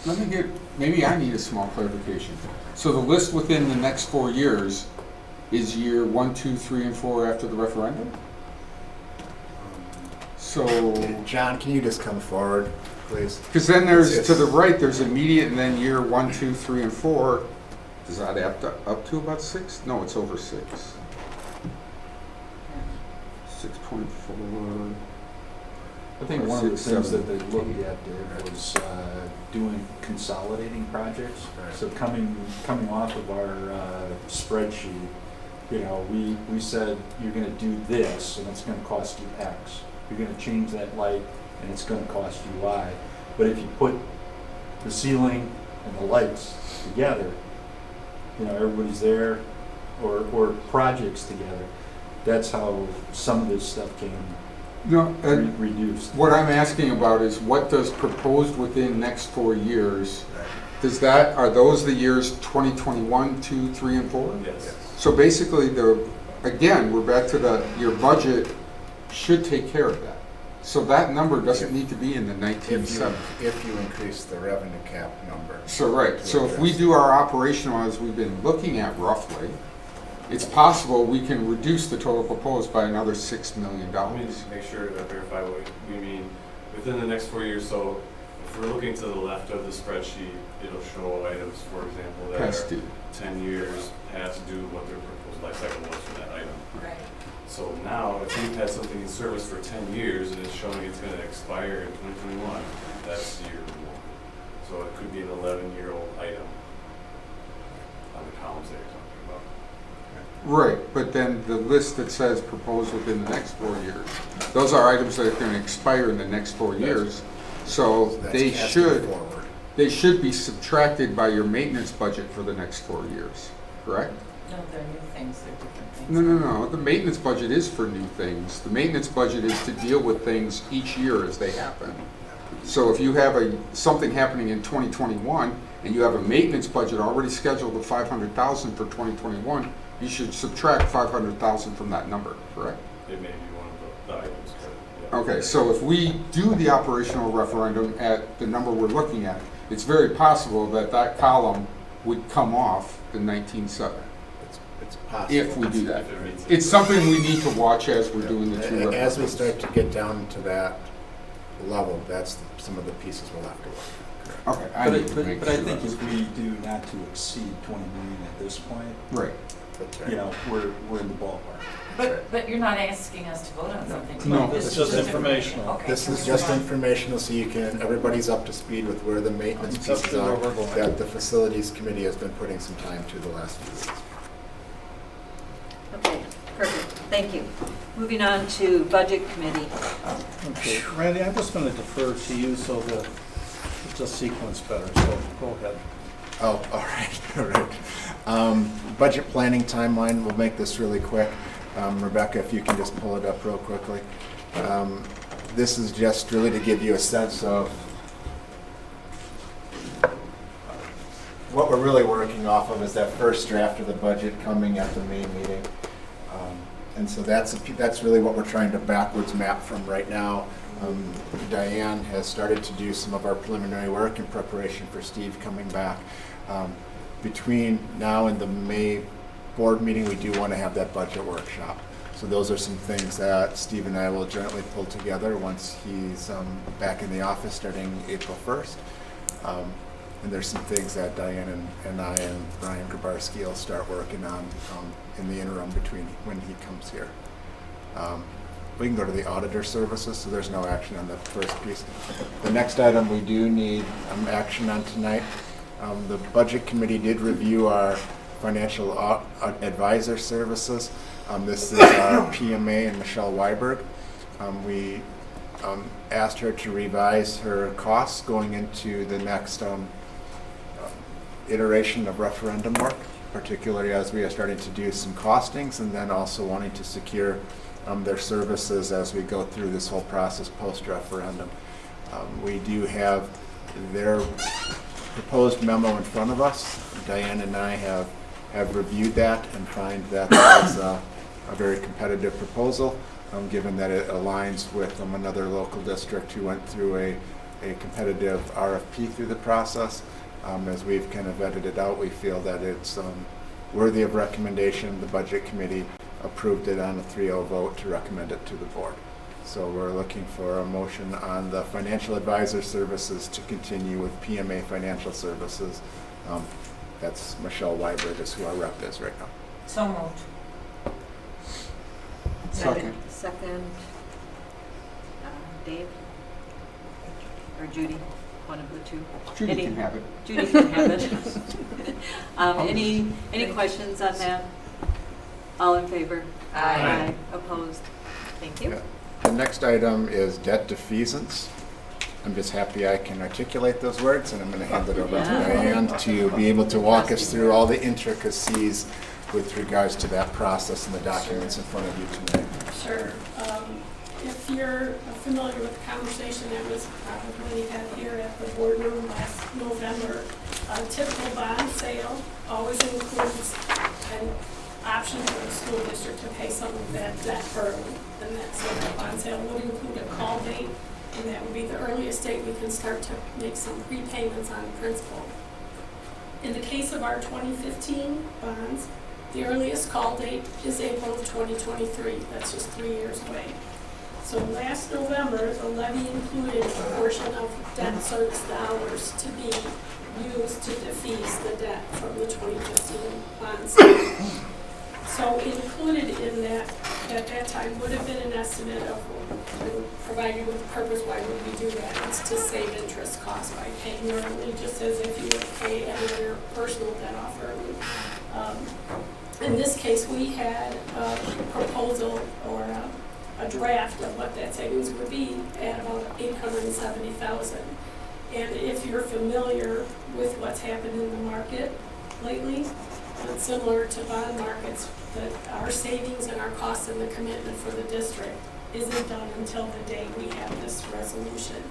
[SPEAKER 14] Let me get, maybe I need a small clarification. So the list within the next 4 years is year 1, 2, 3, and 4 after the referendum? So,
[SPEAKER 5] John, can you just come forward, please?
[SPEAKER 14] because then there's, to the right, there's immediate, and then year 1, 2, 3, and 4. Does that add up to about 6? No, it's over 6. 6.4.
[SPEAKER 15] I think one of the things that they looked at there was doing consolidating projects.
[SPEAKER 5] Right.
[SPEAKER 15] So coming off of our spreadsheet, you know, we said you're going to do this, and it's going to cost you X. You're going to change that light, and it's going to cost you Y. But if you put the ceiling and the lights together, you know, everybody's there, or projects together. That's how some of this stuff came reduced.
[SPEAKER 14] What I'm asking about is what does proposed within next 4 years, are those the years 2021, 2, 3, and 4?
[SPEAKER 7] Yes.
[SPEAKER 14] So basically, again, we're back to your budget should take care of that. So that number doesn't need to be in the 19.7.
[SPEAKER 5] If you increase the revenue cap number.
[SPEAKER 14] So right, so if we do our operational as we've been looking at roughly, it's possible we can reduce the total proposed by another $6 million.
[SPEAKER 17] Let me just make sure to verify what we mean. Within the next 4 years, so if we're looking to the left of the spreadsheet, it'll show items, for example, that
[SPEAKER 14] Past
[SPEAKER 17] are
[SPEAKER 14] due.
[SPEAKER 17] 10 years past due what their proposed life cycle was for that item.
[SPEAKER 6] Right.
[SPEAKER 17] So now, if you've had something in service for 10 years and it's showing it's going to expire in 2021, that's year 1. So it could be an 11-year-old item on the columns that you're talking about.
[SPEAKER 14] Right, but then the list that says proposed within the next 4 years, those are items that are going to expire in the next 4 years. So
[SPEAKER 5] That's
[SPEAKER 14] they
[SPEAKER 5] casting forward.
[SPEAKER 14] should be subtracted by your maintenance budget for the next 4 years, correct?
[SPEAKER 6] No, they're new things, they're different things.
[SPEAKER 14] No. The maintenance budget is for new things. The maintenance budget is to deal with things each year as they happen. So if you have something happening in 2021 and you have a maintenance budget already scheduled of $500,000 for 2021, you should subtract $500,000 from that number, correct?
[SPEAKER 17] It may be one of the items. Yeah.
[SPEAKER 14] Okay, so if we do the operational referendum at the number we're looking at, it's very possible that that column would come off the 19.7.
[SPEAKER 5] It's possible.
[SPEAKER 14] If we do that. It's something we need to watch as we're doing the two referendums.
[SPEAKER 5] As we start to get down to that level, that's some of the pieces we'll have to work.
[SPEAKER 14] Okay,
[SPEAKER 15] But I think if we do not to exceed 20 million at this point,
[SPEAKER 14] right,
[SPEAKER 15] you know, we're in the ballpark.
[SPEAKER 6] But you're not asking us to vote on something.
[SPEAKER 14] No,
[SPEAKER 6] This
[SPEAKER 3] it's
[SPEAKER 6] is
[SPEAKER 3] just informational.
[SPEAKER 6] Okay,
[SPEAKER 5] This
[SPEAKER 6] so
[SPEAKER 5] is
[SPEAKER 6] we're
[SPEAKER 5] just
[SPEAKER 6] on-
[SPEAKER 5] informational, so everybody's up to speed with where the maintenance
[SPEAKER 3] It's up
[SPEAKER 5] pieces
[SPEAKER 3] to where
[SPEAKER 5] are
[SPEAKER 3] we're going.
[SPEAKER 5] that the facilities committee has been putting some time to the last few weeks.
[SPEAKER 2] Okay, perfect, thank you. Moving on to Budget Committee.
[SPEAKER 3] Okay, Randy, I'm just going to defer to you so that it's just sequence better, so go ahead.
[SPEAKER 5] Oh, all right, all right. Budget planning timeline, we'll make this really quick. Rebecca, if you can just pull it up real quickly. This is just really to give you a sense of what we're really working off of is that first draft of the budget coming at the May meeting. And so that's really what we're trying to backwards map from right now. Diane has started to do some of our preliminary work in preparation for Steve coming back. Between now and the May board meeting, we do want to have that budget workshop. So those are some things that Steve and I will jointly pull together once he's back in the office starting April 1st. And there's some things that Diane and I and Brian Grabarski will start working on in the interim between when he comes here. We can go to the auditor services, so there's no action on the first piece. The next item we do need action on tonight. The budget committee did review our financial advisor services. This is our PMA and Michelle Weiberg. We asked her to revise her costs going into the next iteration of referendum work, particularly as we are starting to do some costings and then also wanting to secure their services as we go through this whole process post-referendum. We do have their proposed memo in front of us. Diane and I have reviewed that and find that is a very competitive proposal, given that it aligns with another local district who went through a competitive RFP through the process. As we've kind of vetted it out, we feel that it's worthy of recommendation. The budget committee approved it on a 3-0 vote to recommend it to the board. So we're looking for a motion on the financial advisor services to continue with PMA Financial Services. That's Michelle Weiberg is who our rep is right now.
[SPEAKER 6] So moved.
[SPEAKER 2] Second. Dave? Or Judy? One of the two.
[SPEAKER 14] Judy can have it.
[SPEAKER 2] Judy can have it. Any questions on that? All in favor?
[SPEAKER 6] Aye.
[SPEAKER 2] Opposed? Thank you.
[SPEAKER 5] Yeah. The next item is debt defeasance. I'm just happy I can articulate those words, and I'm going to hand it over to Diane to be able to walk us through all the intricacies with regards to that process and the documents in front of you tonight.
[SPEAKER 18] Sure. If you're familiar with the conversation that was probably had here at the boardroom last November, a typical bond sale always includes an option for the school district to pay some of that debt early. And so that bond sale would include a call date, and that would be the earliest date we can start to make some prepayments on principal. In the case of our 2015 bonds, the earliest call date is April of 2023. That's just 3 years away. So last November, the levy included a portion of debt service dollars to be used to defease the debt from the 2015 bond sale. So included in that, at that time, would have been an estimate of, provided with the purpose why would we do that. It's to save interest costs by paying early, just as if you would pay any of your personal debt off early. In this case, we had a proposal or a draft of what that savings would be at about $870,000. And if you're familiar with what's happened in the market lately, it's similar to bond markets, that our savings and our costs and the commitment for the district isn't done until the day we have this resolution.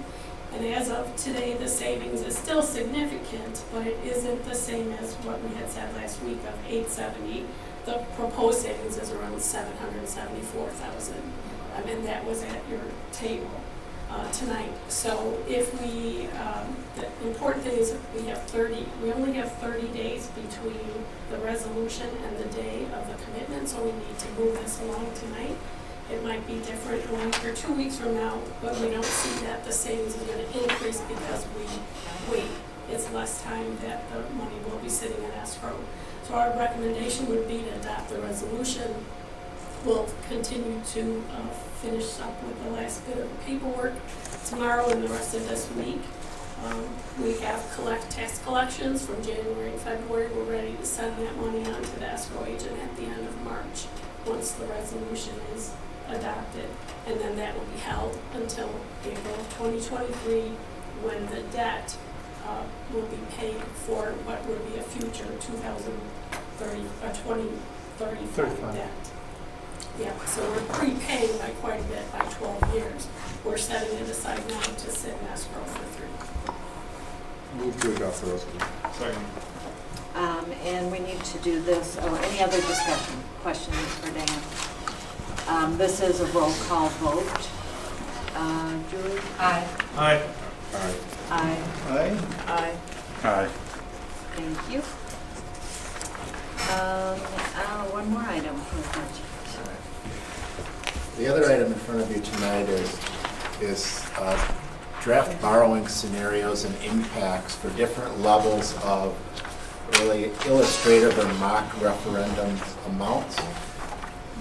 [SPEAKER 18] And as of today, the savings is still significant, but it isn't the same as what we had said last week of $870. The proposed savings is around $774,000. And that was at your table tonight. So if we, the important thing is we only have 30 days between the resolution and the day of the commitment, so we need to move this along tonight. It might be different a week or 2 weeks from now, but we don't see that the savings is going to increase because we wait. It's less time that the money will be sitting in escrow. So our recommendation would be to adopt the resolution. We'll continue to finish up with the last bit of paperwork tomorrow and the rest of this week. We have tax collections from January and February. We're ready to send that money on to the escrow agent at the end of March once the resolution is adopted. And then that will be held until April of 2023 when the debt will be paid for what would be a future 2035 debt. Yeah, so we're prepaying by quite a bit, by 12 years. We're setting it aside now to sit in escrow for 3.
[SPEAKER 14] Move to adopt the resolution.
[SPEAKER 13] Second.
[SPEAKER 2] And we need to do this, any other discussion, questions for Dan? This is a roll call vote. Julie?
[SPEAKER 6] Aye.
[SPEAKER 13] Aye.
[SPEAKER 14] Aye.
[SPEAKER 2] Aye.
[SPEAKER 3] Aye.
[SPEAKER 2] Aye.
[SPEAKER 15] Aye.
[SPEAKER 2] Thank you. One more item for the budget.
[SPEAKER 5] The other item in front of you tonight is draft borrowing scenarios and impacts for different levels of really illustrative or mock referendum amounts,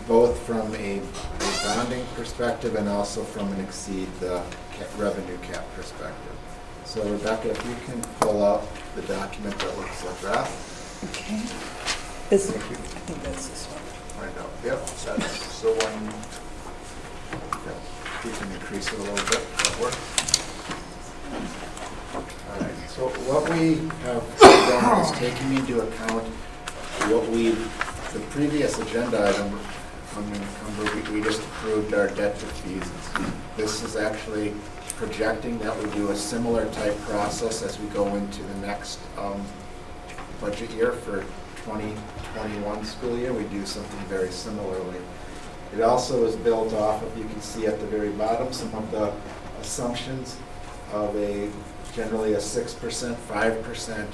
[SPEAKER 5] both from a bonding perspective and also from an exceed the revenue cap perspective. So Rebecca, if you can pull up the document that looks like that.
[SPEAKER 4] Okay. I think that's this one.
[SPEAKER 5] Right now, yep, that's the one. Yep. You can increase it a little bit, that works. All right, so what we have done is taking into account the previous agenda item, we just approved our debt defeasance. This is actually projecting that we do a similar type process as we go into the next budget year for 2021 school year. We do something very similarly. It also is built off of, you can see at the very bottom, some of the assumptions of generally a 6%, 5%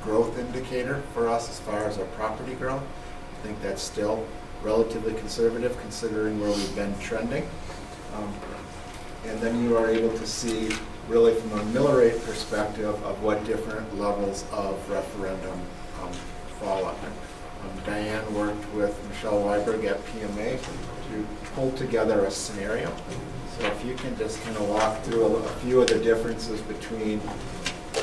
[SPEAKER 5] growth indicator for us as far as our property growth. I think that's still relatively conservative considering where we've been trending. And then you are able to see really from a mill rate perspective of what different levels of referendum fall under. Diane worked with Michelle Weiberg at PMA to pull together a scenario. So if you can just kind of walk through a few of the differences between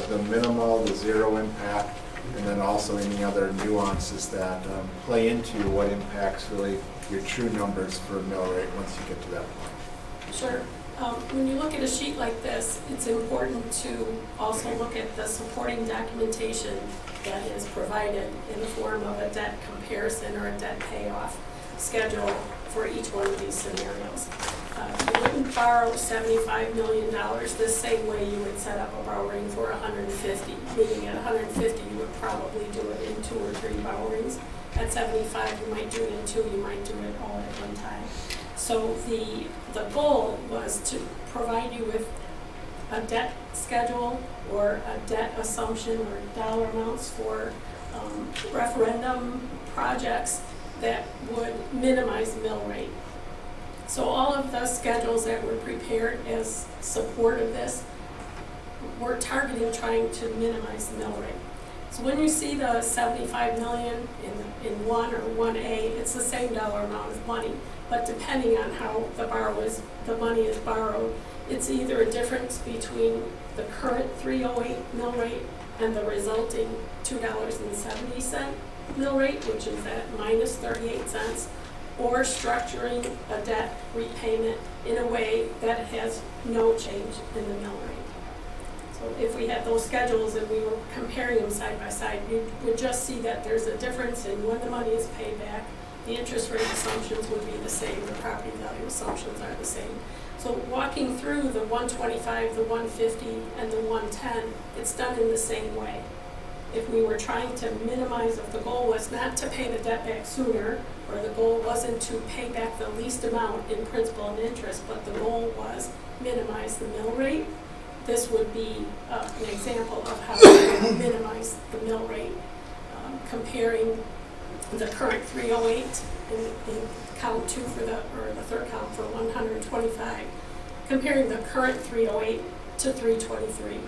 [SPEAKER 5] the minimal, the zero impact, and then also any other nuances that play into what impacts really your true numbers for mill rate once you get to that point.
[SPEAKER 18] Sure. When you look at a sheet like this, it's important to also look at the supporting documentation that is provided in the form of a debt comparison or a debt payoff schedule for each one of these scenarios. You wouldn't borrow $75 million the same way you would set up a borrowing for 150, meaning at 150 you would probably do it in 2 or 3 borrowings. At 75 you might do it in 2, you might do it all at one time. So the goal was to provide you with a debt schedule or a debt assumption or dollar amounts for referendum projects that would minimize mill rate. So all of the schedules that were prepared as support of this were targeting trying to minimize the mill rate. So when you see the 75 million in 1 or 1A, it's the same dollar amount of money, but depending on how the money is borrowed, it's either a difference between the current 308 mill rate and the resulting $2.70 mill rate, which is at minus 38 cents, or structuring a debt repayment in a way that has no change in the mill rate. So if we had those schedules and we were comparing them side by side, you would just see that there's a difference in when the money is paid back. The interest rate assumptions would be the same, the property value assumptions are the same. So walking through the 125, the 150, and the 110, it's done in the same way. If we were trying to minimize, if the goal was not to pay the debt back sooner, or the goal wasn't to pay back the least amount in principal and interest, but the goal was minimize the mill rate, this would be an example of how to minimize the mill rate, comparing the current 308 in count 2 for the third count for 125, comparing the current 308 to 323,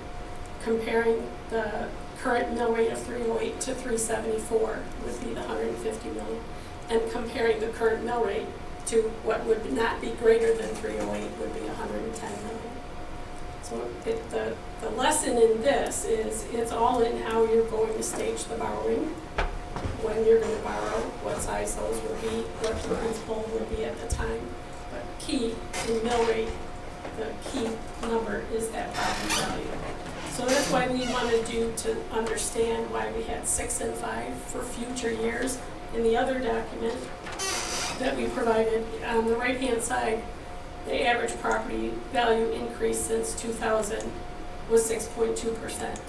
[SPEAKER 18] comparing the current mill rate of 308 to 374 would be the 150 million, and comparing the current mill rate to what would not be greater than 308 would be 110 million. So the lesson in this is it's all in how you're going to stage the borrowing, when you're going to borrow, what size those will be, what the principal will be at the time. But key in mill rate, the key number is that property value. So that's why we wanted you to understand why we had 6 and 5 for future years. In the other document that we provided, on the right-hand side, the average property value increase since 2000 was 6.2%.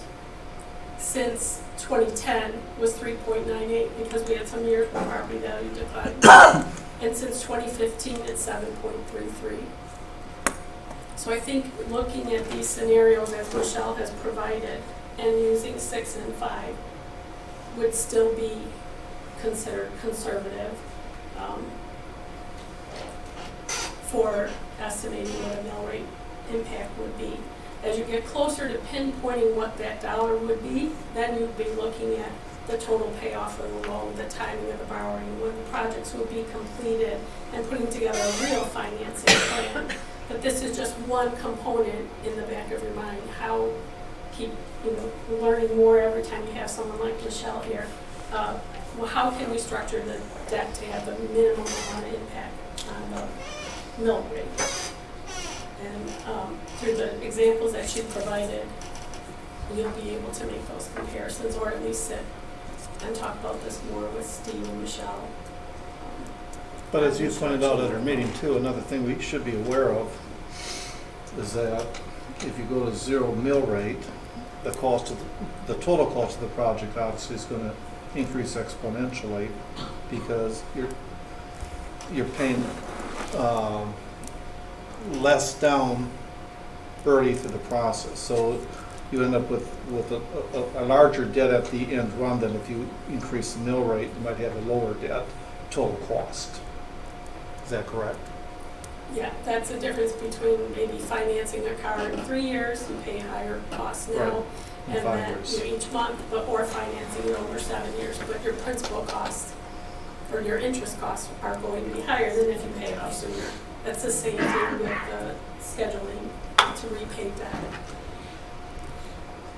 [SPEAKER 18] Since 2010 was 3.98 because we had some years where property value declined. And since 2015, it's 7.33. So I think looking at these scenarios as Michelle has provided and using 6 and 5 would still be considered conservative for estimating what a mill rate impact would be. As you get closer to pinpointing what that dollar would be, then you'd be looking at the total payoff of the loan, the timing of the borrowing, when the projects would be completed, and putting together a real financing plan. But this is just one component in the back of your mind. How keep learning more every time you have someone like Michelle here. Well, how can we structure the debt to have the minimum amount of impact on the mill rate? And through the examples that she provided, you'll be able to make those comparisons, or at least sit and talk about this more with Steve and Michelle.
[SPEAKER 3] But as you pointed out at our meeting too, another thing we should be aware of is that if you go to zero mill rate, the total cost of the project obviously is going to increase exponentially because you're paying less down early through the process. So you end up with a larger debt at the end run than if you increase the mill rate, you might have a lower debt total cost. Is that correct?
[SPEAKER 18] Yeah, that's the difference between maybe financing a car in 3 years, you pay higher costs now,
[SPEAKER 3] Right. In
[SPEAKER 18] and
[SPEAKER 3] 5
[SPEAKER 18] then
[SPEAKER 3] years.
[SPEAKER 18] each month, or financing it over 7 years. But your principal costs or your interest costs are going to be higher than if you pay it off sooner. That's the same thing with scheduling to repay debt.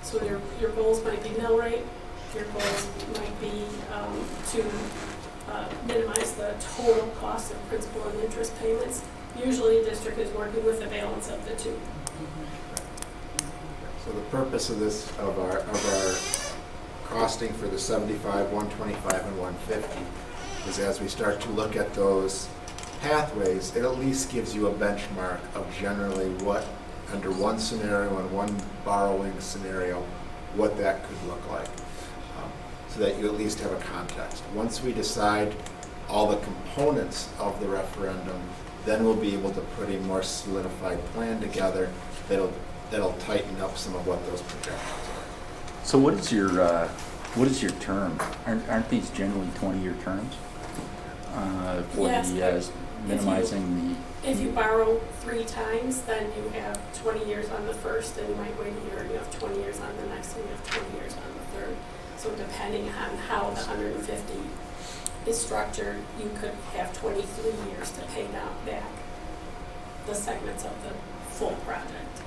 [SPEAKER 18] So your goals might be mill rate, your goals might be to minimize the total cost of principal and interest payments. Usually the district is working with a balance of the two.
[SPEAKER 5] So the purpose of this, of our costing for the 75, 125, and 150 is as we start to look at those pathways, it at least gives you a benchmark of generally what, under one scenario and one borrowing scenario, what that could look like, so that you at least have a context. Once we decide all the components of the referendum, then we'll be able to put a more solidified plan together that'll tighten up some of what those projections are.
[SPEAKER 15] So what is your term? Aren't these generally 20-year terms? For
[SPEAKER 18] Yes,
[SPEAKER 15] the minimizing
[SPEAKER 18] If you borrow 3 times, then you have 20 years on the first, and you might wait a year, and you have 20 years on the next, and you have 20 years on the third. So depending on how the 150 is structured, you could have 23 years to pay down back the segments of the full project.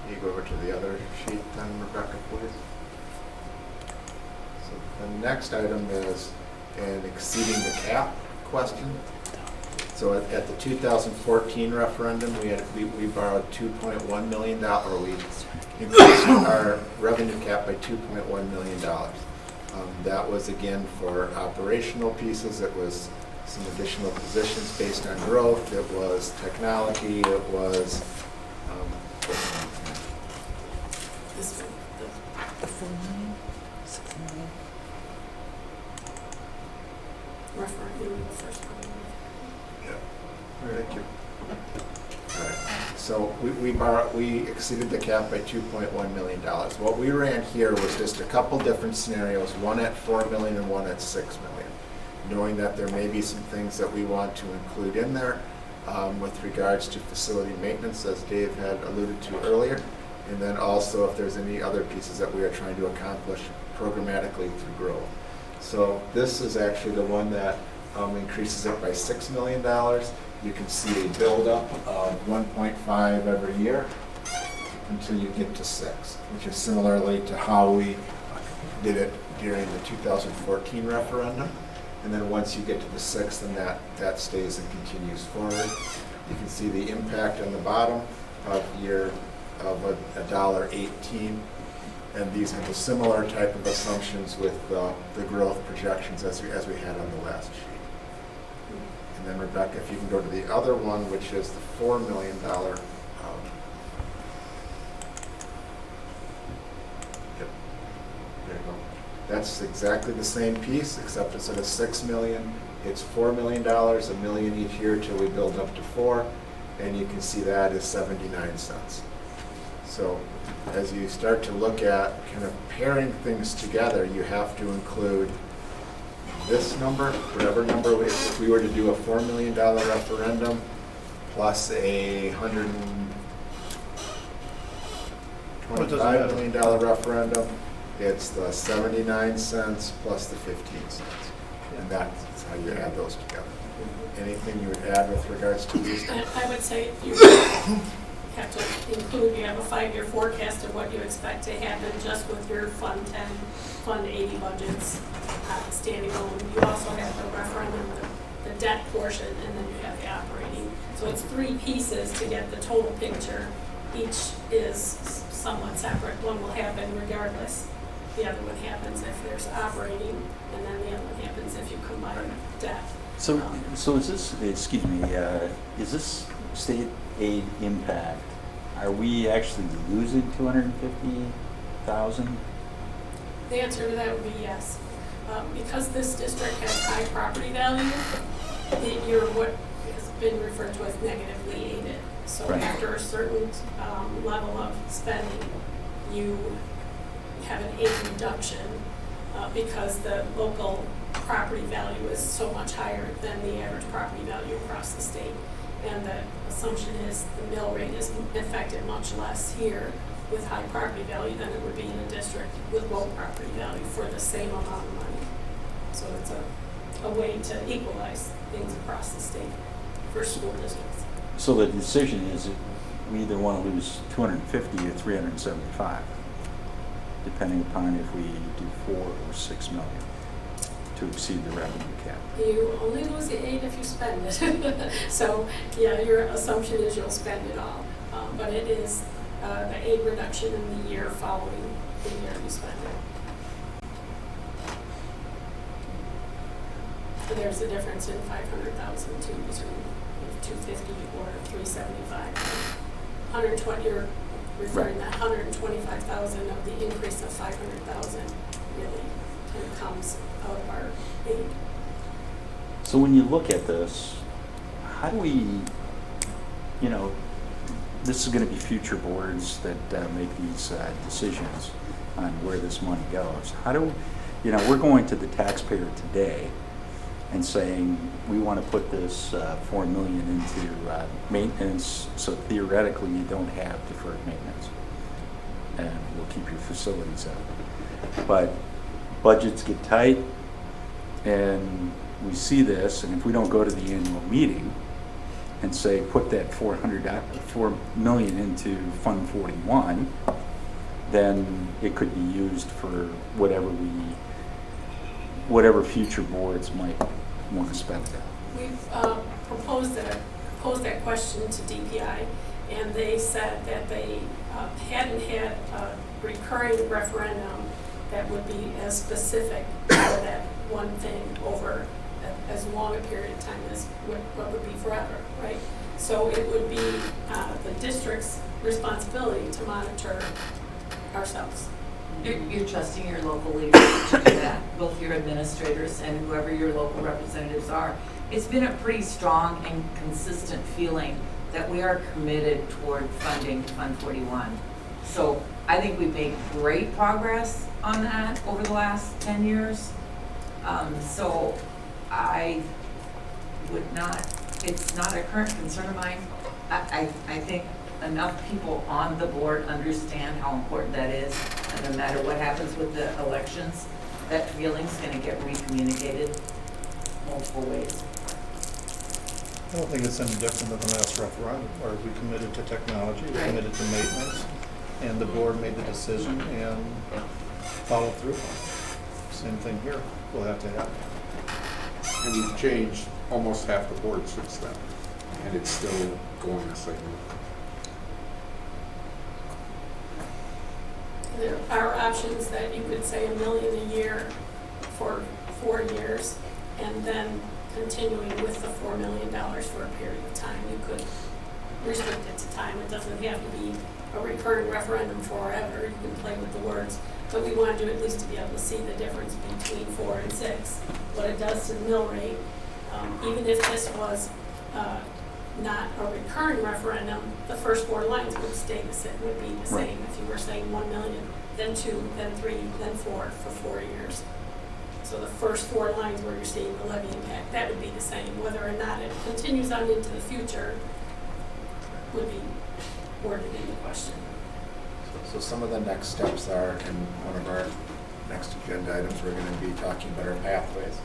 [SPEAKER 5] You go over to the other sheet then, Rebecca, please. So the next item is an exceeding the cap question. So at the 2014 referendum, we borrowed $2.1 million, or we increased our revenue cap by $2.1 million. That was again for operational pieces. It was some additional positions based on growth. It was technology. It was
[SPEAKER 18] This one,
[SPEAKER 4] The 4 million, 6 million.
[SPEAKER 18] referendum, the first one.
[SPEAKER 5] Thank you. All right. So we exceeded the cap by $2.1 million. What we ran here was just a couple different scenarios, one at $4 million and one at $6 million, knowing that there may be some things that we want to include in there with regards to facility maintenance, as Dave had alluded to earlier, and then also if there's any other pieces that we are trying to accomplish programmatically through growth. So this is actually the one that increases it by $6 million. You can see a buildup of 1.5 every year until you get to 6, which is similarly to how we did it during the 2014 referendum. And then once you get to the 6, then that stays and continues forward. You can see the impact on the bottom of $1.18. And these are the similar type of assumptions with the growth projections as we had on the last sheet. And then Rebecca, if you can go to the other one, which is the $4 million. Yep. There you go. That's exactly the same piece, except instead of $6 million, it's $4 million, $1 million each year till we build up to 4, and you can see that is 79 cents. So as you start to look at kind of pairing things together, you have to include this number, whatever number, if we were to do a $4 million referendum, plus a
[SPEAKER 3] What does it
[SPEAKER 5] $125
[SPEAKER 3] matter?
[SPEAKER 5] million referendum, it's the 79 cents plus the 15 cents. And that's how you add those together. Anything you would add with regards to these?
[SPEAKER 18] I would say you have to include, you have a 5-year forecast of what you expect to happen just with your Fund 10, Fund 80 budgets standing alone. You also have the referendum, the debt portion, and then you have the operating. So it's 3 pieces to get the total picture. Each is somewhat separate. One will happen regardless. The other one happens if there's operating, and then the other one happens if you combine debt.
[SPEAKER 15] So is this, excuse me, is this state aid impact, are we actually losing 250,000?
[SPEAKER 18] The answer to that would be yes. Because this district has high property value, you're what has been referred to as negatively aided. So
[SPEAKER 15] Right.
[SPEAKER 18] after a certain level of spending, you have an aid reduction because the local property value is so much higher than the average property value across the state. And the assumption is the mill rate is affected much less here with high property value than it would be in a district with low property value for the same amount of money. So it's a way to equalize things across the state for school districts.
[SPEAKER 15] So the decision is that we either want to lose 250 or 375, depending upon if we do 4 or 6 million to exceed the revenue cap.
[SPEAKER 18] You only lose the aid if you spend it. So, yeah, your assumption is you'll spend it all. But it is the aid reduction in the year following the year you spend it. So there's a difference in 500,000 too between 250 or 375. 120, you're referring to 125,000 of the increase of 500,000 really kind of comes out of our aid.
[SPEAKER 15] So when you look at this, how do we, this is going to be future boards that make these decisions on where this money goes. How do, we're going to the taxpayer today and saying we want to put this $4 million into maintenance, so theoretically you don't have deferred maintenance, and we'll keep your facilities up. But budgets get tight, and we see this, and if we don't go to the annual meeting and say put that $4 million into Fund 41, then it could be used for whatever future boards might want to spend it.
[SPEAKER 18] We've proposed that question to DPI, and they said that they hadn't had a recurring referendum that would be as specific for that one thing over as long a period of time as what would be forever, right? So it would be the district's responsibility to monitor ourselves.
[SPEAKER 6] You're trusting your local leaders to do that, both your administrators and whoever your local representatives are. It's been a pretty strong and consistent feeling that we are committed toward funding Fund 41. So I think we've made great progress on that over the last 10 years. So I would not, it's not a current concern of mine. I think enough people on the board understand how important that is, and no matter what happens with the elections, that feeling's going to get recommunicated multiple ways.
[SPEAKER 3] I don't think it's any different than the last referendum, where we committed to technology, we committed to maintenance, and the board made the decision and followed through. Same thing here, we'll have to have.
[SPEAKER 14] And we've changed almost half the board since then, and it's still going the same way.
[SPEAKER 18] There are options that you could say $1 million a year for 4 years, and then continuing with the $4 million for a period of time. You could restrict it to time. It doesn't have to be a recurring referendum forever. You can play with the words. But we wanted you at least to be able to see the difference between 4 and 6, what it does to the mill rate. Even if this was not a recurring referendum, the first 4 lines would stay the same, would be the same.
[SPEAKER 15] Right.
[SPEAKER 18] If you were saying 1 million, then 2, then 3, then 4 for 4 years. So the first 4 lines where you're seeing the levy impact, that would be the same. Whether or not it continues on into the future, would be worded in the question.
[SPEAKER 5] So some of the next steps are, in one of our next agenda items, we're going to be talking about our pathways,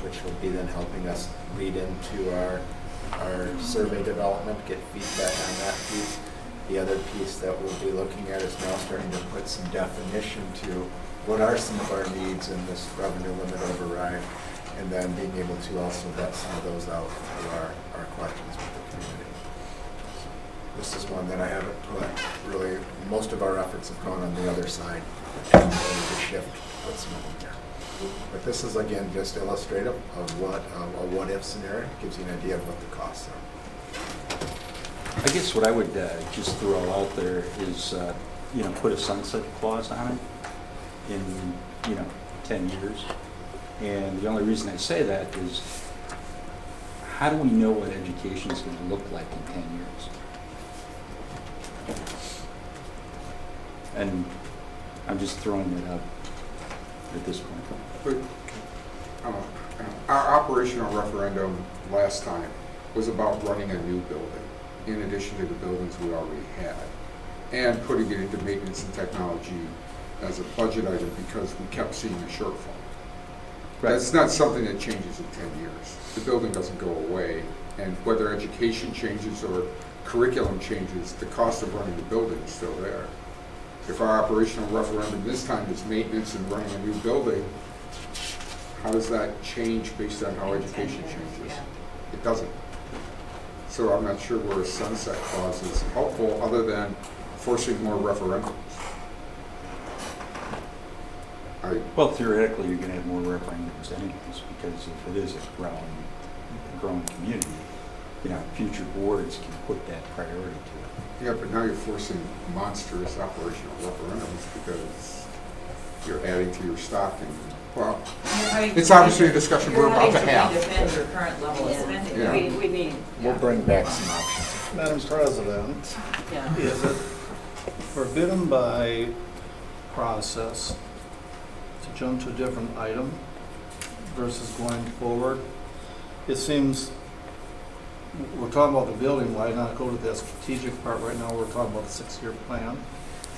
[SPEAKER 5] which will be then helping us lead into our survey development, get feedback on that piece. The other piece that we'll be looking at is now starting to put some definition to what are some of our needs in this revenue limit override, and then being able to also vet some of those out through our questions with the community. This is one that I haven't put really, most of our efforts have gone on the other side, and to shift what's moving there. But this is again just illustrative of what a what-if scenario, gives you an idea of what the costs are.
[SPEAKER 15] I guess what I would just throw out there is, put a sunset clause on it in, 10 years. And the only reason I say that is, how do we know what education is going to look like in 10 years? And I'm just throwing it out at this point.
[SPEAKER 14] But our operational referendum last time was about running a new building, in addition to the buildings we already had, and putting it into maintenance and technology as a budget item because we kept seeing a shortfall.
[SPEAKER 15] Right.
[SPEAKER 14] That's not something that changes in 10 years. The building doesn't go away, and whether education changes or curriculum changes, the cost of running the building is still there. If our operational referendum this time is maintenance and running a new building, how does that change based on how education changes? It doesn't. So I'm not sure where a sunset clause is helpful other than forcing more referendums.
[SPEAKER 15] Well, theoretically, you're going to have more referendums anyways, because if it is a growing community, future boards can put that priority to it.
[SPEAKER 14] Yeah, but now you're forcing monstrous operational referendums because you're adding to your stock and, well, it's obviously a discussion we're about to have.
[SPEAKER 6] You're having to defend your current level of spending.
[SPEAKER 14] Yeah.
[SPEAKER 2] We need.
[SPEAKER 5] We'll bring back some options.
[SPEAKER 3] Madam President,
[SPEAKER 2] Yeah.
[SPEAKER 3] is it forbidden by process to jump to a different item versus going forward? It seems we're talking about the building, why not go to the strategic part right now? We're talking about the 6-year plan.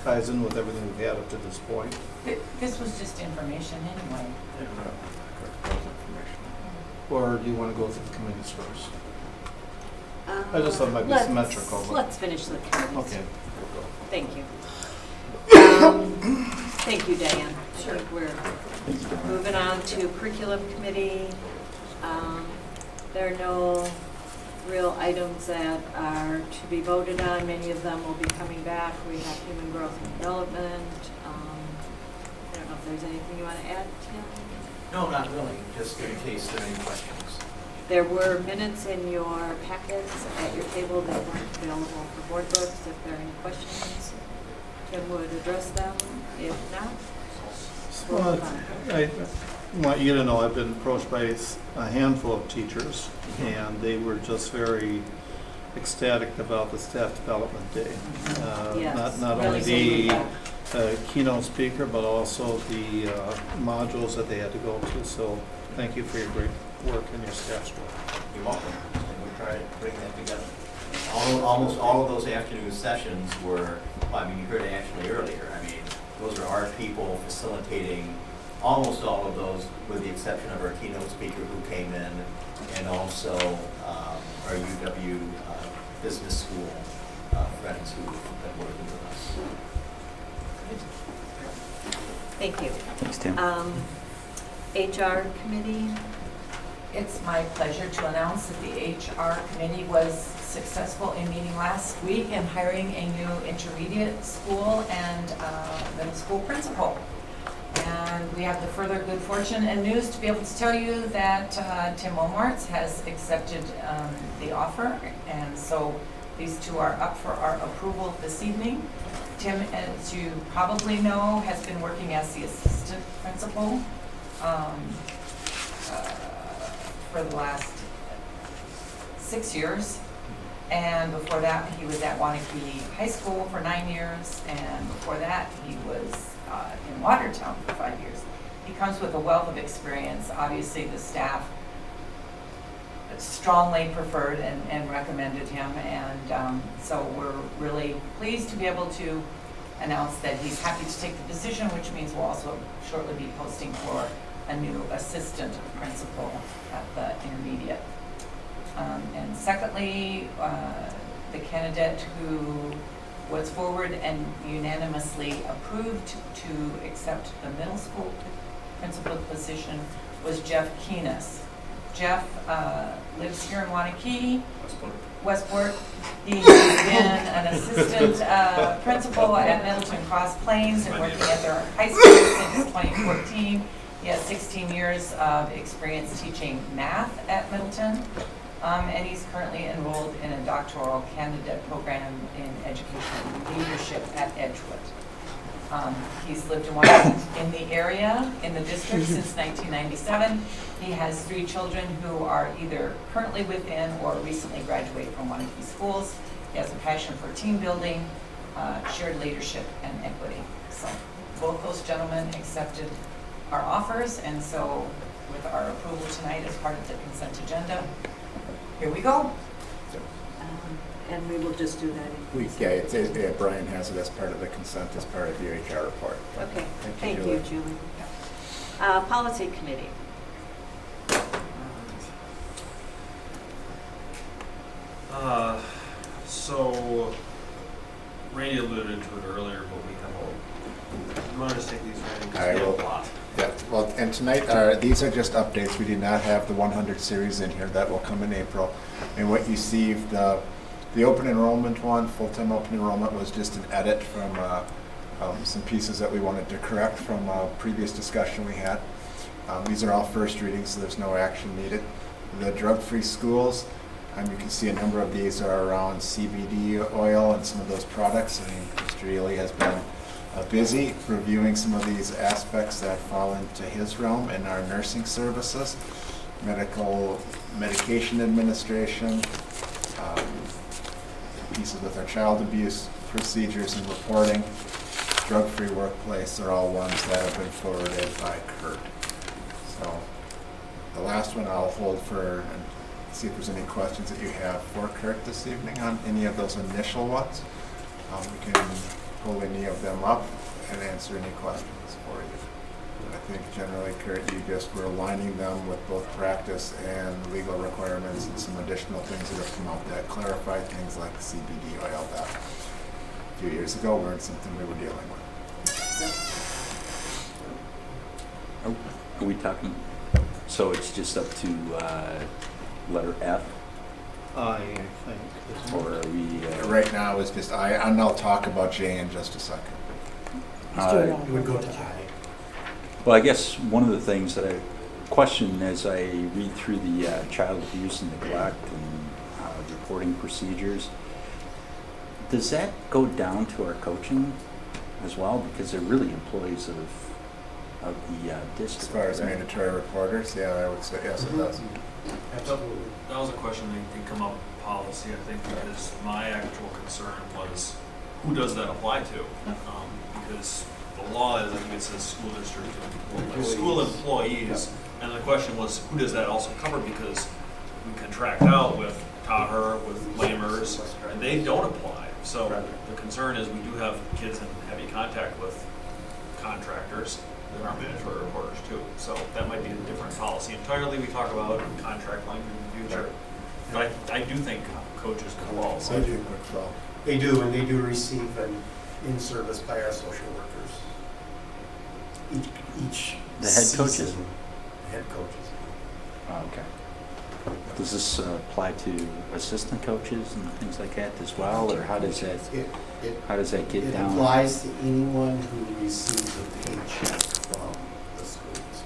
[SPEAKER 3] Ties in with everything we've had up to this point.
[SPEAKER 6] This was just information anyway.
[SPEAKER 3] Or do you want to go through the committees first? I just thought it might be symmetrical. But
[SPEAKER 2] Let's finish the committees.
[SPEAKER 3] okay.
[SPEAKER 2] Thank you. Thank you, Diane. I think we're moving on to curriculum committee. There are no real items that are to be voted on. Many of them will be coming back. We have human growth and development. I don't know if there's anything you want to add, Tim?
[SPEAKER 1] No, not really, just in case there are any questions.
[SPEAKER 2] There were minutes in your packets at your table that weren't available for board books. If there are any questions, Tim would address them. If not, we'll
[SPEAKER 3] Well,
[SPEAKER 2] move on.
[SPEAKER 3] I want you to know I've been approached by a handful of teachers, and they were just very ecstatic about the staff development day.
[SPEAKER 2] Yes,
[SPEAKER 3] Not only the keynote speaker, but also the modules that they had to go to. So thank you for your great work and your staff's work.
[SPEAKER 1] You're welcome, and we try to bring that together. Almost all of those afternoon sessions were, well, I mean, you heard it actually earlier. I mean, those are our people facilitating almost all of those, with the exception of our keynote speaker who came in, and also our UW Business School friends who have been working with us.
[SPEAKER 2] Thank you.
[SPEAKER 15] Thanks, Tim.
[SPEAKER 2] HR committee.
[SPEAKER 6] It's my pleasure to announce that the HR committee was successful in meeting last week and hiring a new intermediate school and middle school principal. And we have the further good fortune and news to be able to tell you that Tim Omartz has accepted the offer, and so these two are up for our approval this evening. Tim, as you probably know, has been working as the assistant principal for the last 6 years. And before that, he was at Waunakee High School for 9 years, and before that, he was in Watertown for 5 years. He comes with a wealth of experience. Obviously, the staff strongly preferred and recommended him, and so we're really pleased to be able to announce that he's happy to take the position, which means we'll also shortly be posting for a new assistant principal at the intermediate. And secondly, the candidate who was forward and unanimously approved to accept the middle school principal position was Jeff Keenis. Jeff lives here in Waunakee, Westport. He has been an assistant principal at Middleton Cross Plains and working at their high school since 2014. He has 16 years of experience teaching math at Middleton, and he's currently enrolled in a doctoral candidate program in education leadership at Edgewood. He's lived in the area, in the district, since 1997. He has 3 children who are either currently within or recently graduated from Waunakee schools. He has a passion for team building, shared leadership, and equity. So both those gentlemen accepted our offers, and so with our approval tonight as part of the consent agenda, here we go.
[SPEAKER 2] And we will just do that.
[SPEAKER 5] Brian has it as part of the consent, as part of the HR report.
[SPEAKER 2] Okay, thank you, Julie. Policy committee.
[SPEAKER 13] So Randy alluded to it earlier, but we have you want to just take these, Randy? Because we have a lot.
[SPEAKER 5] Yeah, well, and tonight, these are just updates. We did not have the 100 series in here. That will come in April. And what you see, the open enrollment one, full-time open enrollment, was just an edit from some pieces that we wanted to correct from a previous discussion we had. These are all first readings, so there's no action needed. The drug-free schools, you can see a number of these are around CBD oil and some of those products. I mean, Mr. Ely has been busy reviewing some of these aspects that fall into his realm in our nursing services, medication administration, pieces with our child abuse procedures and reporting, drug-free workplace are all ones that have been forwarded by Kurt. So the last one I'll hold for and see if there's any questions that you have for Kurt this evening on any of those initial ones. We can pull any of them up and answer any questions for you. I think generally, Kurt, you just were aligning them with both practice and legal requirements and some additional things that have come out that clarify things like CBD oil that a few years ago weren't something we were dealing with.
[SPEAKER 15] Are we talking, so it's just up to letter F?
[SPEAKER 3] I think.
[SPEAKER 15] Or are we?
[SPEAKER 5] Right now it's just I, and I'll talk about J in just a second.
[SPEAKER 16] It would go to I.
[SPEAKER 15] Well, I guess one of the things that I question as I read through the child abuse and neglect and reporting procedures, does that go down to our coaching as well? Because they're really employees of the district.
[SPEAKER 5] As far as mandatory reporters, yeah, I would say yes, it does.
[SPEAKER 13] Absolutely. That was a question that did come up in policy, I think, because my actual concern was who does that apply to? Because the law is, I think it says school district, school employees, and the question was who does that also cover? Because we contract out with Taher, with Lamers, and they don't apply. So the concern is we do have kids in heavy contact with contractors that are mandatory reporters too. So that might be a different policy entirely we talk about in contract language in the future. But I do think coaches qualify.
[SPEAKER 16] They do, and they do receive an in-service by our social workers. Each
[SPEAKER 15] the head coaches?
[SPEAKER 16] season, the head coaches.
[SPEAKER 15] Oh, okay. Does this apply to assistant coaches and things like that as well, or how does that get down?
[SPEAKER 16] It applies to anyone who receives a paycheck from the schools.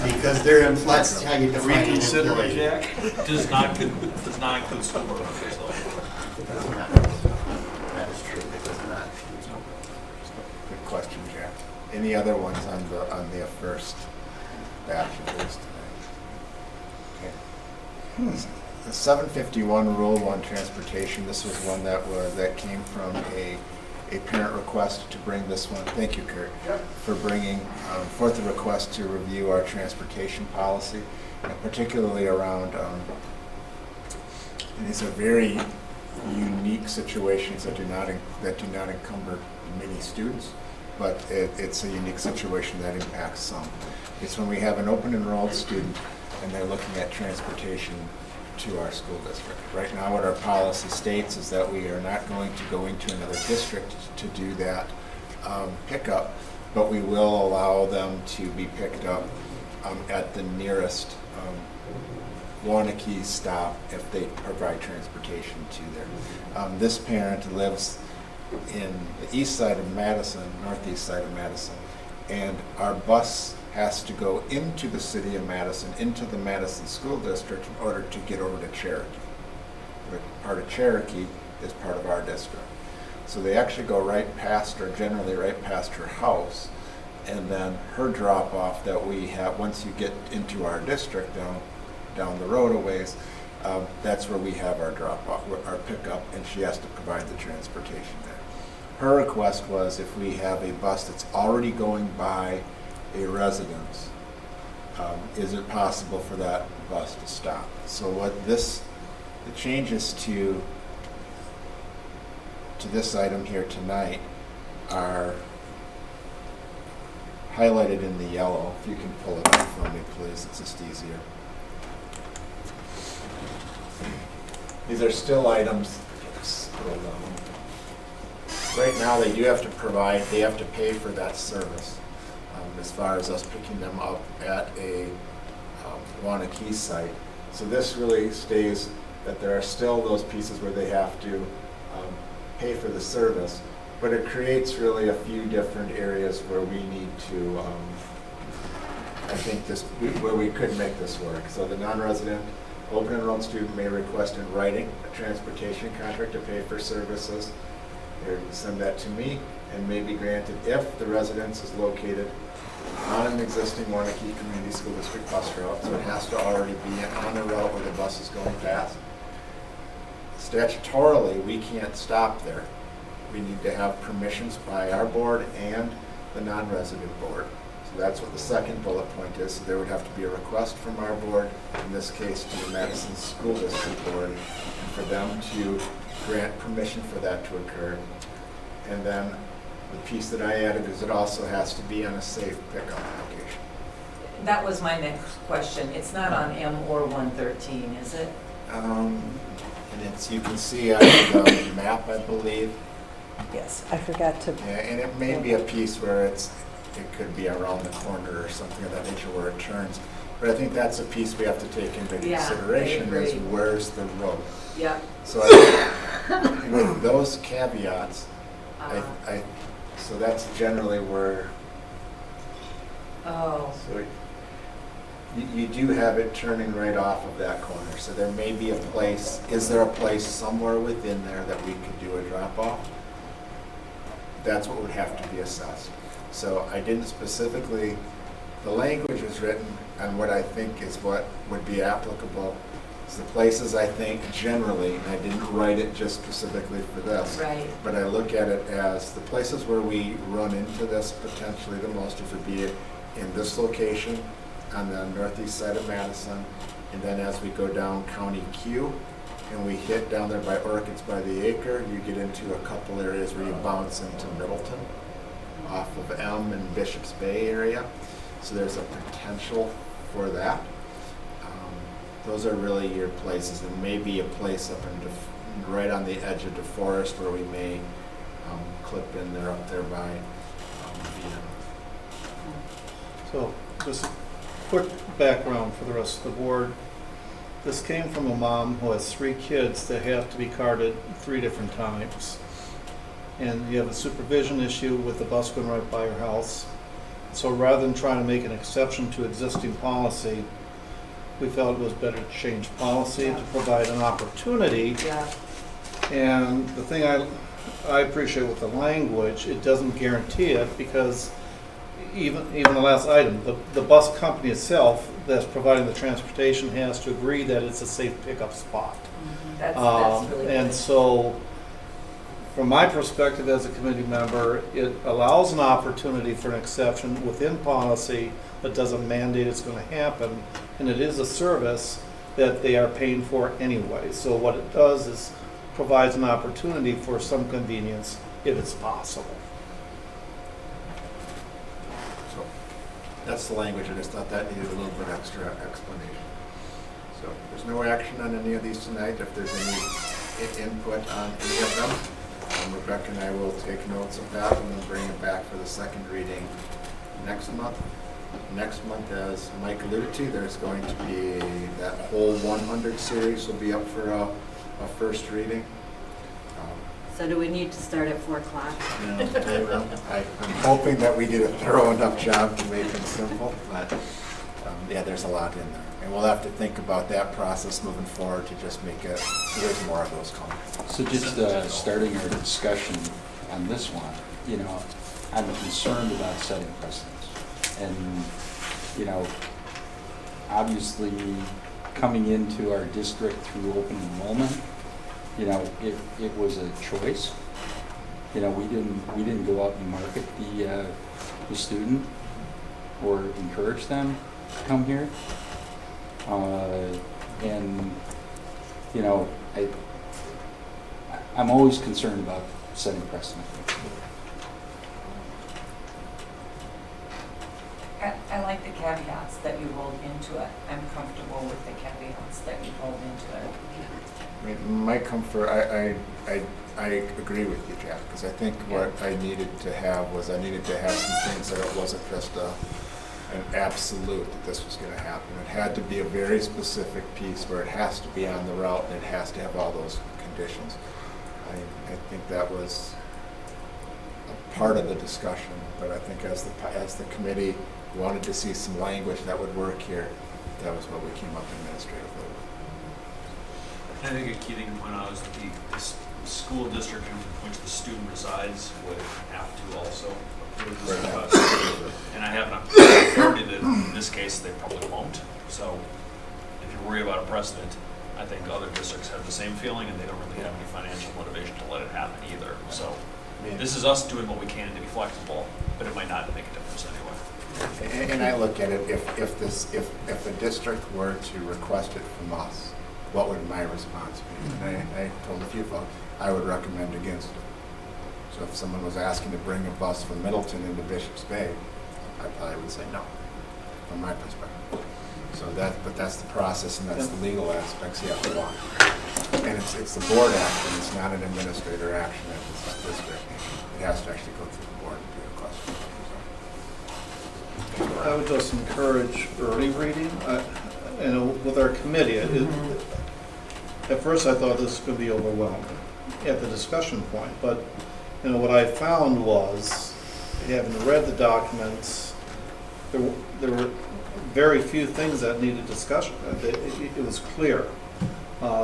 [SPEAKER 16] Because they're in flux, how you define an employee.
[SPEAKER 13] Jack? Does not include school workers.
[SPEAKER 5] That is true. It does not. Good question, Jack. Any other ones on the first batch of those tonight? Okay. The 751 rule on transportation. This was one that came from a a parent request to bring this one. Thank you, Kurt, for bringing forth a request to review our transportation policy, and particularly around, and these are very unique situations that do not encumber many students, but it's a unique situation that impacts some. It's when we have an open enrolled student and they're looking at transportation to our school district. Right now what our policy states is that we are not going to go into another district to do that pickup, but we will allow them to be picked up at the nearest Waunakee stop if they provide transportation to there. This parent lives in the east side of Madison, northeast side of Madison, and our bus has to go into the city of Madison, into the Madison School District in order to get over to Cherokee. The part of Cherokee is part of our district. So they actually go right past, or generally right past her house, and then her drop off that we have, once you get into our district down the road a ways, that's where we have our drop off, our pickup, and she has to provide the transportation there. Her request was if we have a bus that's already going by a residence, is it possible for that bus to stop? So what the changes to this item here tonight are highlighted in the yellow. If you can pull it up for me, please, it's just easier. These are still items. Right now, they do have to they have to pay for that service. As far as us picking them up at a Waunakee site. So this really stays that there are still those pieces where they have to pay for the service, but it creates really a few different areas where we need to, I think where we could make this work. So the non-resident open enrolled student may request in writing a transportation contract to pay for services. They send that to me and may be granted if the residence is located on an existing Waunakee Community School District bus route, so it has to already be on the route where the bus is going past. Statutorily, we can't stop there. We need to have permissions by our board and the non-resident board. So that's what the second bullet point is. So there would have to be a request from our board, in this case to the Madison School District Board, and for them to grant permission for that to occur. And then the piece that I added is it also has to be on a safe pickup location.
[SPEAKER 6] That was my next question. It's not on M or 113, is it?
[SPEAKER 5] And you can see on the map, I believe.
[SPEAKER 4] Yes, I forgot to.
[SPEAKER 5] Yeah, and it may be a piece where it could be around the corner or something of that nature where it turns. But I think that's a piece we have to take into consideration is where's the road.
[SPEAKER 6] Yep.
[SPEAKER 5] So I think with those caveats, so that's generally where.
[SPEAKER 6] Oh.
[SPEAKER 5] So you do have it turning right off of that corner. So there may be a place. Is there a place somewhere within there that we could do a drop off? That's what would have to be assessed. So I didn't specifically. The language was written on what I think is what would be applicable. It's the places I think generally, and I didn't write it just specifically for this,
[SPEAKER 6] right.
[SPEAKER 5] But I look at it as the places where we run into this potentially the most would be in this location on the northeast side of Madison, and then as we go down County Q, and we hit down there by Orchids by the Acre, you get into a couple areas where you bounce into Middleton off of M and Bishop's Bay area. So there's a potential for that. Those are really your places, and maybe a place up in right on the edge of DeForest where we may clip in there up there by Vienna.
[SPEAKER 3] So just a quick background for the rest of the board. This came from a mom who has 3 kids that have to be carted 3 different times. And you have a supervision issue with the bus going right by your house. So rather than trying to make an exception to existing policy, we felt it was better to change policy to provide an opportunity.
[SPEAKER 6] Yeah.
[SPEAKER 3] And the thing I appreciate with the language, it doesn't guarantee it because even the last item, the bus company itself that's providing the transportation has to agree that it's a safe pickup spot.
[SPEAKER 6] Mm-hmm. That's really good.
[SPEAKER 3] And so from my perspective as a committee member, it allows an opportunity for an exception within policy that doesn't mandate it's going to happen, and it is a service that they are paying for anyway. So what it does is provides an opportunity for some convenience if it's possible.
[SPEAKER 5] So that's the language. I just thought that needed a little bit extra explanation. So there's no action on any of these tonight. If there's any input on any of them, Rebecca and I will take notes of that and then bring it back for the second reading next month. Next month, as Mike alluded to, there's going to be that whole 100 series will be up for a first reading.
[SPEAKER 2] So do we need to start at 4 o'clock?
[SPEAKER 5] I'm hoping that we did a thorough enough job to make it simple, but yeah, there's a lot in there. And we'll have to think about that process moving forward to just make it so there's more of those coming.
[SPEAKER 15] So just starting our discussion on this one, you know, I'm concerned about setting precedents. And, you know, obviously coming into our district through open enrollment, you know, it was a choice. You know, we didn't go out and market the student or encourage them to come here. And, you know, I'm always concerned about setting precedent.
[SPEAKER 6] I like the caveats that you rolled into it. I'm comfortable with the caveats that you rolled into it.
[SPEAKER 5] I mean, my comfort, I agree with you, Jack, because I think what I needed to have was some things that it wasn't just an absolute that this was going to happen. It had to be a very specific piece where it has to be on the route and it has to have all those conditions. I think that was a part of the discussion, but I think as the committee wanted to see some language that would work here, that was what we came up administratively.
[SPEAKER 13] I think a key thing to point out is that the school district in which the student resides would have to also approve this request. And I have an authority that in this case they probably won't. So if you're worried about a precedent, I think other districts have the same feeling and they don't really have any financial motivation to let it happen either. So this is us doing what we can to be flexible, but it might not make a difference anyway.
[SPEAKER 5] And I look at it, if a district were to request it from us, what would my response be? And I told a few folks, I would recommend against it. So if someone was asking to bring a bus from Middleton into Bishop's Bay, I probably would say no, from my perspective. So but that's the process and that's the legal aspects you have to watch. And it's the board action, it's not an administrator action at this district. It has to actually go through the board and be a question.
[SPEAKER 3] I would just encourage early reading. With our committee, at first I thought this could be overwhelming at the discussion point, but what I found was, having read the documents, there were very few things that needed discussion. It was clear.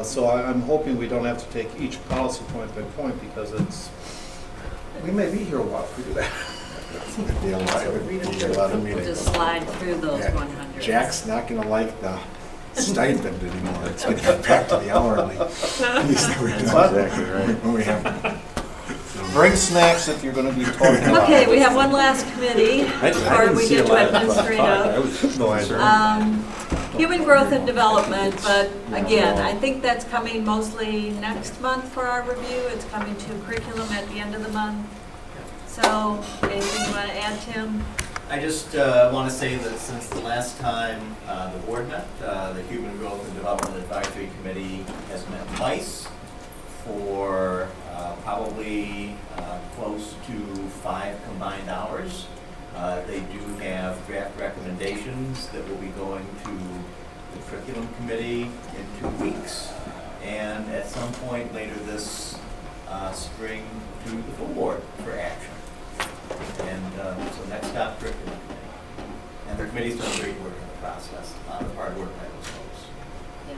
[SPEAKER 3] So I'm hoping we don't have to take each policy point by point because we may be here a while if we do that.
[SPEAKER 5] It would be a lot of meetings.
[SPEAKER 2] We'll just slide through those 100.
[SPEAKER 5] Jack's not going to like the stipend anymore. It's going to go back to the hourly piece that we're doing.
[SPEAKER 15] Exactly right.
[SPEAKER 5] When we have
[SPEAKER 3] bring snacks if you're going to be talking about
[SPEAKER 2] Okay, we have one last committee before we get to administrative. Human growth and development, but again, I think that's coming mostly next month for our review. It's coming to curriculum at the end of the month. So, anything you want to add, Tim?
[SPEAKER 1] I just want to say that since the last time the board met, the Human Growth and Development Advisory Committee has met twice for probably close to 5 combined hours. They do have draft recommendations that will be going to the curriculum committee in 2 weeks, and at some point later this spring to the full board for action. And so next stop, curriculum committee. And the committee's done great work in the process. A lot of hard work by those folks.
[SPEAKER 2] Yeah.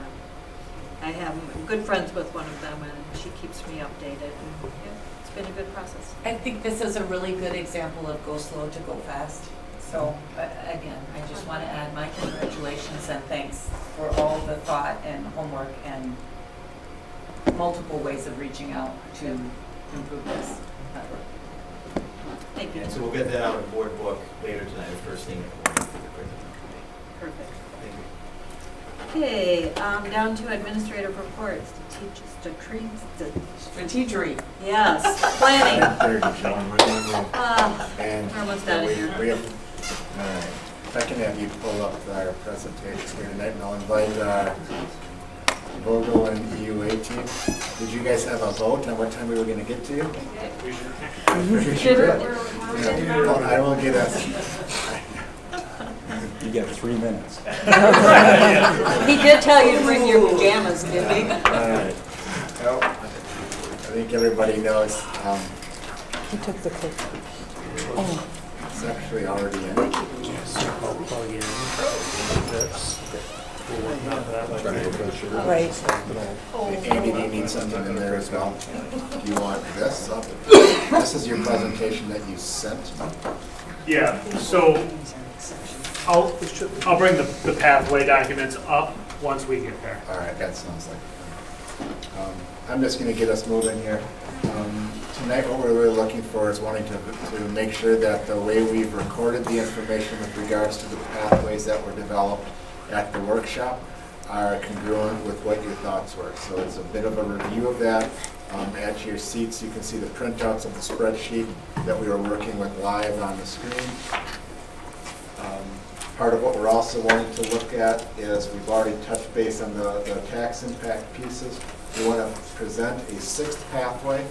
[SPEAKER 2] I have good friends with one of them, and she keeps me updated. And, yeah, it's been a good process.
[SPEAKER 6] I think this is a really good example of go slow to go fast. So again, I just want to add my congratulations and thanks for all the thought and homework and multiple ways of reaching out to
[SPEAKER 4] improve this.
[SPEAKER 2] Thank you.
[SPEAKER 1] And so we'll get that out of board book later tonight, the first thing in the morning for the curriculum committee.
[SPEAKER 2] Perfect.
[SPEAKER 1] Thank you.
[SPEAKER 2] Okay, down to administrative reports.
[SPEAKER 4] Strategery.
[SPEAKER 2] Yes, planning.
[SPEAKER 5] 9:30, John, we're gonna move. And
[SPEAKER 2] We're almost out of
[SPEAKER 5] we-
[SPEAKER 2] here.
[SPEAKER 5] We have, all right, if I can have you pull up our presentation here tonight, and I'll invite Vogel and EUA team. Did you guys have a vote on what time we were gonna get to you? We should. Well, I will get us.
[SPEAKER 15] You get 3 minutes.
[SPEAKER 2] He did tell you to bring your pajamas, didn't he?
[SPEAKER 5] All right. Well, I think everybody knows,
[SPEAKER 4] Who took the clip? Oh.
[SPEAKER 5] it's actually already in.
[SPEAKER 4] Right.
[SPEAKER 5] Andy, do you need something in there as well? Do you want this up? This is your presentation that you sent.
[SPEAKER 19] Yeah, so I'll bring the pathway documents up once we get there.
[SPEAKER 5] All right, that sounds like. I'm just going to get us moving here. Tonight, what we're really looking for is wanting to make sure that the way we've recorded the information with regards to the pathways that were developed at the workshop are congruent with what your thoughts were. So it's a bit of a review of that. At your seats, you can see the printouts of the spreadsheet that we were working with live on the screen. Part of what we're also wanting to look at is we've already touched base on the tax impact pieces. We want to present a 6th pathway.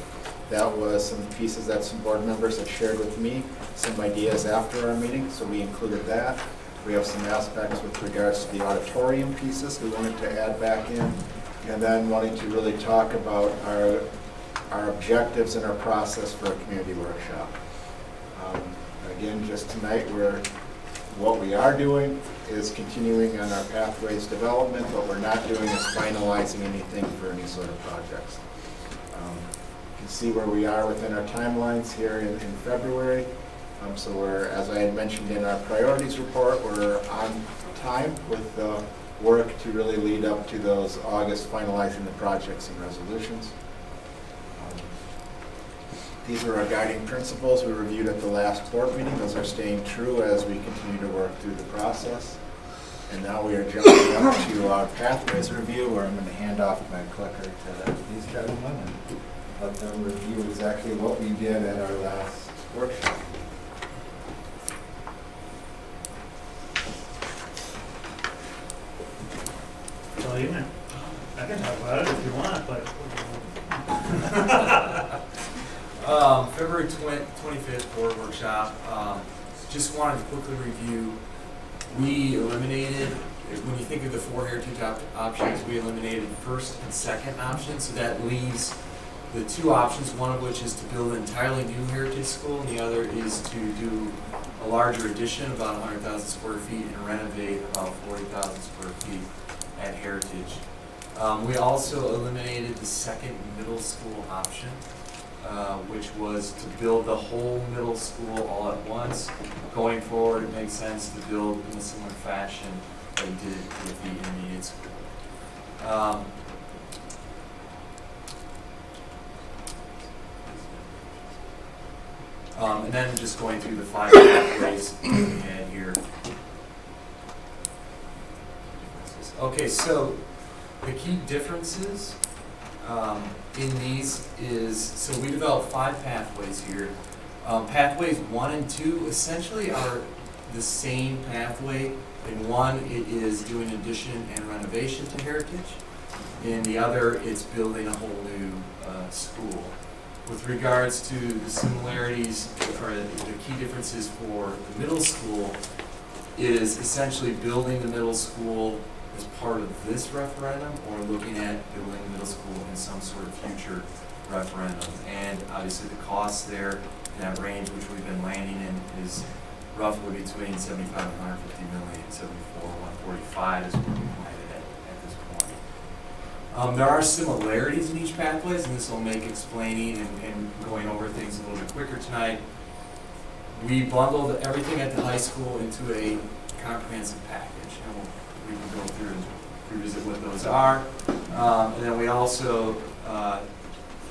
[SPEAKER 5] That was some pieces that some board members had shared with me, some ideas after our meeting, so we included that. We have some aspects with regards to the auditorium pieces we wanted to add back in, and then wanting to really talk about our objectives and our process for a community workshop. Again, just tonight, what we are doing is continuing on our pathways development. What we're not doing is finalizing anything for any sort of projects. You can see where we are within our timelines here in February. So we're, as I had mentioned in our priorities report, we're on time with the work to really lead up to those August finalizing the projects and resolutions. These are our guiding principles we reviewed at the last board meeting. Those are staying true as we continue to work through the process. And now we are jumping up to our pathways review, where I'm going to hand off my clicker to these gentlemen and let them review exactly what we did at our last workshop.
[SPEAKER 19] Well, you know, I can talk about it if you want, but.
[SPEAKER 20] February 25th board workshop. Just wanted to quickly review. We eliminated, when you think of the 4 heritage options, we eliminated first and second options. So that leaves the 2 options, one of which is to build an entirely new heritage school, and the other is to do a larger addition, about 100,000 square feet, and renovate about 40,000 square feet at Heritage. We also eliminated the second middle school option, which was to build the whole middle school all at once. Going forward, it makes sense to build in a similar fashion that we did with the intermediate school. And then just going through the 5 pathways we had here. Okay, so the key differences in these is, so we developed 5 pathways here. Pathways 1 and 2 essentially are the same pathway. In one, it is doing addition and renovation to Heritage. In the other, it's building a whole new school. With regards to the similarities, or the key differences for the middle school, is essentially building the middle school as part of this referendum, or looking at building the middle school in some sort of future referendum. And obviously the cost there in that range, which we've been landing in, is roughly between 75 and 150 million, 74, 145 is what we landed at this point. There are similarities in each pathways, and this will make explaining and going over things a little bit quicker tonight. We bundled everything at the high school into a comprehensive package, and we can go through and revisit what those are. And then we also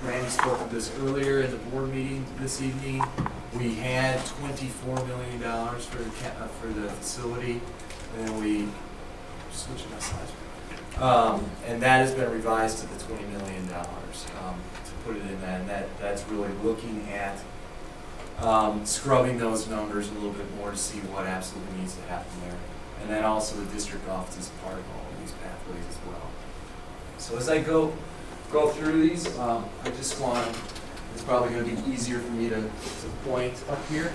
[SPEAKER 20] Randy spoke of this earlier in the board meeting this evening. We had $24 million for the facility, and then we switched my slides. And that has been revised to the $20 million to put it in that. And that's really looking at scrubbing those numbers a little bit more to see what absolutely needs to happen there. And then also the district office is part of all of these pathways as well. So as I go through these, I just want to, it's probably going to be easier for me to point up here.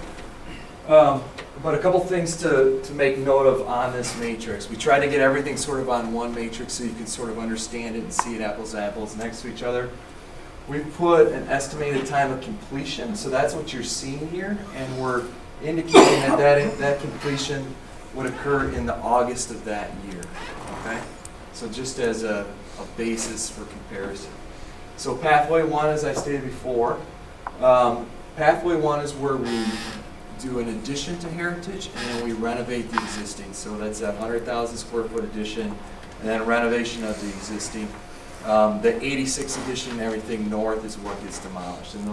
[SPEAKER 20] But a couple things to make note of on this matrix. We try to get everything sort of on one matrix so you can sort of understand it and see it apples to apples next to each other. We've put an estimated time of completion, so that's what you're seeing here, and we're indicating that completion would occur in the August of that year. Okay, so just as a basis for comparison. So pathway 1, as I stated before, pathway 1 is where we do an addition to Heritage and then we renovate the existing. So that's a 100,000 square foot addition and then renovation of the existing. The 86 addition and everything north is what gets demolished, and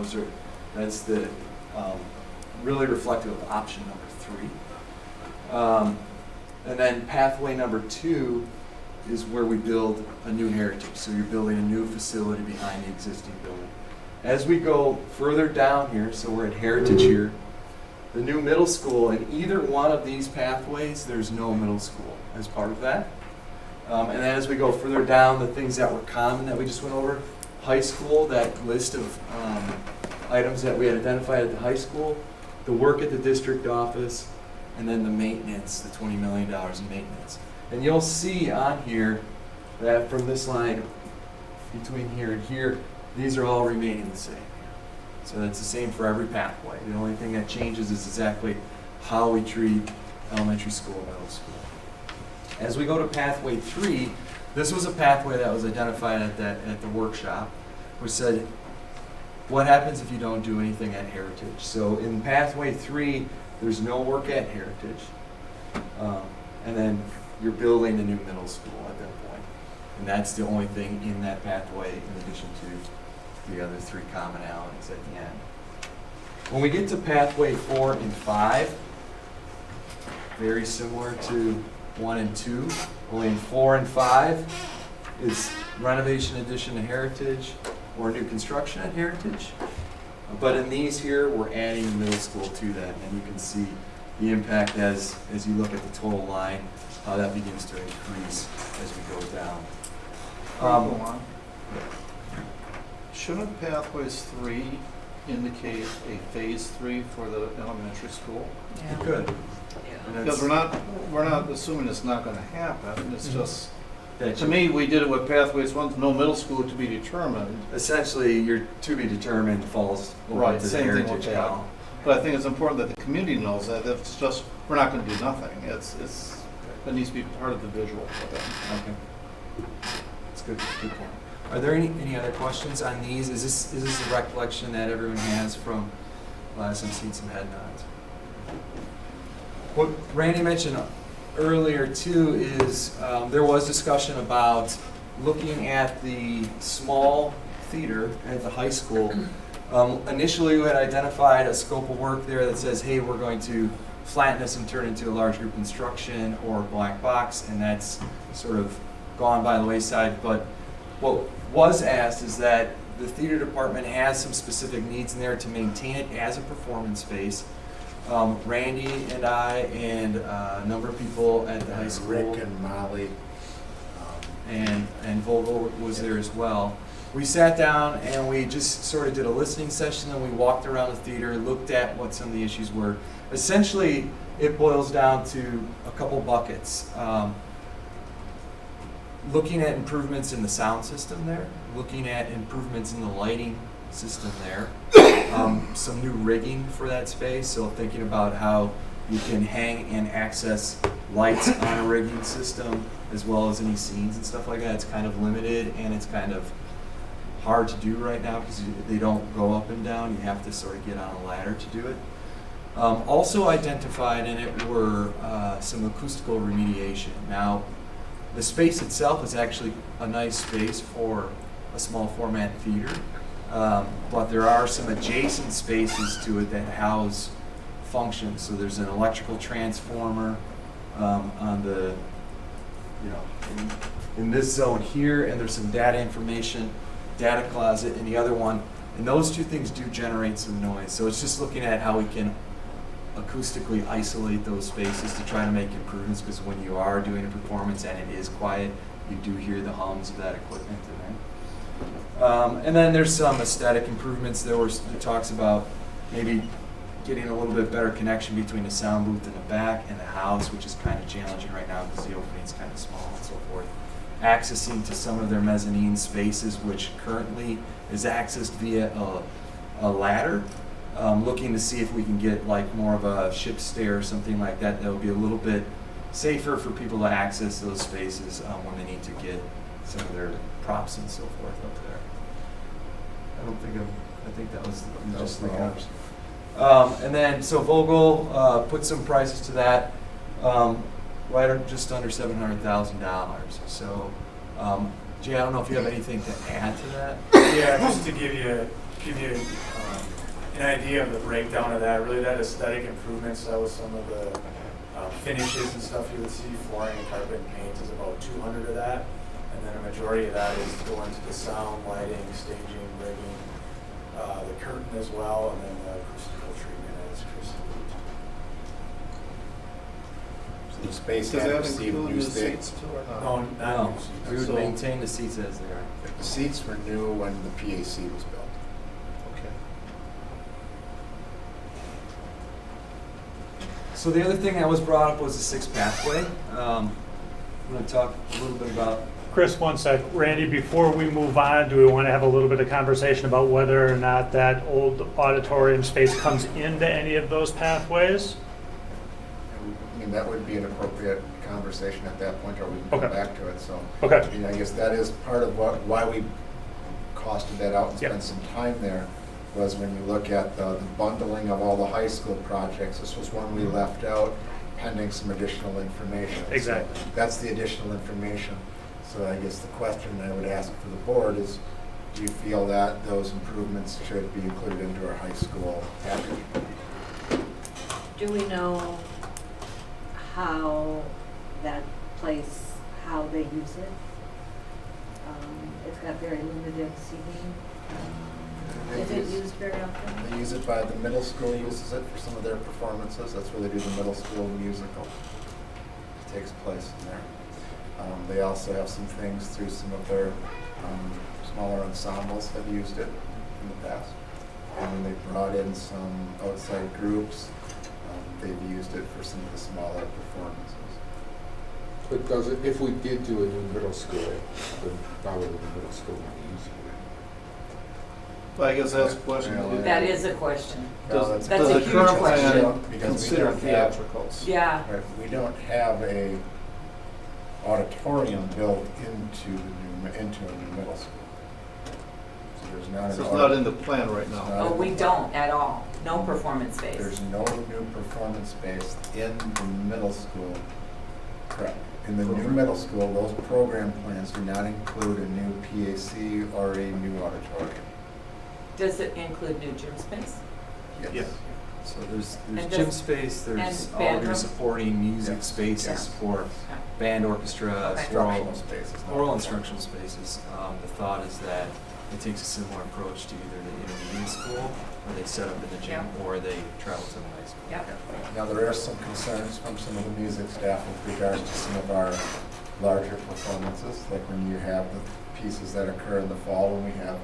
[SPEAKER 20] that's the really reflective of option number 3. And then pathway number 2 is where we build a new Heritage. So you're building a new facility behind the existing building. As we go further down here, so we're at Heritage here, the new middle school, in either one of these pathways, there's no middle school as part of that. And then as we go further down, the things that were common that we just went over, high school, that list of items that we had identified at the high school, the work at the district office, and then the maintenance, the $20 million in maintenance. And you'll see on here that from this line between here and here, these are all remaining the same. So that's the same for every pathway. The only thing that changes is exactly how we treat elementary school and middle school. As we go to pathway 3, this was a pathway that was identified at the workshop, which said, what happens if you don't do anything at Heritage? So in pathway 3, there's no work at Heritage. And then you're building a new middle school at that point. And that's the only thing in that pathway in addition to the other 3 commonalities at the end. When we get to pathway 4 and 5, very similar to 1 and 2, only in 4 and 5 is renovation addition to Heritage or new construction at Heritage. But in these here, we're adding the middle school to that, and you can see the impact as you look at the total line, how that begins to increase as we go down.
[SPEAKER 3] Shouldn't pathways 3 indicate a phase 3 for the elementary school?
[SPEAKER 20] Yeah. Good.
[SPEAKER 3] Because we're not assuming it's not going to happen. It's just,
[SPEAKER 20] that
[SPEAKER 3] to me, we did it with pathways 1, no middle school to be determined.
[SPEAKER 20] Essentially, your to be determined falls over to the
[SPEAKER 3] same thing with
[SPEAKER 20] Heritage
[SPEAKER 3] that.
[SPEAKER 20] column.
[SPEAKER 3] But I think it's important that the community knows that it's just, we're not going to do nothing. It needs to be part of the visual for them.
[SPEAKER 20] Okay. That's good. Good point. Are there any other questions on these? Is this a recollection that everyone has from last? I'm seeing some head nods. What Randy mentioned earlier too is there was discussion about looking at the small theater at the high school. Initially, we had identified a scope of work there that says, hey, we're going to flatten this and turn it into a large group instruction or black box, and that's sort of gone by the wayside. But what was asked is that the theater department has some specific needs in there to maintain it as a performance space. Randy and I and a number of people at the high school,
[SPEAKER 5] Rick and Molly,
[SPEAKER 20] and Vogel was there as well. We sat down and we just sort of did a listening session, and we walked around the theater, looked at what some of the issues were. Essentially, it boils down to a couple buckets. Looking at improvements in the sound system there, looking at improvements in the lighting system there, some new rigging for that space, so thinking about how you can hang and access lights on a rigging system as well as any scenes and stuff like that. It's kind of limited and it's kind of hard to do right now because they don't go up and down. You have to sort of get on a ladder to do it. Also identified in it were some acoustical remediation. Now, the space itself is actually a nice space for a small format theater. But there are some adjacent spaces to it that house functions. So there's an electrical transformer on the, in this zone here, and there's some data information, data closet in the other one. And those two things do generate some noise. So it's just looking at how we can acoustically isolate those spaces to try to make improvements, because when you are doing a performance and it is quiet, you do hear the hums of that equipment in there. And then there's some aesthetic improvements. It talks about maybe getting a little bit better connection between the sound booth in the back and the house, which is kind of challenging right now because the opening's kind of small and so forth. Accessing to some of their mezzanine spaces, which currently is accessed via a ladder. Looking to see if we can get like more of a ship stair or something like that. That would be a little bit safer for people to access those spaces when they need to get some of their props and so forth up there. I think that was just the others. And then, so Vogel put some prices to that, just under $700,000. So, Jay, I don't know if you have anything to add to that.
[SPEAKER 19] Yeah, just to give you an idea of the breakdown of that. Really, that aesthetic improvements, that was some of the finishes and stuff you would see. Flooring and carpet and paint is about 200 of that, and then a majority of that is going to the sound, lighting, staging, rigging, the curtain as well, and then the acoustical treatment as Chris alluded to.
[SPEAKER 5] So the space
[SPEAKER 3] Does
[SPEAKER 5] had
[SPEAKER 3] that
[SPEAKER 5] received
[SPEAKER 3] include
[SPEAKER 5] new
[SPEAKER 3] new
[SPEAKER 5] seats.
[SPEAKER 3] seats too or not?
[SPEAKER 19] No, not new seats.
[SPEAKER 20] We would
[SPEAKER 3] So-
[SPEAKER 20] maintain the seats as they are.
[SPEAKER 5] The seats were new when the PAC was built.
[SPEAKER 3] Okay.
[SPEAKER 20] So the other thing that was brought up was the sixth pathway. I'm going to talk a little bit about.
[SPEAKER 19] Chris, one sec. Randy, before we move on, do we want to have a little bit of conversation about whether or not that old auditorium space comes into any of those pathways?
[SPEAKER 5] I mean, that would be an appropriate conversation at that point, or we can come
[SPEAKER 19] Okay.
[SPEAKER 5] back to it. So,
[SPEAKER 19] Okay.
[SPEAKER 5] I mean, I guess that is part of why we costed that out and
[SPEAKER 19] Yep.
[SPEAKER 5] spent some time there, was when you look at the bundling of all the high school projects, this was one we left out pending some additional information. So
[SPEAKER 19] Exactly.
[SPEAKER 5] that's the additional information. So I guess the question I would ask for the board is, do you feel that those improvements should be included into our high school package?
[SPEAKER 2] Do we know how that place, how they use it? It's got very limited seating. Is it used very often?
[SPEAKER 5] They use it by, the middle school uses it for some of their performances. That's where they do the middle school musical. It takes place in there. They also have some things through some of their smaller ensembles have used it in the past. And when they brought in some outside groups, they've used it for some of the smaller performances.
[SPEAKER 14] But does it, if we did do a new middle school, then how would the middle school be using it?
[SPEAKER 3] Well, I guess that's a question.
[SPEAKER 5] Yeah.
[SPEAKER 6] That is a question.
[SPEAKER 5] Well,
[SPEAKER 3] Does
[SPEAKER 6] That's
[SPEAKER 3] the
[SPEAKER 6] a huge
[SPEAKER 3] current
[SPEAKER 6] question.
[SPEAKER 3] plan
[SPEAKER 5] Because we
[SPEAKER 3] consider
[SPEAKER 5] don't have-
[SPEAKER 3] theatricals?
[SPEAKER 6] Yeah.
[SPEAKER 5] Right, we don't have a auditorium built into a new middle school. So there's not an
[SPEAKER 3] So it's not in the plan right now?
[SPEAKER 5] Not
[SPEAKER 6] Oh,
[SPEAKER 5] in
[SPEAKER 6] we
[SPEAKER 5] the
[SPEAKER 6] don't at all. No performance space.
[SPEAKER 5] There's no new performance space in the middle school. Correct. In the new middle school, those program plans do not include a new PAC or a new auditorium.
[SPEAKER 6] Does it include new gym space?
[SPEAKER 5] Yes.
[SPEAKER 20] So there's
[SPEAKER 6] And
[SPEAKER 20] gym
[SPEAKER 6] does-
[SPEAKER 20] space, there's
[SPEAKER 6] and
[SPEAKER 20] all
[SPEAKER 6] band
[SPEAKER 20] your
[SPEAKER 6] room?
[SPEAKER 20] supporting music
[SPEAKER 5] Yes.
[SPEAKER 20] spaces
[SPEAKER 5] Yes.
[SPEAKER 20] for band, orchestra,
[SPEAKER 6] Okay.
[SPEAKER 5] Instructional spaces. not
[SPEAKER 20] oral
[SPEAKER 5] performance.
[SPEAKER 20] instructional spaces. The thought is that it takes a similar approach to either the intermediate school, where they set up in the gym, or they travel to the high school.
[SPEAKER 6] Yep.
[SPEAKER 5] Now, there are some concerns from some of the music staff with regards to some of our larger performances, like when you have the pieces that occur in the fall, when we have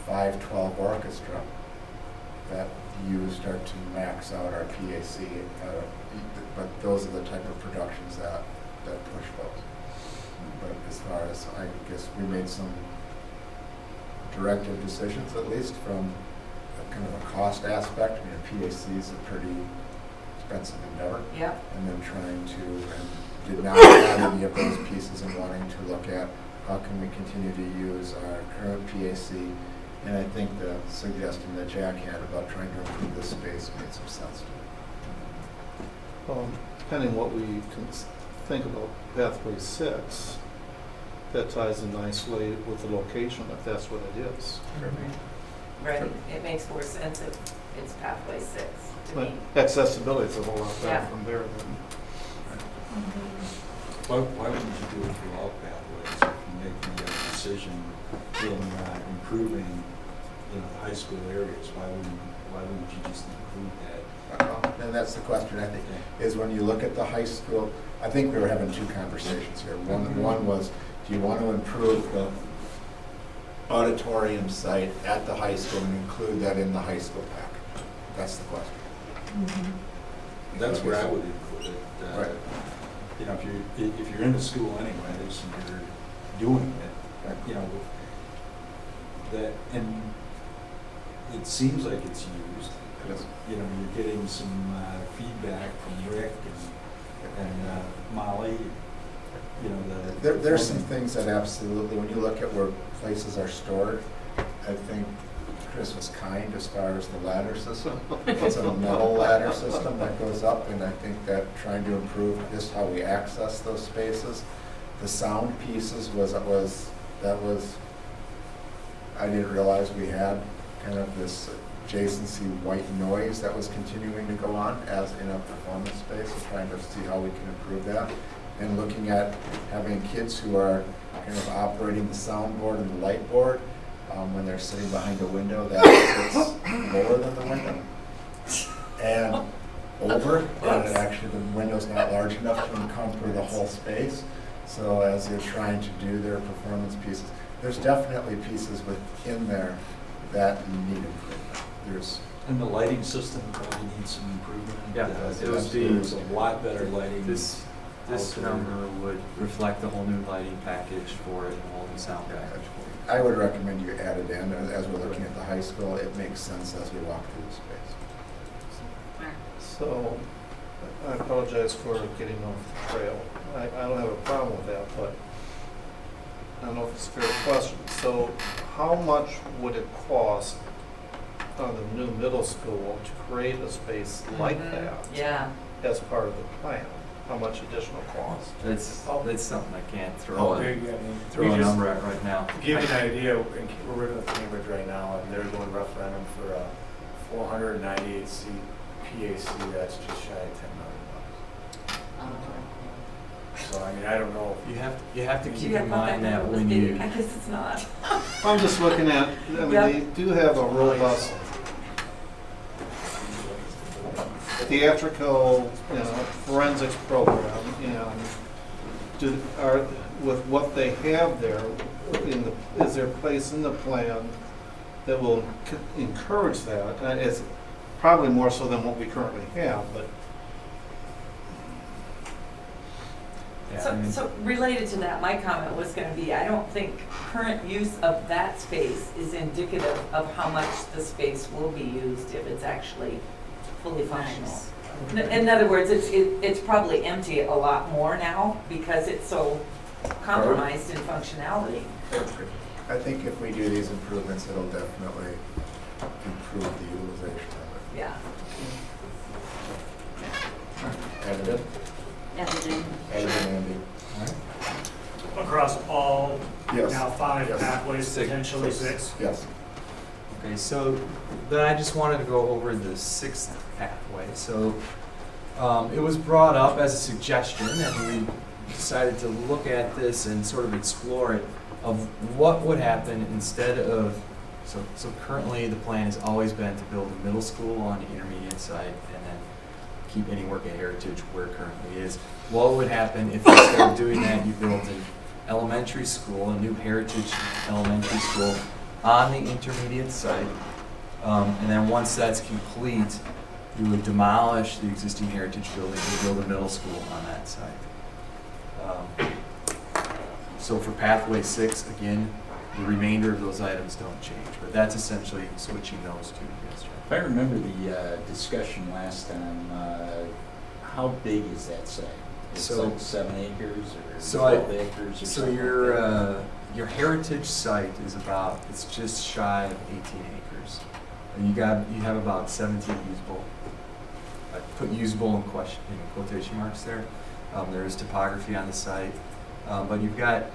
[SPEAKER 5] 5/12 orchestra, that you start to max out our PAC, but those are the type of productions that push those. But as far as, I guess, we made some directive decisions, at least from a kind of a cost aspect. I mean, PAC is a pretty expensive endeavor.
[SPEAKER 6] Yep.
[SPEAKER 5] And then trying to, and did not add any of those pieces and wanting to look at how can we continue to use our current PAC. And I think the suggestion that Jack had about trying to improve this space made some sense to me.
[SPEAKER 3] Depending what we can think about Pathway 6, that ties in nicely with the location, if that's what it is.
[SPEAKER 6] right? It makes more sense if it's pathway 6 to
[SPEAKER 3] But
[SPEAKER 6] me.
[SPEAKER 3] accessibility is a whole lot
[SPEAKER 6] Yeah.
[SPEAKER 3] better from there than.
[SPEAKER 15] Why wouldn't you do it through all pathways if you make the decision in improving, the high school areas? Why wouldn't you just include that?
[SPEAKER 5] And that's the question, I think, is when you look at the high school, I think we were having two conversations here. One was, do you want to improve the auditorium site at the high school and include that in the high school package? That's the question.
[SPEAKER 15] That's where I would include it.
[SPEAKER 5] Right.
[SPEAKER 15] If you're in the school anyways and you're doing it, that, and it seems like it's used.
[SPEAKER 5] Yes.
[SPEAKER 15] You're getting some feedback from Rick and Molly.
[SPEAKER 5] There's some things that absolutely, when you look at where places are stored, I think Chris was kind as far as the ladder system. It's a metal ladder system that goes up, and I think that trying to improve just how we access those spaces. The sound pieces I didn't realize we had kind of this adjacency white noise that was continuing to go on as in a performance space, and trying to see how we can improve that. And looking at having kids who are kind of operating the soundboard and the light board when they're sitting behind a window that sits lower than the window and over, and actually the window's not large enough to encumber the whole space. So as they're trying to do their performance pieces, there's definitely pieces within there that need improvement.
[SPEAKER 15] And the lighting system probably needs some improvement.
[SPEAKER 21] Yeah, it would be,
[SPEAKER 15] There's a lot better lighting.
[SPEAKER 21] this number would reflect the whole new lighting package for it and the whole new sound package.
[SPEAKER 5] I would recommend you add it in as we're looking at the high school. It makes sense as we walk through the space.
[SPEAKER 3] So, I apologize for getting off the trail. I don't have a problem with that, but I don't know if it's a fair question. So, how much would it cost on the new middle school to create a space like that?
[SPEAKER 6] Yeah.
[SPEAKER 3] As part of the plan? How much additional cost?
[SPEAKER 21] That's something I can't
[SPEAKER 19] Oh,
[SPEAKER 21] throw a number at right now.
[SPEAKER 19] To give you an idea, we're working with Cambridge right now, and they're doing referendum for a 498 seat PAC that's just shy of $10 million. So I mean, I don't know.
[SPEAKER 21] You have to keep in mind that when you.
[SPEAKER 6] I guess it's not.
[SPEAKER 3] I'm just looking at, they do have a robust theatrical, forensics program, and with what they have there, is there a place in the plan that will encourage that? It's probably more so than what we currently have, but.
[SPEAKER 6] So related to that, my comment was going to be, I don't think current use of that space is indicative of how much the space will be used if it's actually fully functional. In other words, it's probably empty a lot more now because it's so compromised in functionality.
[SPEAKER 5] I think if we do these improvements, it'll definitely improve the utilization of it.
[SPEAKER 6] Yeah.
[SPEAKER 5] Edited?
[SPEAKER 2] Editing.
[SPEAKER 5] Edited, Andy.
[SPEAKER 16] Across all,
[SPEAKER 5] Yes.
[SPEAKER 16] now 5
[SPEAKER 5] Yes.
[SPEAKER 16] pathways, potentially 6?
[SPEAKER 5] Yes.
[SPEAKER 21] Okay, so then I just wanted to go over the 6th pathway. So it was brought up as a suggestion, and we decided to look at this and sort of explore it of what would happen instead of. So currently the plan has always been to build a middle school on the intermediate site and then keep any work at Heritage where it currently is. What would happen if instead of doing that you built an elementary school, a new Heritage elementary school on the intermediate site, and then once that's complete, you would demolish the existing Heritage building and build a middle school on that site. So for pathway 6, again, the remainder of those items don't change, but that's essentially switching those two. Yes, John.
[SPEAKER 15] If I remember the discussion last time, how big is that site? It's
[SPEAKER 21] So-
[SPEAKER 15] like 7 acres or
[SPEAKER 21] So
[SPEAKER 15] 12 acres or
[SPEAKER 21] So
[SPEAKER 15] something
[SPEAKER 21] your Heritage site is it's just shy of 18 acres. And you have about 17 usable. I put usable in quotation marks there. There is topography on the site, but you've got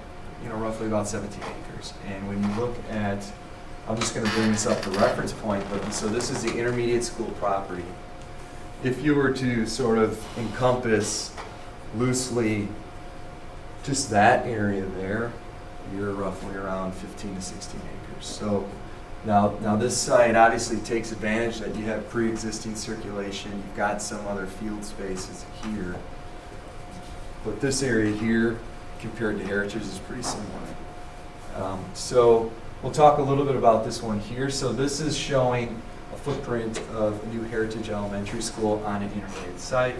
[SPEAKER 21] roughly about 17 acres. And when you look at I'm just gonna bring this up for reference point, but so this is the intermediate school property. If you were to sort of encompass loosely just that area there, you're roughly around 15 to 16 acres. So now this site obviously takes advantage that you have pre-existing circulation, you've got some other field spaces here. But this area here, compared to Heritage, is pretty similar. So we'll talk a little bit about this one here. So this is showing a footprint of a new Heritage Elementary School on an intermediate site.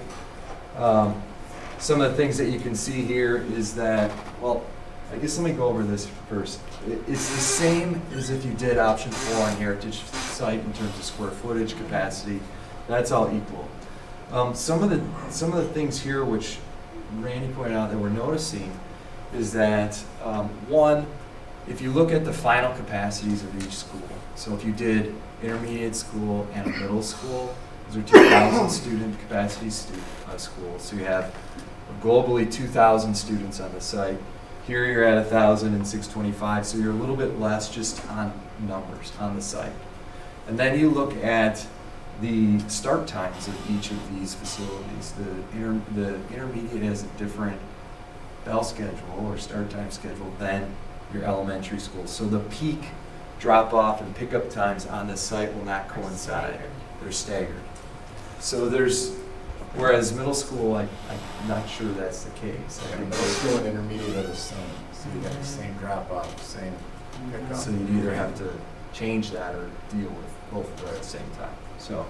[SPEAKER 21] Some of the things that you can see here is that, well, I guess let me go over this first. It's the same as if you did option 4 on Heritage site in terms of square footage, capacity. That's all equal. Some of the things here which Randy pointed out that we're noticing is that one, if you look at the final capacities of each school, so if you did intermediate school and a middle school, those are 2,000 student capacity schools. So you have globally 2,000 students on the site. Here you're at 1,625, so you're a little bit less just on numbers on the site. And then you look at the start times of each of these facilities. The intermediate has a different bell schedule or start time schedule than your elementary school. So the peak drop off and pickup times on the site will not coincide. They're staggered. So whereas middle school, I'm not sure that's the case. I think
[SPEAKER 5] middle school and intermediate are the same. So you got the same drop off, same pickup.
[SPEAKER 21] So you either have to change that or deal with both of them at the same time. So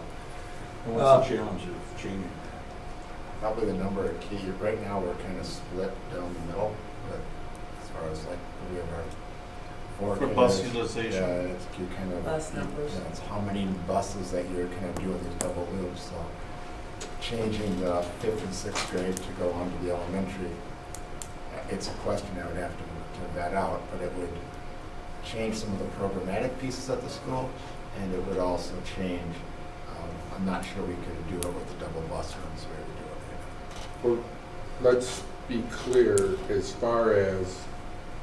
[SPEAKER 15] what's the challenge of changing?
[SPEAKER 5] Probably the number of key. Right now we're kind of split down the middle, but as far as like we have our
[SPEAKER 3] for bus utilization.
[SPEAKER 5] Yeah, it's you kind of
[SPEAKER 6] Bus numbers.
[SPEAKER 5] Yeah, it's how many buses that you're kind of doing these double loops. So changing the 5th and 6th grade to go on to the elementary, it's a question I would have to vet out, but it would change some of the programmatic pieces at the school, and it would also change. I'm not sure we could do it with the double bus runs the way we do it.
[SPEAKER 14] Well, let's be clear as far as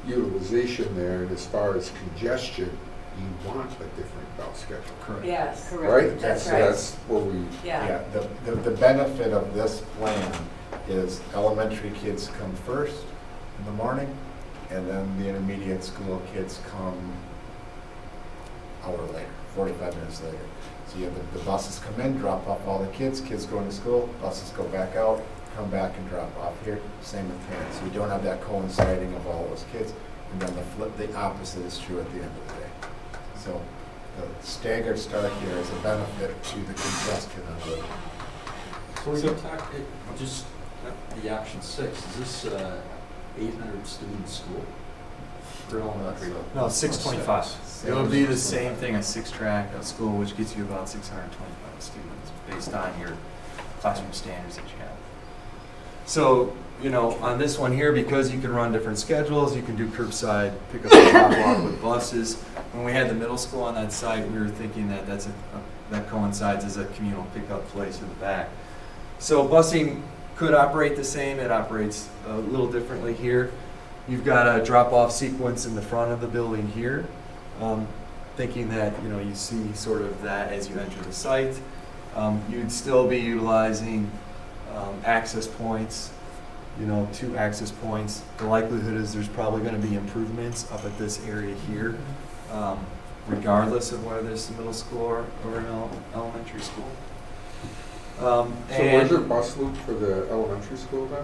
[SPEAKER 14] utilization there and as far as congestion, you want a different bell schedule.
[SPEAKER 21] Correct.
[SPEAKER 6] Yes.
[SPEAKER 14] Right?
[SPEAKER 6] Correct. That's right.
[SPEAKER 14] That's what we...
[SPEAKER 6] Yeah.
[SPEAKER 5] The benefit of this plan is elementary kids come first in the morning, and then the intermediate school kids come an hour later, 45 minutes later. So you have the buses come in, drop off all the kids go into school, buses go back out, come back and drop off here, same with parents. So you don't have that coinciding of all those kids. And then the opposite is true at the end of the day. So the staggered start here is a benefit to the congestion of the.
[SPEAKER 15] So we can talk, just the option 6, is this 800 student school? For elementary?
[SPEAKER 21] No, 625. It would be the same thing as 6-track school, which gets you about 625 students based on your classroom standards that you have. So, on this one here, because you can run different schedules, you can do curbside pickup and drop off with buses. When we had the middle school on that site, we were thinking that that coincides as a communal pickup place in the back. So busing could operate the same. It operates a little differently here. You've got a drop-off sequence in the front of the building here, thinking that you see sort of that as you enter the site. You'd still be utilizing access points, 2 access points. The likelihood is there's probably going to be improvements up at this area here, regardless of whether it's a middle school or an elementary school.
[SPEAKER 14] So where's your bus loop for the elementary school then?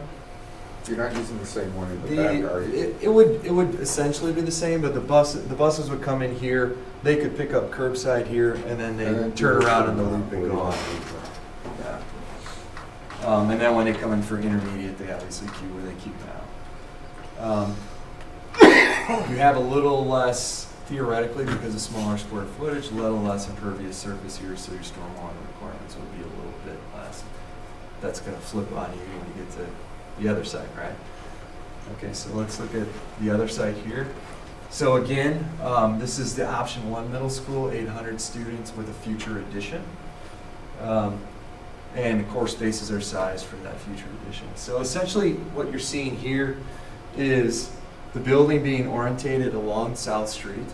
[SPEAKER 14] You're not using the same one in the back, are you?
[SPEAKER 21] It would essentially be the same, but the buses would come in here. They could pick up curbside here, and then they turn around in the loop and go on. Yeah. And then when they come in for intermediate, they obviously queue where they keep now. You have a little less, theoretically, because of smaller square footage, a little less impervious surface here, so your stormwater requirements would be a little bit less. That's going to flip on you when you get to the other side, right? Okay, so let's look at the other side here. So again, this is the option 1 middle school, 800 students with a future addition. And the course spaces are sized for that future addition. So essentially what you're seeing here is the building being orientated along South Street.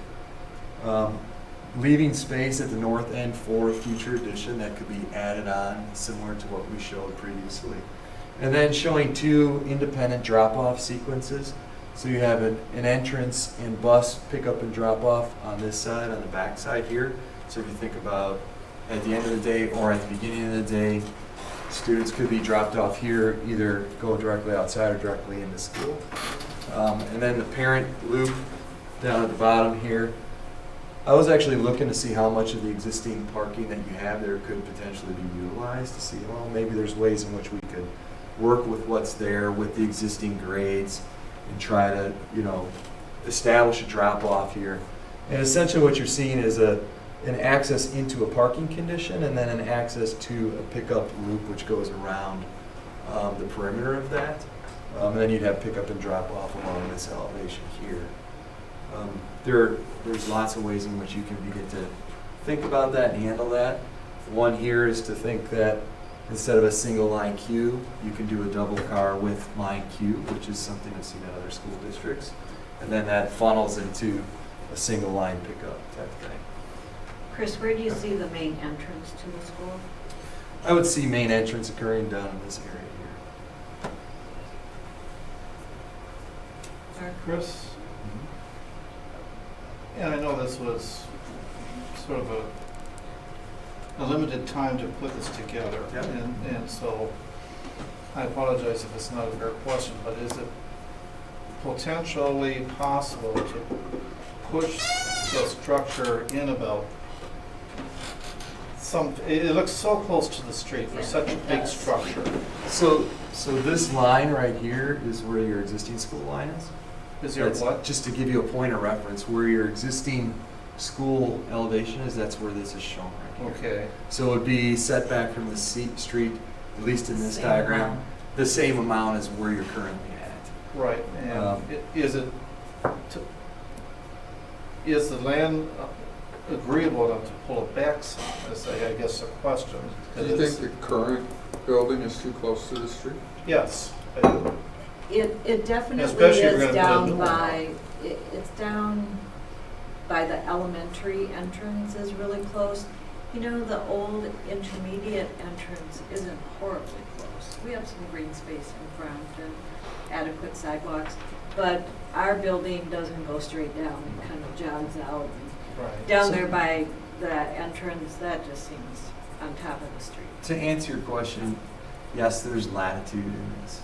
[SPEAKER 21] leaving space at the north end for future addition that could be added on, similar to what we showed previously. And then showing 2 independent drop-off sequences. So you have an entrance and bus pickup and drop-off on this side, on the back side here. So if you think about at the end of the day or at the beginning of the day, students could be dropped off here, either go directly outside or directly into school. And then the parent loop down at the bottom here. I was actually looking to see how much of the existing parking that you have there could potentially be utilized to see, well, maybe there's ways in which we could work with what's there with the existing grades and try to, you know, establish a drop-off here. And essentially what you're seeing is an access into a parking condition and then an access to a pickup loop which goes around the perimeter of that. And then you'd have pickup and drop-off along this elevation here. There's lots of ways in which you can begin to think about that and handle that. One here is to think that instead of a single line queue, you can do a double car with line queue, which is something I've seen in other school districts. And then that funnels into a single line pickup type thing.
[SPEAKER 2] Chris, where do you see the main entrance to the school?
[SPEAKER 21] I would see main entrance occurring down in this area here.
[SPEAKER 3] Chris? And I know this was sort of a limited time to put this together.
[SPEAKER 21] Yep.
[SPEAKER 3] And so I apologize if it's not a fair question, but is it potentially possible to push the structure in about it looks so close to the street for such a big structure.
[SPEAKER 21] So this line right here is where your existing school line is?
[SPEAKER 3] Is there what?
[SPEAKER 21] Just to give you a point of reference, where your existing school elevation is, that's where this is shown right here.
[SPEAKER 3] Okay.
[SPEAKER 21] So it would be set back from the street, at least in this diagram, the same amount as where you're currently at.
[SPEAKER 3] Right. And is the land agreeable enough to pull it back some? Is, I guess, a question.
[SPEAKER 14] Do you think the current building is too close to the street?
[SPEAKER 3] Yes, I do.
[SPEAKER 2] It definitely
[SPEAKER 3] Especially if you're
[SPEAKER 2] is
[SPEAKER 3] gonna
[SPEAKER 2] down
[SPEAKER 3] put a
[SPEAKER 2] by, it's down by the elementary entrance is really close. You know, the old intermediate entrance isn't horribly close. We have some green space in front and adequate sidewalks, but our building doesn't go straight down, it kind of jogs out.
[SPEAKER 3] Right.
[SPEAKER 2] Down there by the entrance, that just seems on top of the street.
[SPEAKER 21] To answer your question, yes, there's latitude in this.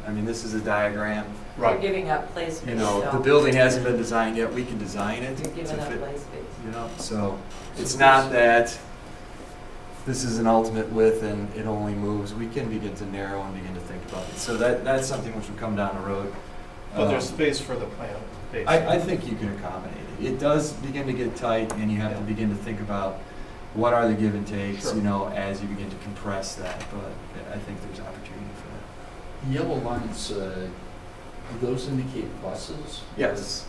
[SPEAKER 21] I mean, this is a diagram.
[SPEAKER 6] You're giving up play space.
[SPEAKER 21] You know,
[SPEAKER 6] so
[SPEAKER 21] the building hasn't been designed yet. We can design it.
[SPEAKER 6] You're giving
[SPEAKER 21] to
[SPEAKER 6] up
[SPEAKER 21] fit,
[SPEAKER 6] play space.
[SPEAKER 21] you know, so it's not that this is an ultimate width and it only moves. We can begin to narrow and begin to think about it. So that's something which will come down the road.
[SPEAKER 3] But there's space for the plan.
[SPEAKER 21] I think you can accommodate it. It does begin to get tight, and you have to begin to think about what are the give and takes,
[SPEAKER 3] Sure.
[SPEAKER 21] you know, as you begin to compress that. But I think there's opportunity for that.
[SPEAKER 15] Yellow lines, do those indicate buses?
[SPEAKER 21] Yes.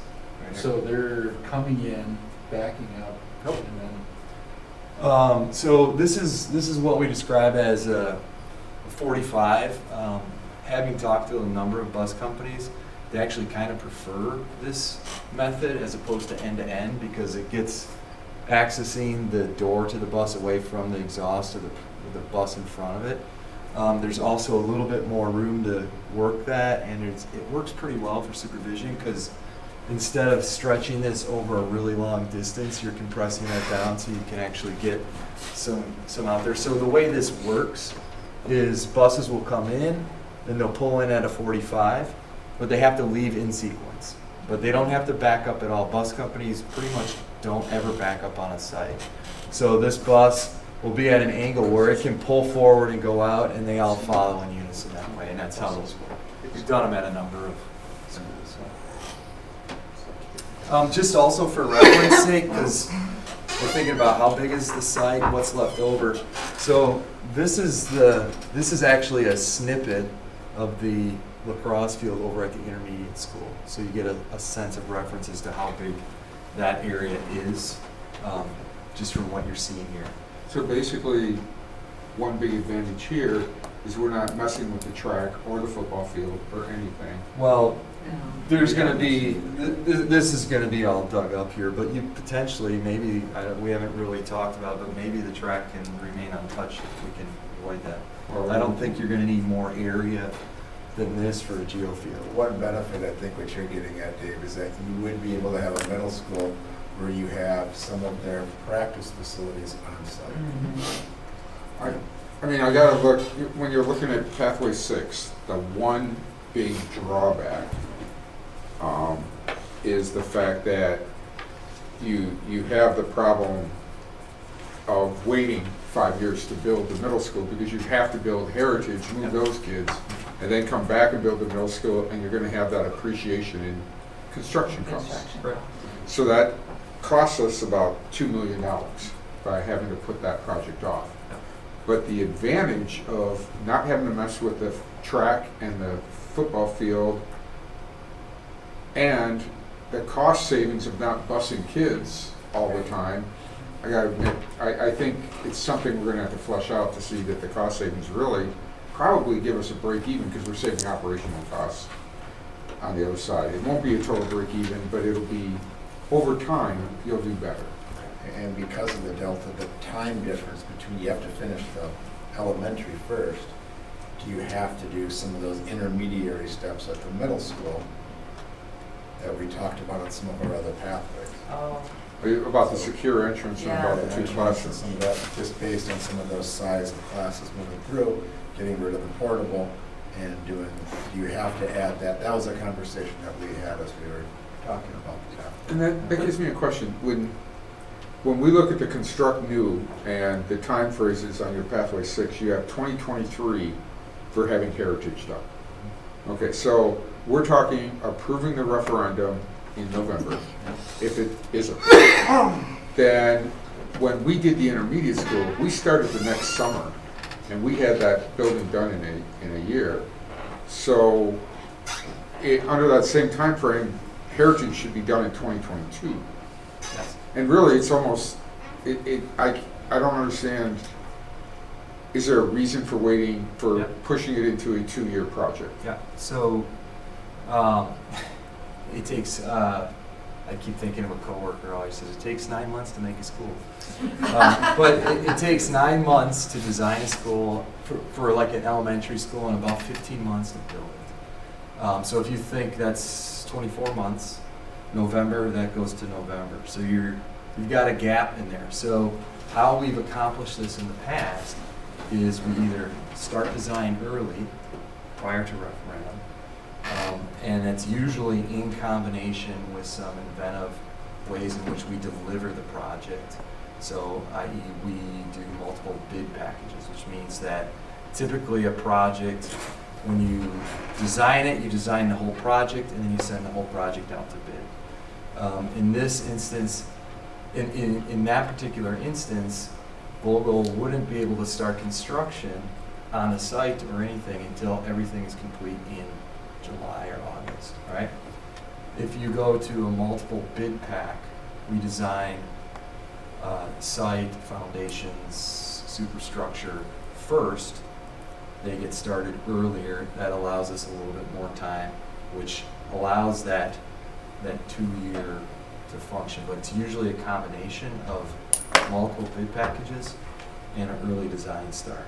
[SPEAKER 15] So they're coming in, backing up,
[SPEAKER 21] Nope.
[SPEAKER 15] and then
[SPEAKER 21] So this is what we describe as a 45. Having talked to a number of bus companies, they actually kind of prefer this method as opposed to end-to-end because it gets accessing the door to the bus away from the exhaust of the bus in front of it. There's also a little bit more room to work that, and it works pretty well for supervision because instead of stretching this over a really long distance, you're compressing that down so you can actually get some out there. So the way this works is buses will come in, then they'll pull in at a 45, but they have to leave in sequence. But they don't have to back up at all. Bus companies pretty much don't ever back up on a site. So this bus will be at an angle where it can pull forward and go out, and they all follow in unison that way, and that's how those work. We've done them at a number of schools. So. Just also for reference sake, because we're thinking about how big is the site, what's left over. So this is actually a snippet of the lacrosse field over at the intermediate school. So you get a sense of reference as to how big that area is, just from what you're seeing here.
[SPEAKER 14] So basically, one big advantage here is we're not messing with the track or the football field or anything.
[SPEAKER 21] Well, there's gonna be, this is gonna be all dug up here, but you potentially, maybe, we haven't really talked about, but maybe the track can remain untouched if we can avoid that. I don't think you're gonna need more area than this for a geofield.
[SPEAKER 5] One benefit, I think what you're getting at, Dave, is that you would be able to have a middle school where you have some of their practice facilities on site.
[SPEAKER 14] I mean, I gotta look, when you're looking at Pathway 6, the one big drawback is the fact that you have the problem of waiting 5 years to build the middle school, because you have to build Heritage, move those kids, and then come back and build the middle school, and you're gonna have that appreciation in construction costs. So that costs us about $2 million by having to put that project off. But the advantage of not having to mess with the track and the football field, and the cost savings of not busing kids all the time, I gotta admit, I think it's something we're gonna have to flesh out to see that the cost savings really probably give us a break even, because we're saving operational costs on the other side. It won't be a total break even, but it'll be, over time, you'll do better.
[SPEAKER 5] And because of the delta, the time difference between, you have to finish the elementary first, do you have to do some of those intermediary steps at the middle school that we talked about in some of our other pathways?
[SPEAKER 14] About the secure entrance and about the 2 classes.
[SPEAKER 5] Some of that, just based on some of those size of classes moving through, getting rid of the portable and doing, do you have to add that? That was a conversation that we had as we were talking about the pathway.
[SPEAKER 14] And that gives me a question. When we look at the construct new and the time phrases on your Pathway 6, you have 2023 for having Heritage done. Okay, so we're talking approving the referendum in November. If it isn't, then when we did the intermediate school, we started the next summer, and we had that building done in a year. So under that same time frame, Heritage should be done in 2022.
[SPEAKER 21] Yes.
[SPEAKER 14] And really, it's almost, I don't understand, is there a reason for waiting, for pushing it into a 2-year project?
[SPEAKER 21] Yeah, so it takes, I keep thinking of a coworker always says, it takes 9 months to make a school. But it takes 9 months to design a school for like an elementary school, and about 15 months to build it. So if you think that's 24 months, November, that goes to November. So you've got a gap in there. So how we've accomplished this in the past is we either start design early, prior to referendum, and it's usually in combination with some inventive ways in which we deliver the project. So, i.e. we do multiple bid packages, which means that typically a project, when you design it, you design the whole project, and then you send the whole project out to bid. In this instance, in that particular instance, Vogel wouldn't be able to start construction on the site or anything until everything is complete in July or August, right? If you go to a multiple bid pack, we design site, foundations, superstructure first. They get started earlier. That allows us a little bit more time, which allows that 2-year to function. But it's usually a combination of multiple bid packages and an early design start.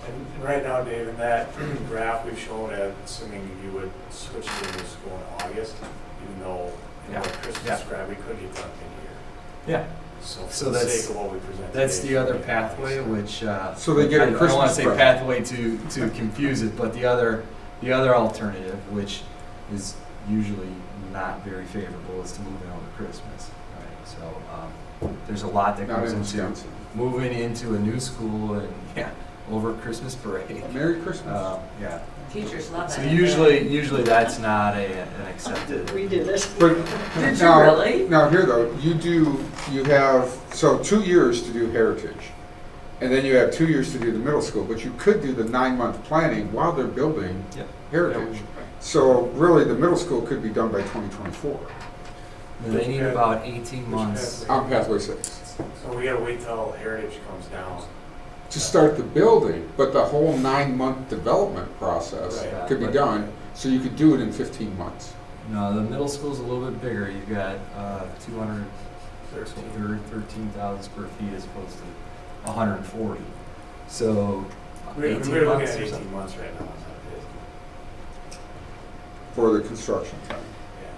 [SPEAKER 19] And right now, Dave, in that graph we've shown, assuming you would switch to a new school in August, even though in our Christmas grab we could get done mid-year.
[SPEAKER 21] Yeah.
[SPEAKER 19] So for
[SPEAKER 21] So
[SPEAKER 19] the
[SPEAKER 21] that's,
[SPEAKER 19] sake of what we presented
[SPEAKER 21] that's
[SPEAKER 19] today,
[SPEAKER 21] the other
[SPEAKER 19] should be
[SPEAKER 21] pathway,
[SPEAKER 19] August.
[SPEAKER 21] which
[SPEAKER 14] So they get a
[SPEAKER 21] I don't want
[SPEAKER 14] Christmas
[SPEAKER 21] to say
[SPEAKER 14] present.
[SPEAKER 21] pathway to confuse it, but the other alternative, which is usually not very favorable, is to move in over Christmas. Right? So there's a lot that
[SPEAKER 14] Not
[SPEAKER 21] goes
[SPEAKER 14] in
[SPEAKER 21] into
[SPEAKER 14] Wisconsin.
[SPEAKER 21] moving into a new school and over Christmas break.
[SPEAKER 14] Merry Christmas.
[SPEAKER 21] Yeah.
[SPEAKER 6] Teachers love
[SPEAKER 21] So
[SPEAKER 6] that.
[SPEAKER 21] usually that's not an accepted.
[SPEAKER 2] We did it.
[SPEAKER 14] But
[SPEAKER 6] Did
[SPEAKER 14] now,
[SPEAKER 6] you really?
[SPEAKER 14] Now here though, you have, so 2 years to do Heritage. And then you have 2 years to do the middle school, but you could do the 9-month planning while they're building Heritage. So really, the middle school could be done by 2024.
[SPEAKER 21] They need about 18 months.
[SPEAKER 14] On Pathway 6.
[SPEAKER 19] So we gotta wait till Heritage comes down
[SPEAKER 14] to start the building, but the whole 9-month development process
[SPEAKER 21] Right.
[SPEAKER 14] could be done, so you could do it in 15 months.
[SPEAKER 21] No, the middle school's a little bit bigger. You've got 13,000 square feet as opposed to 140. So
[SPEAKER 19] We're
[SPEAKER 21] 18
[SPEAKER 19] looking
[SPEAKER 21] months
[SPEAKER 19] at
[SPEAKER 21] or
[SPEAKER 19] 18
[SPEAKER 21] something.
[SPEAKER 19] months right now.
[SPEAKER 14] For the construction time.
[SPEAKER 19] Yeah.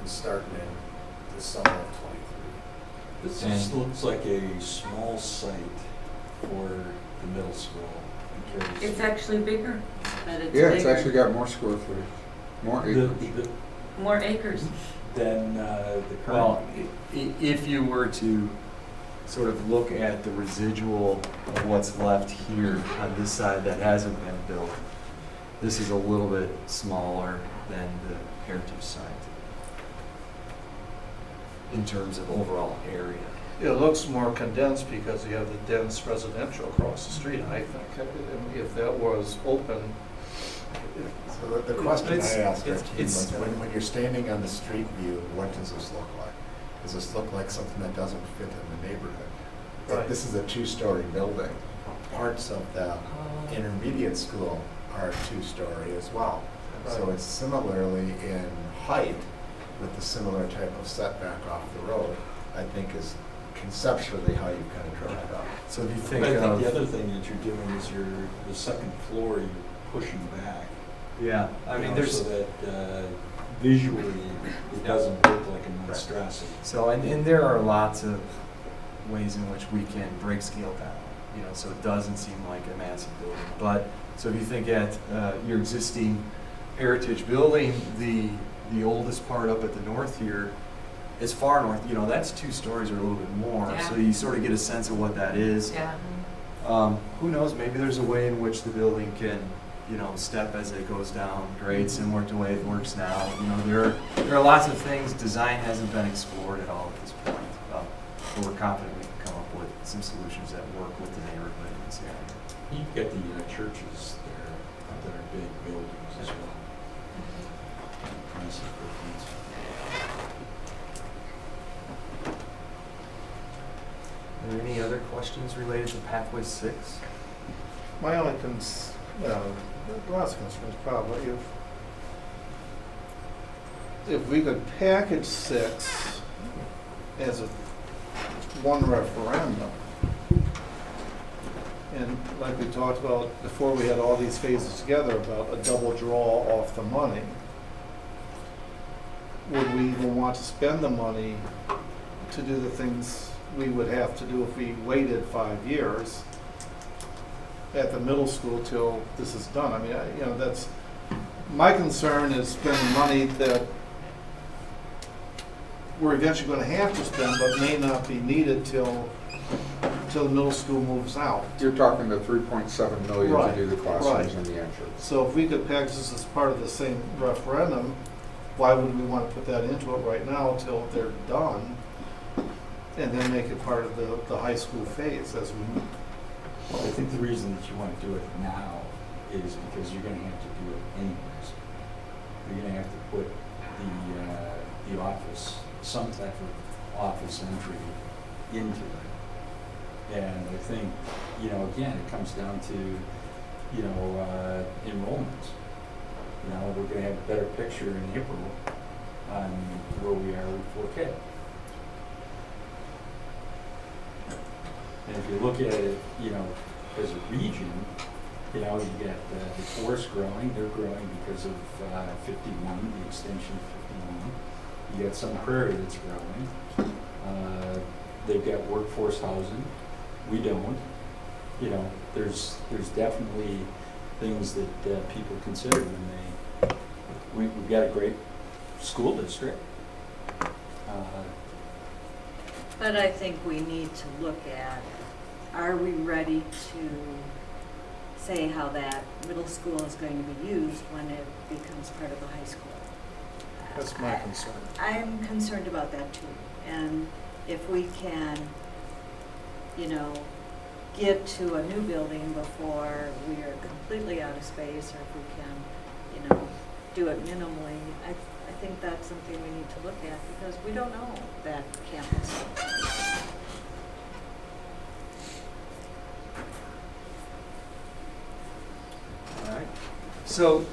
[SPEAKER 19] And starting in the summer of '23.
[SPEAKER 8] This just looks like a small site for the middle school.
[SPEAKER 6] It's actually bigger, but it's
[SPEAKER 14] Yeah, it's
[SPEAKER 6] bigger.
[SPEAKER 14] actually got more square footage, more acres.
[SPEAKER 6] More acres.
[SPEAKER 8] Than the current.
[SPEAKER 21] Well, if you were to sort of look at the residual of what's left here on this side that hasn't been built, this is a little bit smaller than the heritage site in terms of overall area.
[SPEAKER 3] It looks more condensed because you have the dense residential across the street, I think. If that was open.
[SPEAKER 5] So the question I asked our team
[SPEAKER 21] it's-
[SPEAKER 5] was, when you're standing on the street view, what does this look like? Does this look like something that doesn't fit in the neighborhood?
[SPEAKER 3] Right.
[SPEAKER 5] This is a 2-story building. Parts of the intermediate school are 2-story as well. So
[SPEAKER 3] Right.
[SPEAKER 5] it's similarly in height with the similar type of setback off the road, I think is conceptually how you kind of draw it up.
[SPEAKER 21] So if you think
[SPEAKER 8] I think
[SPEAKER 21] of
[SPEAKER 8] the other thing that you're doing is the second floor, you're pushing back.
[SPEAKER 21] yeah, I mean, there's
[SPEAKER 8] So that visually, it doesn't look like a monstrosity.
[SPEAKER 21] so and there are lots of ways in which we can break scale down, you know, so it doesn't seem like a massive building. But so if you think at your existing heritage building, the oldest part up at the north here, as far north, you know, that's 2 stories or a little bit more.
[SPEAKER 6] Yeah.
[SPEAKER 21] So you sort of get a sense of what that is.
[SPEAKER 6] Yeah.
[SPEAKER 21] Who knows? Maybe there's a way in which the building can, you know, step as it goes down, grade similar to the way it works now. You know, there are lots of things. Design hasn't been explored at all at this point, but we're confident we can come up with some solutions that work with the neighborhood in this area.
[SPEAKER 8] You've got the churches there that are big buildings as well. Massive footprints.
[SPEAKER 21] Are there any other questions related to Pathway 6?
[SPEAKER 3] My only lots of concerns probably, if we could package 6 as one referendum, and like we talked about before we had all these phases together about a double draw off the money, would we even want to spend the money to do the things we would have to do if we waited 5 years at the middle school till this is done? I mean, that's, my concern is spending money that we're eventually going to have to spend, but may not be needed till the middle school moves out.
[SPEAKER 14] You're talking the 3.7 million
[SPEAKER 3] Right,
[SPEAKER 14] to do the classrooms
[SPEAKER 3] right.
[SPEAKER 14] and the entrance.
[SPEAKER 3] So if we could package this as part of the same referendum, why would we want to put that into it right now till they're done? And then make it part of the high school phase as we move.
[SPEAKER 8] Well, I think the reason that you want to do it now is because you're going to have to do it anyways. You're going to have to put the office, some type of office entry into it. And I think, again, it comes down to, enrollments. We're going to have a better picture in April on where we are with 4K. And if you look at it, as a region, you got the forest growing. They're growing because of 51, the extension of 51. You got some prairie that's growing. They've got workforce housing. We don't. There's definitely things that people consider when we've got a great school district.
[SPEAKER 2] But I think we need to look at, are we ready to say how that middle school is going to be used when it becomes part of the high school?
[SPEAKER 3] That's my concern.
[SPEAKER 2] I'm concerned about that too. And if we can, get to a new building before we are completely out of space, or if we can, do it minimally, I think that's something we need to look at because we don't know that campus.
[SPEAKER 21] So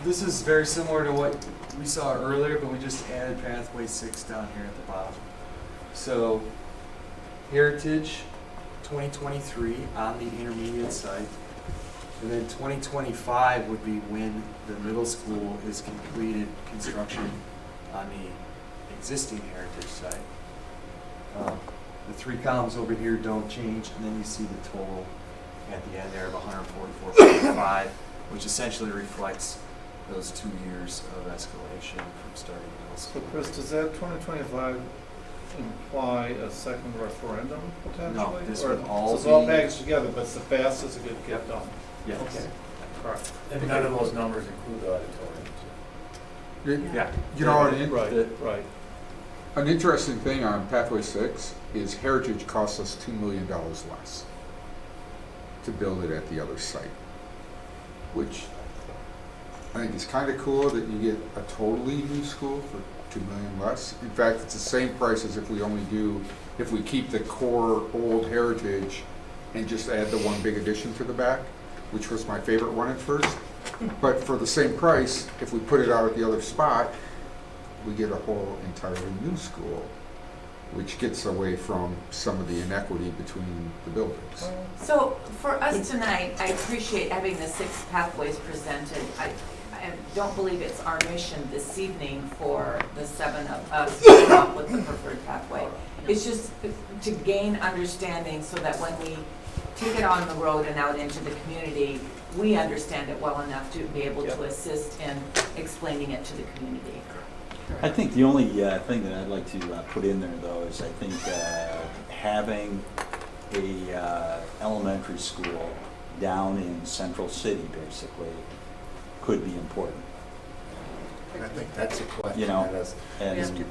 [SPEAKER 21] this is very similar to what we saw earlier, but we just added pathway 6 down here at the bottom. So Heritage 2023 on the intermediate site. And then 2025 would be when the middle school is completed construction on the existing Heritage site. The 3 columns over here don't change, and then you see the total at the end there of 144.5, which essentially reflects those 2 years of escalation from starting middle
[SPEAKER 3] So
[SPEAKER 21] school.
[SPEAKER 3] Chris, does that 2025 imply a second referendum potentially?
[SPEAKER 21] No, this
[SPEAKER 3] Or
[SPEAKER 21] would all
[SPEAKER 3] so it's all
[SPEAKER 21] be-
[SPEAKER 3] packaged together, but it's the fastest it could get done?
[SPEAKER 21] Yes.
[SPEAKER 3] Okay. Correct.
[SPEAKER 19] And none of those numbers include the auditorium.
[SPEAKER 21] Yeah.
[SPEAKER 14] You know,
[SPEAKER 3] Right.
[SPEAKER 14] an interesting thing on Pathway 6 is Heritage costs us $2 million less to build it at the other site, which I think is kind of cool that you get a totally new school for $2 million less. In fact, it's the same price as if we keep the core old Heritage and just add the one big addition to the back, which was my favorite one at first. But for the same price, if we put it out at the other spot, we get a whole entirely new school, which gets away from some of the inequity between the buildings.
[SPEAKER 6] So for us tonight, I appreciate having the 6 pathways presented. I don't believe it's our mission this evening for the 7 of us to come up with the preferred pathway. It's just to gain understanding so that when we take it on the road and out into the community, we understand it well enough to be able to assist in explaining it to the community.
[SPEAKER 15] I think the only thing that I'd like to put in there, though, is I think having a elementary school down in Central City, basically, could be important.
[SPEAKER 5] I think that's a question.
[SPEAKER 15] You know,
[SPEAKER 5] that is-
[SPEAKER 15] and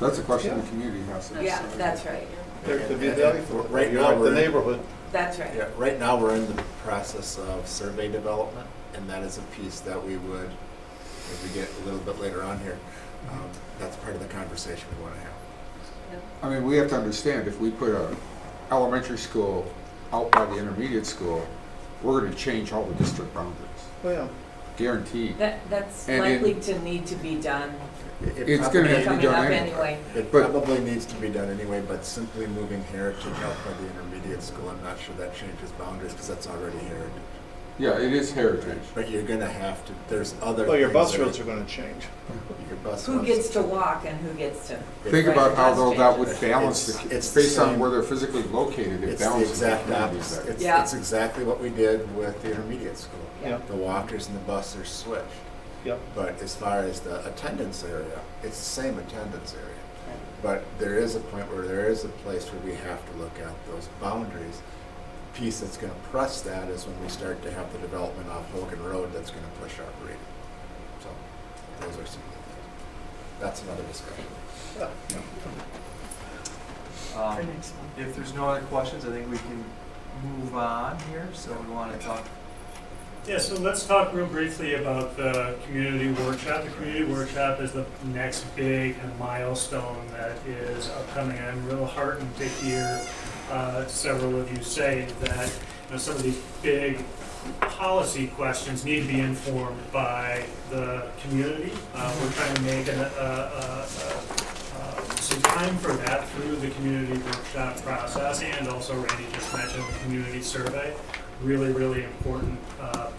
[SPEAKER 14] That's a question the community has to
[SPEAKER 6] Yeah, that's right.
[SPEAKER 3] There could be value for it.
[SPEAKER 5] Right
[SPEAKER 3] You're
[SPEAKER 5] now,
[SPEAKER 3] like
[SPEAKER 5] we're
[SPEAKER 3] the
[SPEAKER 5] in-
[SPEAKER 3] neighborhood.
[SPEAKER 6] That's right.
[SPEAKER 5] Yeah, right now, we're in the process of survey development, and that is a piece that we would, as we get a little bit later on here, that's part of the conversation we want to have.
[SPEAKER 14] I mean, we have to understand, if we put a elementary school out by the intermediate school, we're going to change all the district boundaries.
[SPEAKER 3] Well, yeah.
[SPEAKER 14] Guaranteed.
[SPEAKER 6] That's
[SPEAKER 14] And
[SPEAKER 6] likely to need to be done.
[SPEAKER 14] It's going to have to be
[SPEAKER 6] Coming
[SPEAKER 14] done
[SPEAKER 6] up
[SPEAKER 14] anyway.
[SPEAKER 6] anyway.
[SPEAKER 5] It
[SPEAKER 14] But-
[SPEAKER 5] probably needs to be done anyway, but simply moving Heritage out by the intermediate school, I'm not sure that changes boundaries, because that's already Heritage.
[SPEAKER 14] Yeah, it is Heritage.
[SPEAKER 5] But you're gonna have to, there's other.
[SPEAKER 3] Well, your
[SPEAKER 5] things
[SPEAKER 3] bus
[SPEAKER 5] that
[SPEAKER 3] routes are gonna change.
[SPEAKER 5] Your bus
[SPEAKER 6] Who
[SPEAKER 5] routes-
[SPEAKER 6] gets to walk and who gets to?
[SPEAKER 14] Think about how though that would
[SPEAKER 5] It's-
[SPEAKER 14] balance,
[SPEAKER 5] it's
[SPEAKER 14] based
[SPEAKER 5] the
[SPEAKER 14] on
[SPEAKER 5] same-
[SPEAKER 14] where they're physically located, it
[SPEAKER 5] It's the
[SPEAKER 14] balances the
[SPEAKER 5] exact
[SPEAKER 14] communities
[SPEAKER 5] opposite.
[SPEAKER 14] there.
[SPEAKER 5] It's,
[SPEAKER 6] Yeah.
[SPEAKER 5] it's exactly what we did with the intermediate school.
[SPEAKER 3] Yeah.
[SPEAKER 5] The walkers and the bus are switched.
[SPEAKER 3] Yep.
[SPEAKER 5] But as far as the attendance area, it's the same attendance area. But there is a point where there is a place where we have to look at those boundaries. Piece that's gonna press that is when we start to have the development off Hogan Road that's gonna push our rating. So, those are some of the things. That's another discussion.
[SPEAKER 4] For next month.
[SPEAKER 21] If there's no other questions, I think we can move on here. So we want to talk.
[SPEAKER 9] Yeah, so let's talk real briefly about the community workshop. The community workshop is the next big milestone that is upcoming. I'm real heartened to hear several of you say that some of these big policy questions need to be informed by the community. We're trying to make some time for that through the community workshop process, and also Randy just mentioned the community survey. Really, really important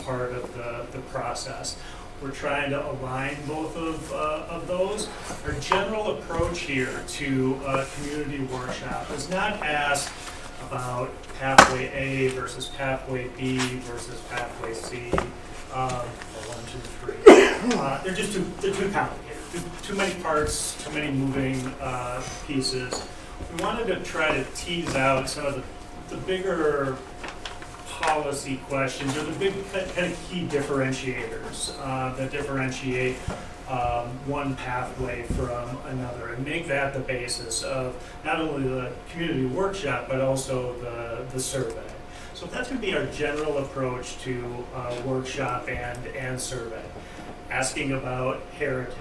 [SPEAKER 9] part of the process. We're trying to align both of those. Our general approach here to a community workshop is not ask about pathway A versus pathway B versus pathway C, or 1, 2, 3. They're just too complicated. Too many parts, too many moving pieces. We wanted to try to tease out some of the bigger policy questions, or the big kind of key differentiators that differentiate one pathway from another, and make that the basis of not only the community workshop but also the survey. So that's going to be our general approach to workshop and survey. Asking about heritage.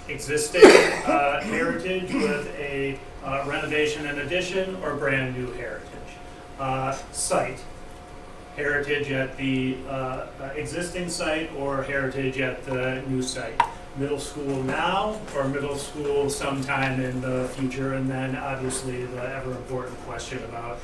[SPEAKER 9] Existing heritage with a renovation and addition, or brand new heritage. Site, heritage at the existing site or heritage at the new site. Middle school now or middle school sometime in the future, and then obviously the ever important question about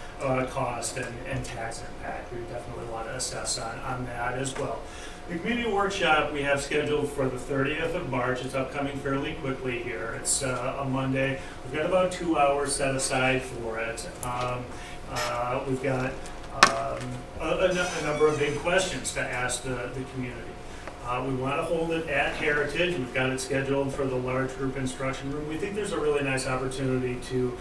[SPEAKER 9] cost and tax impact. We definitely want to assess on that as well. The community workshop we have scheduled for the 30th of March. It's upcoming fairly quickly here. It's a Monday. We've got about 2 hours set aside for it. We've got a number of big questions to ask the community. We want to hold it at Heritage. We've got it scheduled for the large group instruction room. We think there's a really nice opportunity to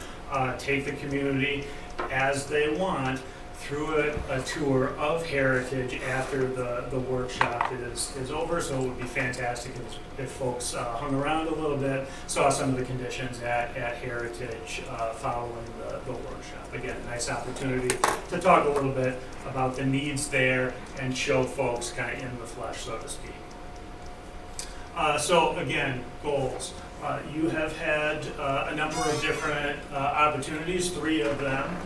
[SPEAKER 9] take the community as they want through a tour of Heritage after the workshop is over. So it would be fantastic if folks hung around a little bit, saw some of the conditions at Heritage following the workshop. Again, nice opportunity to talk a little bit about the needs there and show folks kind of in the flesh, so to speak. So again, goals. You have had a number of different opportunities, 3 of them,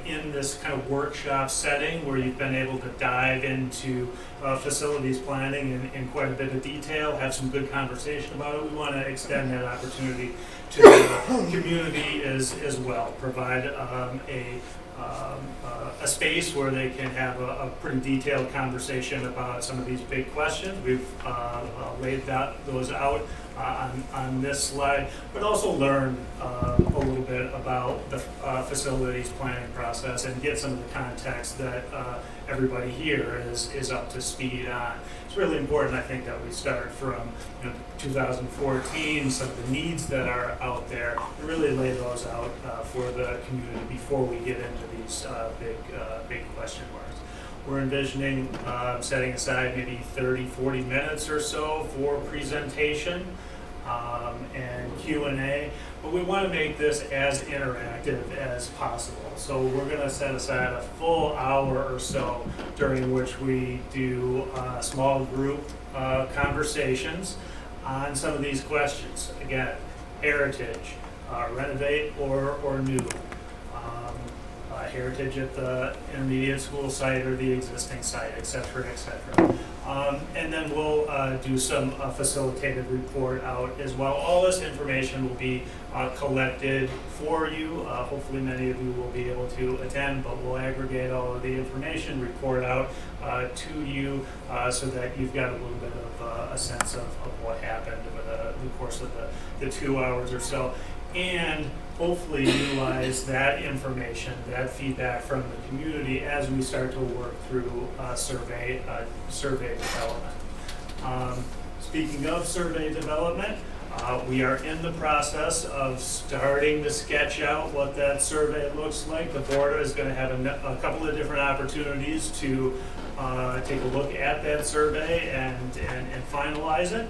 [SPEAKER 9] in this kind of workshop setting where you've been able to dive into facilities planning in quite a bit of detail, have some good conversation about it. We want to extend that opportunity to the community as well, provide a space where they can have a pretty detailed conversation about some of these big questions. We've laid those out on this slide, but also learn a little bit about the facilities planning process and get some of the context that everybody here is up to speed on. It's really important, I think, that we start from 2014, some of the needs that are out there, and really lay those out for the community before we get into these big question marks. We're envisioning setting aside maybe 30, 40 minutes or so for presentation and Q&A, but we want to make this as interactive as possible. So we're going to set aside a full hour or so during which we do small group conversations on some of these questions. Again, heritage, renovate or new. Heritage at the intermediate school site or the existing site, et cetera, et cetera. And then we'll do some facilitated report out as well. All this information will be collected for you. Hopefully many of you will be able to attend, but we'll aggregate all of the information, report out to you so that you've got a little bit of a sense of what happened over the course of the 2 hours or so. And hopefully utilize that information, that feedback from the community as we start to work through survey development. Speaking of survey development, we are in the process of starting to sketch out what that survey looks like. The board is going to have a couple of different opportunities to take a look at that survey and finalize it.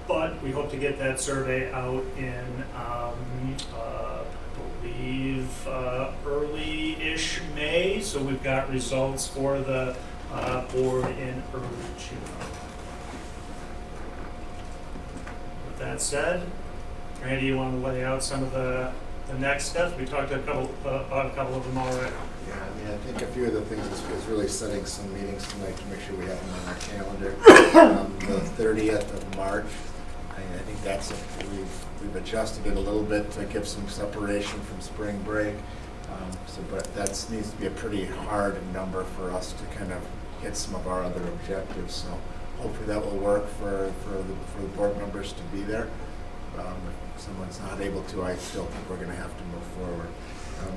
[SPEAKER 9] But we hope to get that survey out in, I believe, early-ish May. So we've got results for the board in early June. With that said, Randy, you want to lay out some of the next steps? We talked about a couple of them already.
[SPEAKER 5] Yeah, I mean, I think a few of the things is really setting some meetings tonight to make sure we have them on our calendar. The 30th of March. I think that's we've adjusted it a little bit to give some separation from spring break. But that needs to be a pretty hard number for us to kind of hit some of our other objectives. So hopefully that will work for the board members to be there. If someone's not able to, I still think we're going to have to move forward.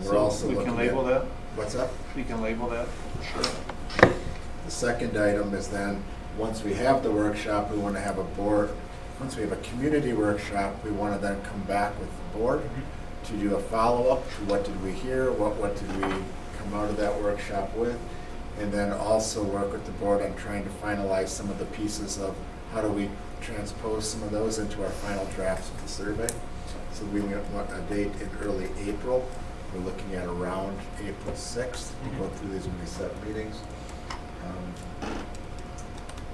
[SPEAKER 5] We're
[SPEAKER 3] So
[SPEAKER 5] also
[SPEAKER 3] we
[SPEAKER 5] looking
[SPEAKER 3] can label
[SPEAKER 5] at,
[SPEAKER 3] that?
[SPEAKER 5] What's up?
[SPEAKER 3] We can label that?
[SPEAKER 5] Sure. The second item is then, once we have the workshop, we want to have a board. Once we have a community workshop, we want to then come back with the board to do a follow-up to what did we hear, what did we come out of that workshop with, and then also work with the board on trying to finalize some of the pieces of how do we transpose some of those into our final drafts of the survey. So we want a date in early April. We're looking at around April 6th. We'll go through these when we set meetings.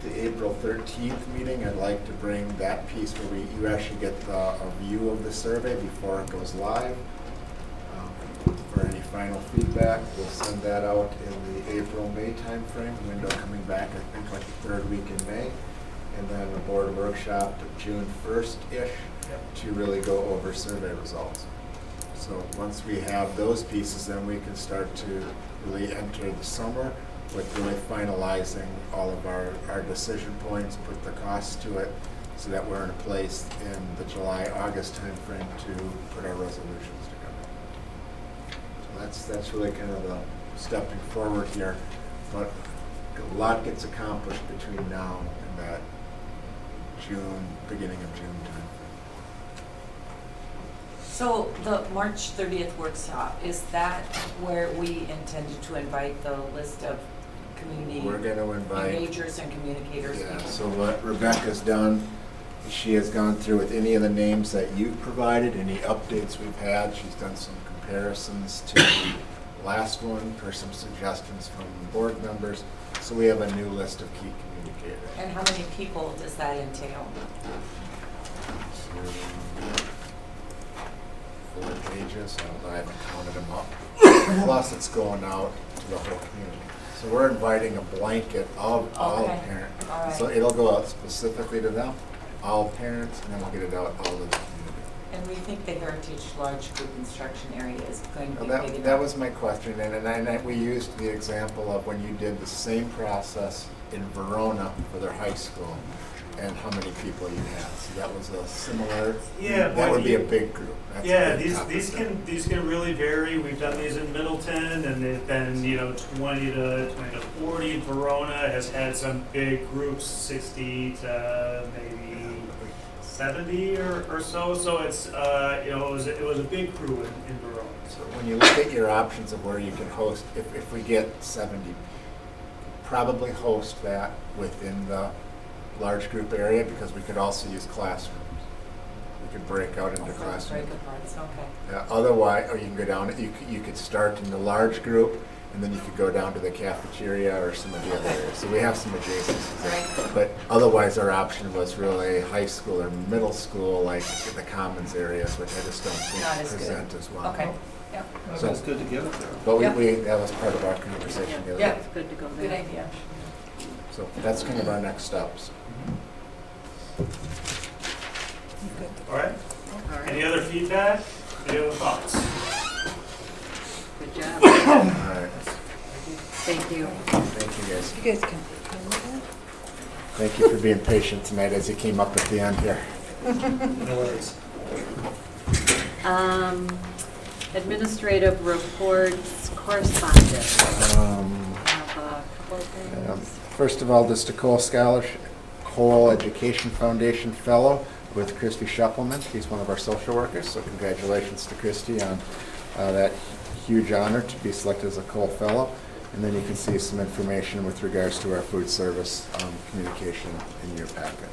[SPEAKER 5] The April 13th meeting, I'd like to bring that piece where you actually get a view of the survey before it goes live. For any final feedback. We'll send that out in the April-May timeframe, window coming back, I think, like the third week in May. And then a board workshop June 1st-ish to really go over survey results. So once we have those pieces, then we can start to really enter the summer with really finalizing all of our decision points, put the costs to it, so that we're in a place in the July-August timeframe to put our resolutions together. So that's really kind of the stepping forward here, but a lot gets accomplished between now and that beginning of June timeframe.
[SPEAKER 6] So the March 30th workshop, is that where we intended to invite the list of community
[SPEAKER 5] We're going to invite
[SPEAKER 6] engagers and communicators?
[SPEAKER 5] Yeah,
[SPEAKER 6] people?
[SPEAKER 5] so what Rebecca's done, she has gone through with any of the names that you've provided, any updates we've had. She's done some comparisons to the last one, or some suggestions from board members. So we have a new list of key communicators.
[SPEAKER 6] And how many people does that entail?
[SPEAKER 5] 4 pages, I haven't counted them up. Plus it's going out to the whole community. So we're inviting a blanket of all parents.
[SPEAKER 6] All right.
[SPEAKER 5] So it'll go out specifically to them, all parents, and then we'll get it out all to the community.
[SPEAKER 6] And we think the Heritage Large Group Instruction area is going to be
[SPEAKER 5] Well,
[SPEAKER 6] big enough.
[SPEAKER 5] that was my question, and we used the example of when you did the same process in Verona for their high school, and how many people you had. So that was a similar.
[SPEAKER 9] Yeah,
[SPEAKER 5] that
[SPEAKER 9] boy,
[SPEAKER 5] would be a big group. That's a
[SPEAKER 9] Yeah,
[SPEAKER 5] big
[SPEAKER 9] these can really vary. We've done these in Middleton, and they've been 20 to 40. Verona has had some big groups, 60 to maybe 70 or so. So it's it was a big crew in Verona.
[SPEAKER 5] So when you look at your options of where you can host, if we get 70, probably host that within the large group area, because we could also use classrooms. We could break out into classrooms.
[SPEAKER 6] Break aparts, okay.
[SPEAKER 5] Otherwise, or you can go down, you could start in the large group, and then you could go down to the cafeteria or some of the other areas. So we have some adjacencies.
[SPEAKER 6] Right.
[SPEAKER 5] But otherwise, our option was really high school or middle school, like the commons areas, which I just don't
[SPEAKER 6] Not
[SPEAKER 5] think
[SPEAKER 6] as
[SPEAKER 5] present
[SPEAKER 6] good.
[SPEAKER 5] as well.
[SPEAKER 6] Okay. Yep.
[SPEAKER 5] So
[SPEAKER 3] That's good to get it there.
[SPEAKER 5] But
[SPEAKER 6] Yep.
[SPEAKER 5] that was part of our conversation the other
[SPEAKER 6] Yeah.
[SPEAKER 5] day.
[SPEAKER 2] It's good to go
[SPEAKER 6] Good
[SPEAKER 2] there.
[SPEAKER 6] idea.
[SPEAKER 5] So that's kind of our next steps.
[SPEAKER 9] All right.
[SPEAKER 2] All right.
[SPEAKER 9] Any other feedback? Any other thoughts?
[SPEAKER 2] Good job.
[SPEAKER 5] All right.
[SPEAKER 2] Thank you.
[SPEAKER 5] Thank you, guys.
[SPEAKER 4] You guys can come with that?
[SPEAKER 5] Thank you for being patient tonight as you came up at the end here.
[SPEAKER 9] No worries.
[SPEAKER 2] Administrative reports, correspondence. Have a couple of things.
[SPEAKER 5] First of all, this Cole Scholarship, Cole Education Foundation Fellow with Christy Shuppelman. She's one of our social workers, so congratulations to Christy on that huge honor to be selected as a Cole Fellow. And then you can see some information with regards to our food service communication in your packet.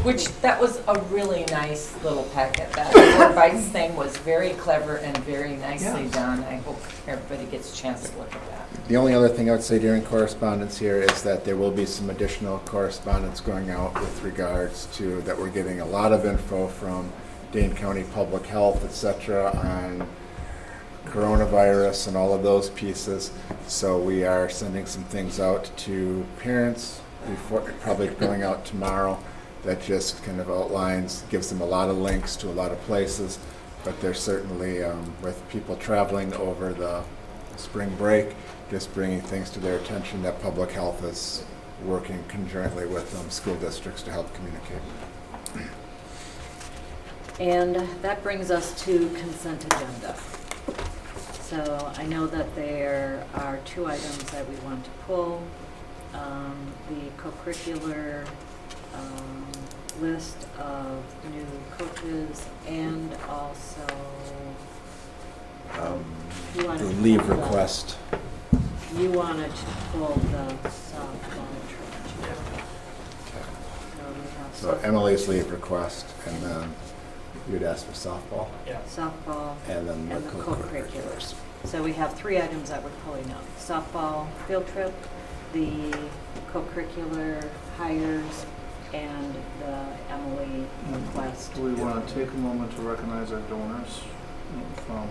[SPEAKER 6] Which, that was a really nice little packet. That board bites thing was very clever and very nicely
[SPEAKER 5] Yes.
[SPEAKER 6] done. I hope everybody gets a chance to look at that.
[SPEAKER 5] The only other thing I would say during correspondence here is that there will be some additional correspondence going out with regards to that we're getting a lot of info from Dane County Public Health, et cetera, on coronavirus and all of those pieces. So we are sending some things out to parents before, probably going out tomorrow, that just kind of outlines, gives them a lot of links to a lot of places. But there's certainly, with people traveling over the spring break, just bringing things to their attention that public health is working conjointly with school districts to help communicate.
[SPEAKER 2] And that brings us to consent agenda. So I know that there are 2 items that we want to pull. The co-curricular list of new coaches, and also you wanted
[SPEAKER 5] The
[SPEAKER 2] to
[SPEAKER 5] leave
[SPEAKER 2] pull the-
[SPEAKER 5] request.
[SPEAKER 2] You wanted to pull the softball trip.
[SPEAKER 5] So Emily's leave request, and then you'd ask for softball,
[SPEAKER 9] Yeah.
[SPEAKER 2] Softball
[SPEAKER 5] and then
[SPEAKER 2] and
[SPEAKER 5] the
[SPEAKER 2] the
[SPEAKER 5] co-curriculars.
[SPEAKER 2] co-curriculars. So we have 3 items that we're pulling out. Softball field trip, the co-curricular hires, and the Emily request.
[SPEAKER 3] Do we want to take a moment to recognize our donors from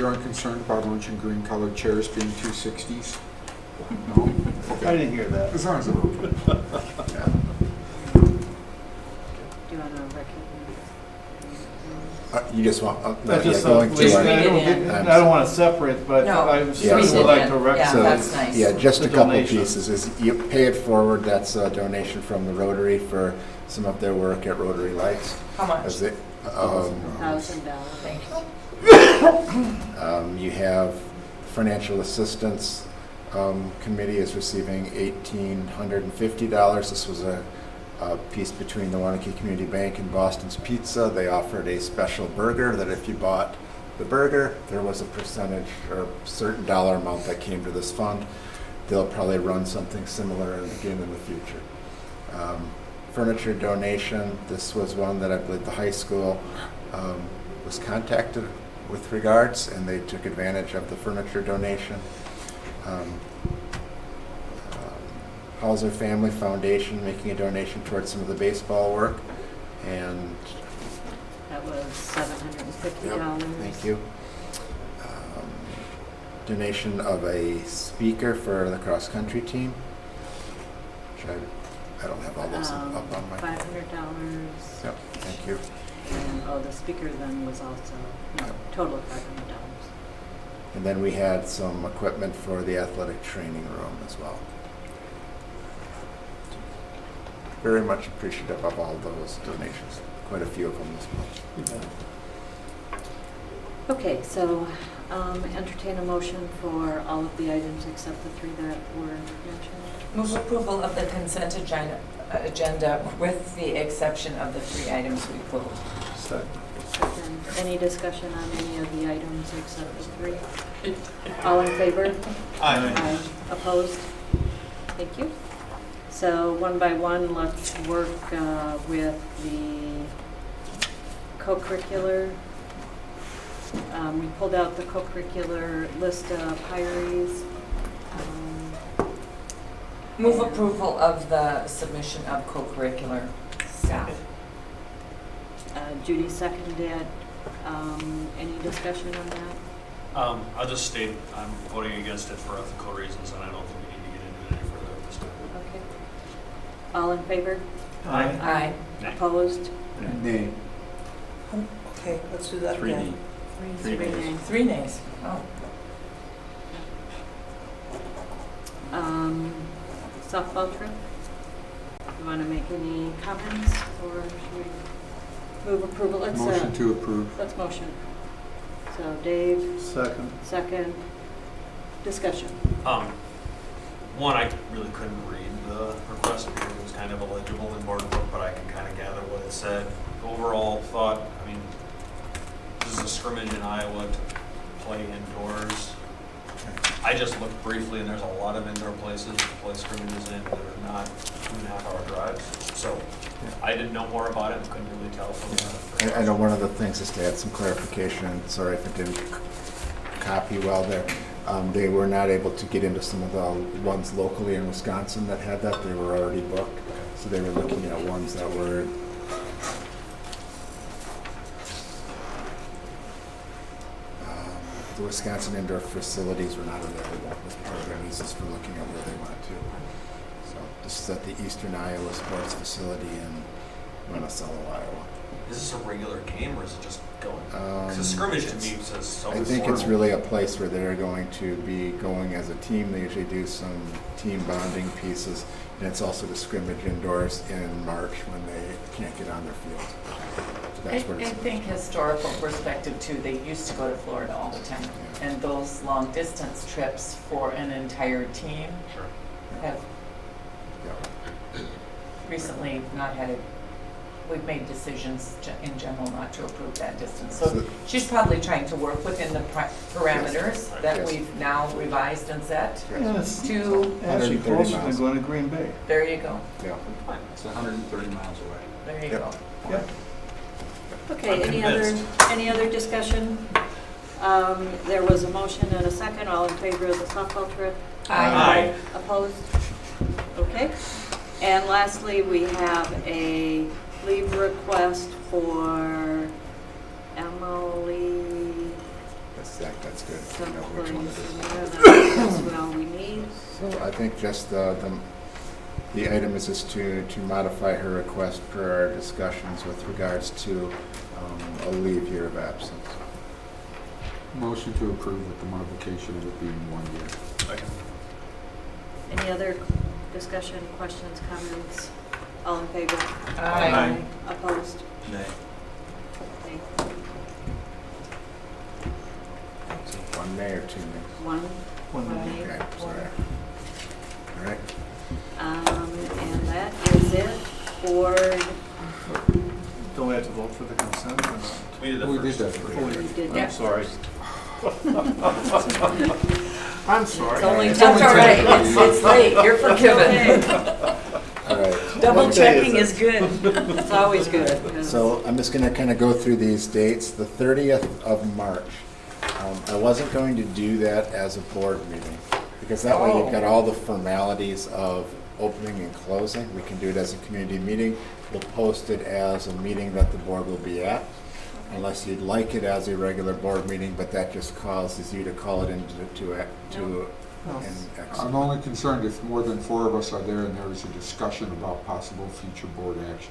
[SPEAKER 14] you aren't concerned about orange and green colored chairs being 260s? No? Okay.
[SPEAKER 3] I didn't hear that.
[SPEAKER 14] As long as
[SPEAKER 2] Do you want to recognize?
[SPEAKER 5] You just want,
[SPEAKER 3] I just
[SPEAKER 5] going
[SPEAKER 3] thought,
[SPEAKER 5] to
[SPEAKER 3] I don't want to separate, but
[SPEAKER 6] No,
[SPEAKER 3] I
[SPEAKER 5] Yeah.
[SPEAKER 3] certainly would like to
[SPEAKER 6] Yeah,
[SPEAKER 3] recognize.
[SPEAKER 6] that's nice.
[SPEAKER 5] Yeah, just
[SPEAKER 3] The
[SPEAKER 5] a couple
[SPEAKER 3] donation.
[SPEAKER 5] pieces. Is you pay it forward, that's a donation from the Rotary for some of their work at Rotary Lights.
[SPEAKER 6] How much?
[SPEAKER 5] As they,
[SPEAKER 2] $1,000.
[SPEAKER 6] Thank you.
[SPEAKER 5] you have Financial Assistance Committee is receiving $1,850. This was a piece between the Waunakee Community Bank and Boston's Pizza. They offered a special burger that if you bought the burger, there was a percentage or certain dollar amount that came to this fund. They'll probably run something similar again in the future. Furniture donation, this was one that I believe the high school was contacted with regards, and they took advantage of the furniture donation. Hauser Family Foundation making a donation towards some of the baseball work, and
[SPEAKER 2] That was $750.
[SPEAKER 5] thank you. Donation of a speaker for the cross-country team, which I don't have all those up on my...
[SPEAKER 2] $500.
[SPEAKER 5] Yep, thank you.
[SPEAKER 2] And, the speaker then was also, total of $500.
[SPEAKER 5] And then we had some equipment for the athletic training room as well. Very much appreciative of all those donations, quite a few of them as well.
[SPEAKER 2] Okay, so entertain a motion for all of the items except the three that were mentioned.
[SPEAKER 6] Move approval of the consent agenda with the exception of the 3 items we pulled.
[SPEAKER 3] Second.
[SPEAKER 2] Second. Any discussion on any of the items except the 3? All in favor? Aye. Opposed? Thank you. So one by one, let's work with the co-curricular. We pulled out the co-curricular list of hires.
[SPEAKER 6] Move approval of the submission of co-curricular staff.
[SPEAKER 2] Judy seconded. Any discussion on that?
[SPEAKER 13] I'll just state I'm voting against it for ethical reasons, and I don't think we need to get into it any further at this time.
[SPEAKER 2] Okay. All in favor?
[SPEAKER 3] Aye.
[SPEAKER 6] Aye.
[SPEAKER 2] Opposed?
[SPEAKER 14] Nay.
[SPEAKER 4] Okay, let's do that
[SPEAKER 15] 3
[SPEAKER 4] again.
[SPEAKER 15] nays.
[SPEAKER 2] Three nays.
[SPEAKER 6] 3 nays. Oh.
[SPEAKER 2] Softball trip? You want to make any comments, or should we move approval?
[SPEAKER 14] Motion to approve.
[SPEAKER 2] Let's motion. So Dave,
[SPEAKER 3] Second.
[SPEAKER 2] discussion.
[SPEAKER 13] One, I really couldn't read the request because it was kind of illegible in board book, but I can kind of gather what it said. Overall thought, I mean, this is a scrimmage in Iowa to play indoors. I just looked briefly, and there's a lot of indoor places to play scrimmages in that are not 2.5-hour drives. So I didn't know more about it and couldn't really tell from the...
[SPEAKER 5] I know one of the things is to add some clarification, sorry if it didn't copy well there. They were not able to get into some of the ones locally in Wisconsin that had that. They were already booked. So they were looking at ones that were the Wisconsin indoor facilities were not available. This program uses for looking at where they went to. So this is at the Eastern Iowa Sports Facility in Monticello, Iowa.
[SPEAKER 13] Is this a regular game, or is it just going? Because a scrimmage to me says so.
[SPEAKER 5] I think it's really a place where they're going to be going as a team. They usually do some team bonding pieces, and it's also the scrimmage indoors in March when they can't get on their field. So that's what
[SPEAKER 6] I
[SPEAKER 5] it's
[SPEAKER 6] think historical perspective too, they used to go to Florida all the time. And those long distance trips for an entire team have recently not had we've made decisions in general not to approve that distance. So she's probably trying to work within the parameters that we've now revised and set to...
[SPEAKER 3] Actually closer than going to Green Bay.
[SPEAKER 6] There you go.
[SPEAKER 5] Yeah.
[SPEAKER 15] It's 130 miles away.
[SPEAKER 6] There you go.
[SPEAKER 3] Yep.
[SPEAKER 2] Okay, any other discussion? There was a motion and a second. All in favor of the softball trip?
[SPEAKER 6] Aye.
[SPEAKER 2] Opposed? Okay. And lastly, we have a leave request for Emily
[SPEAKER 5] Zach, that's good.
[SPEAKER 2] So
[SPEAKER 5] We know which one it is.
[SPEAKER 2] that's what all we need.
[SPEAKER 5] So I think just the item is just to modify her request per our discussions with regards to a leave year of absence.
[SPEAKER 14] Motion to approve with the modification of it being 1 year.
[SPEAKER 7] Second.
[SPEAKER 2] Any other discussion, questions, comments? All in favor?
[SPEAKER 6] Aye.
[SPEAKER 2] Opposed?
[SPEAKER 1] Nay.
[SPEAKER 2] Nay.
[SPEAKER 5] So 1 nay or 2 nays?
[SPEAKER 2] One nay.
[SPEAKER 5] Okay, sorry. All right.
[SPEAKER 2] And that is it for,
[SPEAKER 3] Don't we have to vote for the consent or not?
[SPEAKER 7] We did the
[SPEAKER 14] We
[SPEAKER 7] first.
[SPEAKER 14] did that.
[SPEAKER 3] Oh, we
[SPEAKER 2] we did
[SPEAKER 3] I'm
[SPEAKER 2] that
[SPEAKER 3] sorry.
[SPEAKER 2] first.
[SPEAKER 3] I'm sorry.
[SPEAKER 2] It's only
[SPEAKER 14] It's
[SPEAKER 6] That's
[SPEAKER 14] only
[SPEAKER 6] all right,
[SPEAKER 14] 10.
[SPEAKER 6] it's late, you're forgiven.
[SPEAKER 5] All right.
[SPEAKER 6] Double checking is good.
[SPEAKER 2] It's always good. 'cause-
[SPEAKER 5] So I'm just going to kind of go through these dates. The 30th of March. I wasn't going to do that as a board meeting because that way you've got all the formalities of opening and closing. We can do it as a community meeting. We'll post it as a meeting that the board will be at, unless you'd like it as a regular board meeting, but that just causes you to call it into an exit.
[SPEAKER 14] I'm only concerned if more than 4 of us are there and there is a discussion about possible future board actions.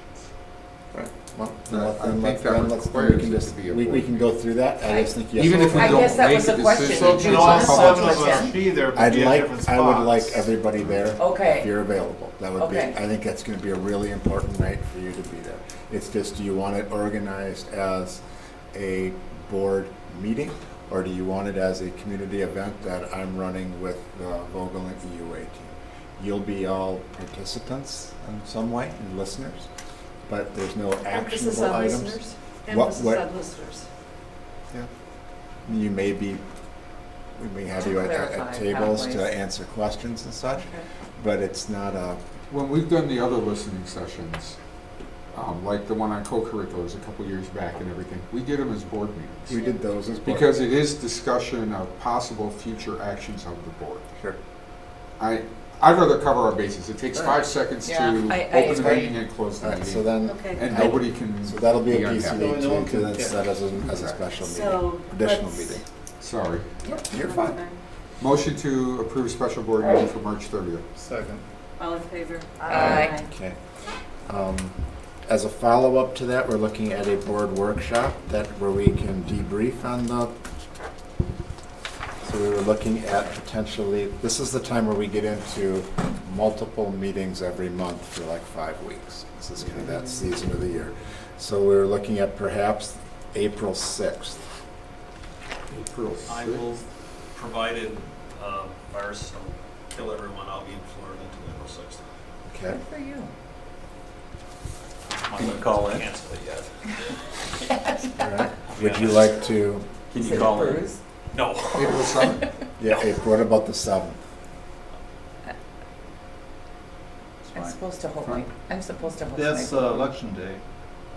[SPEAKER 5] Right. Well,
[SPEAKER 14] I
[SPEAKER 5] then
[SPEAKER 14] think that
[SPEAKER 5] let's, we
[SPEAKER 14] requires
[SPEAKER 5] can
[SPEAKER 14] it
[SPEAKER 5] just,
[SPEAKER 14] to be a
[SPEAKER 5] we
[SPEAKER 14] board
[SPEAKER 5] can go through that. I just think yes.
[SPEAKER 14] Even if we
[SPEAKER 6] I
[SPEAKER 14] don't
[SPEAKER 6] guess that
[SPEAKER 14] make
[SPEAKER 6] was
[SPEAKER 14] a
[SPEAKER 6] the question.
[SPEAKER 14] decision,
[SPEAKER 6] Did
[SPEAKER 14] it's
[SPEAKER 6] you
[SPEAKER 14] a
[SPEAKER 6] want
[SPEAKER 14] public
[SPEAKER 6] seven of
[SPEAKER 14] discussion.
[SPEAKER 6] us
[SPEAKER 3] Be there, but
[SPEAKER 5] I'd
[SPEAKER 3] be at
[SPEAKER 5] like,
[SPEAKER 3] different
[SPEAKER 5] I would like
[SPEAKER 3] spots.
[SPEAKER 5] everybody there.
[SPEAKER 6] Okay.
[SPEAKER 5] If you're available. That would be,
[SPEAKER 6] Okay.
[SPEAKER 5] I think that's gonna be a really important night for you to be there. It's just, do you want it organized as a board meeting? Or do you want it as a community event that I'm running with the Vogel and EUA team? You'll be all participants in some way and listeners, but there's no actionable items. What-
[SPEAKER 12] on listeners.
[SPEAKER 5] You may be, we may have you at
[SPEAKER 6] Clarify
[SPEAKER 5] tables to
[SPEAKER 6] pathways.
[SPEAKER 5] answer questions and such,
[SPEAKER 6] Okay.
[SPEAKER 5] but it's not a,
[SPEAKER 14] When we've done the other listening sessions, like the one on co-curriculars a couple years back and everything, we did them as board meetings.
[SPEAKER 5] we did those as board.
[SPEAKER 14] Because it is discussion of possible future actions of the board.
[SPEAKER 5] Sure.
[SPEAKER 14] I'd rather cover our bases. It takes
[SPEAKER 5] Right.
[SPEAKER 14] 5 seconds to
[SPEAKER 6] Yeah,
[SPEAKER 14] open
[SPEAKER 6] I
[SPEAKER 14] the
[SPEAKER 6] agree.
[SPEAKER 14] meeting and close the
[SPEAKER 5] All right, so
[SPEAKER 14] meeting.
[SPEAKER 5] then,
[SPEAKER 2] Okay.
[SPEAKER 14] And nobody can.
[SPEAKER 5] so that'll be a
[SPEAKER 14] unhappy.
[SPEAKER 5] PCD
[SPEAKER 3] No one
[SPEAKER 5] to
[SPEAKER 3] can-
[SPEAKER 5] then
[SPEAKER 3] yeah.
[SPEAKER 5] set as a special meeting,
[SPEAKER 2] So
[SPEAKER 5] additional
[SPEAKER 2] let's-
[SPEAKER 5] meeting.
[SPEAKER 14] Sorry.
[SPEAKER 5] You're fine.
[SPEAKER 14] Motion to approve special board meeting for March 30th.
[SPEAKER 3] Second.
[SPEAKER 2] All in favor?
[SPEAKER 6] Aye.
[SPEAKER 5] Okay. As a follow-up to that, we're looking at a board workshop where we can debrief on so we were looking at potentially, this is the time where we get into multiple meetings every month for like 5 weeks. This is kind of that season of the year. So we were looking at perhaps April 6th.
[SPEAKER 14] April
[SPEAKER 7] I
[SPEAKER 14] 6th.
[SPEAKER 7] will, provided virus don't kill everyone, I'll be in Florida until April 6th.
[SPEAKER 5] Okay.
[SPEAKER 6] Good for you.
[SPEAKER 7] Can you call in? Cancel it yet.
[SPEAKER 5] All right. Would you like to,
[SPEAKER 15] Can
[SPEAKER 6] Is
[SPEAKER 15] you
[SPEAKER 6] it
[SPEAKER 15] call
[SPEAKER 6] a
[SPEAKER 15] in?
[SPEAKER 6] cruise?
[SPEAKER 7] No.
[SPEAKER 14] April 7th.
[SPEAKER 5] yeah, what about the 7th?
[SPEAKER 6] I'm supposed to host my, I'm supposed to host
[SPEAKER 3] That's
[SPEAKER 6] my,
[SPEAKER 3] election day.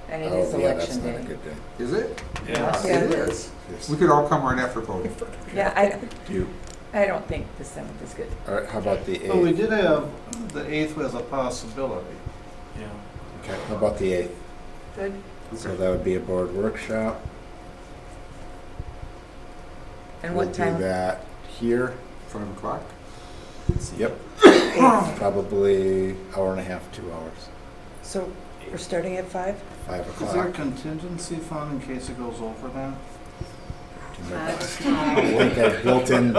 [SPEAKER 6] and it is
[SPEAKER 5] Oh, yeah, that's
[SPEAKER 6] election
[SPEAKER 5] not a
[SPEAKER 6] day.
[SPEAKER 5] good day.
[SPEAKER 14] Is it?
[SPEAKER 7] Yeah.
[SPEAKER 6] Yeah.
[SPEAKER 14] It is.
[SPEAKER 5] Yes.
[SPEAKER 14] We could all come right after voting.
[SPEAKER 6] Yeah,
[SPEAKER 5] Do you,
[SPEAKER 6] I don't think the 7th is good.
[SPEAKER 5] all right, how about the 8th?
[SPEAKER 3] Well, we did have the 8th as a possibility.
[SPEAKER 7] Yeah.
[SPEAKER 5] Okay, how about the 8th?
[SPEAKER 6] Good.
[SPEAKER 5] So that would be a board workshop.
[SPEAKER 6] And
[SPEAKER 5] We'll
[SPEAKER 6] what time?
[SPEAKER 5] do that here.
[SPEAKER 14] 5 o'clock?
[SPEAKER 5] Yep. Probably hour and a half, 2 hours.
[SPEAKER 4] So we're starting at 5?
[SPEAKER 5] 5
[SPEAKER 3] Is there a
[SPEAKER 5] o'clock.
[SPEAKER 3] contingency fund in case it goes over that?
[SPEAKER 5] I think I've built in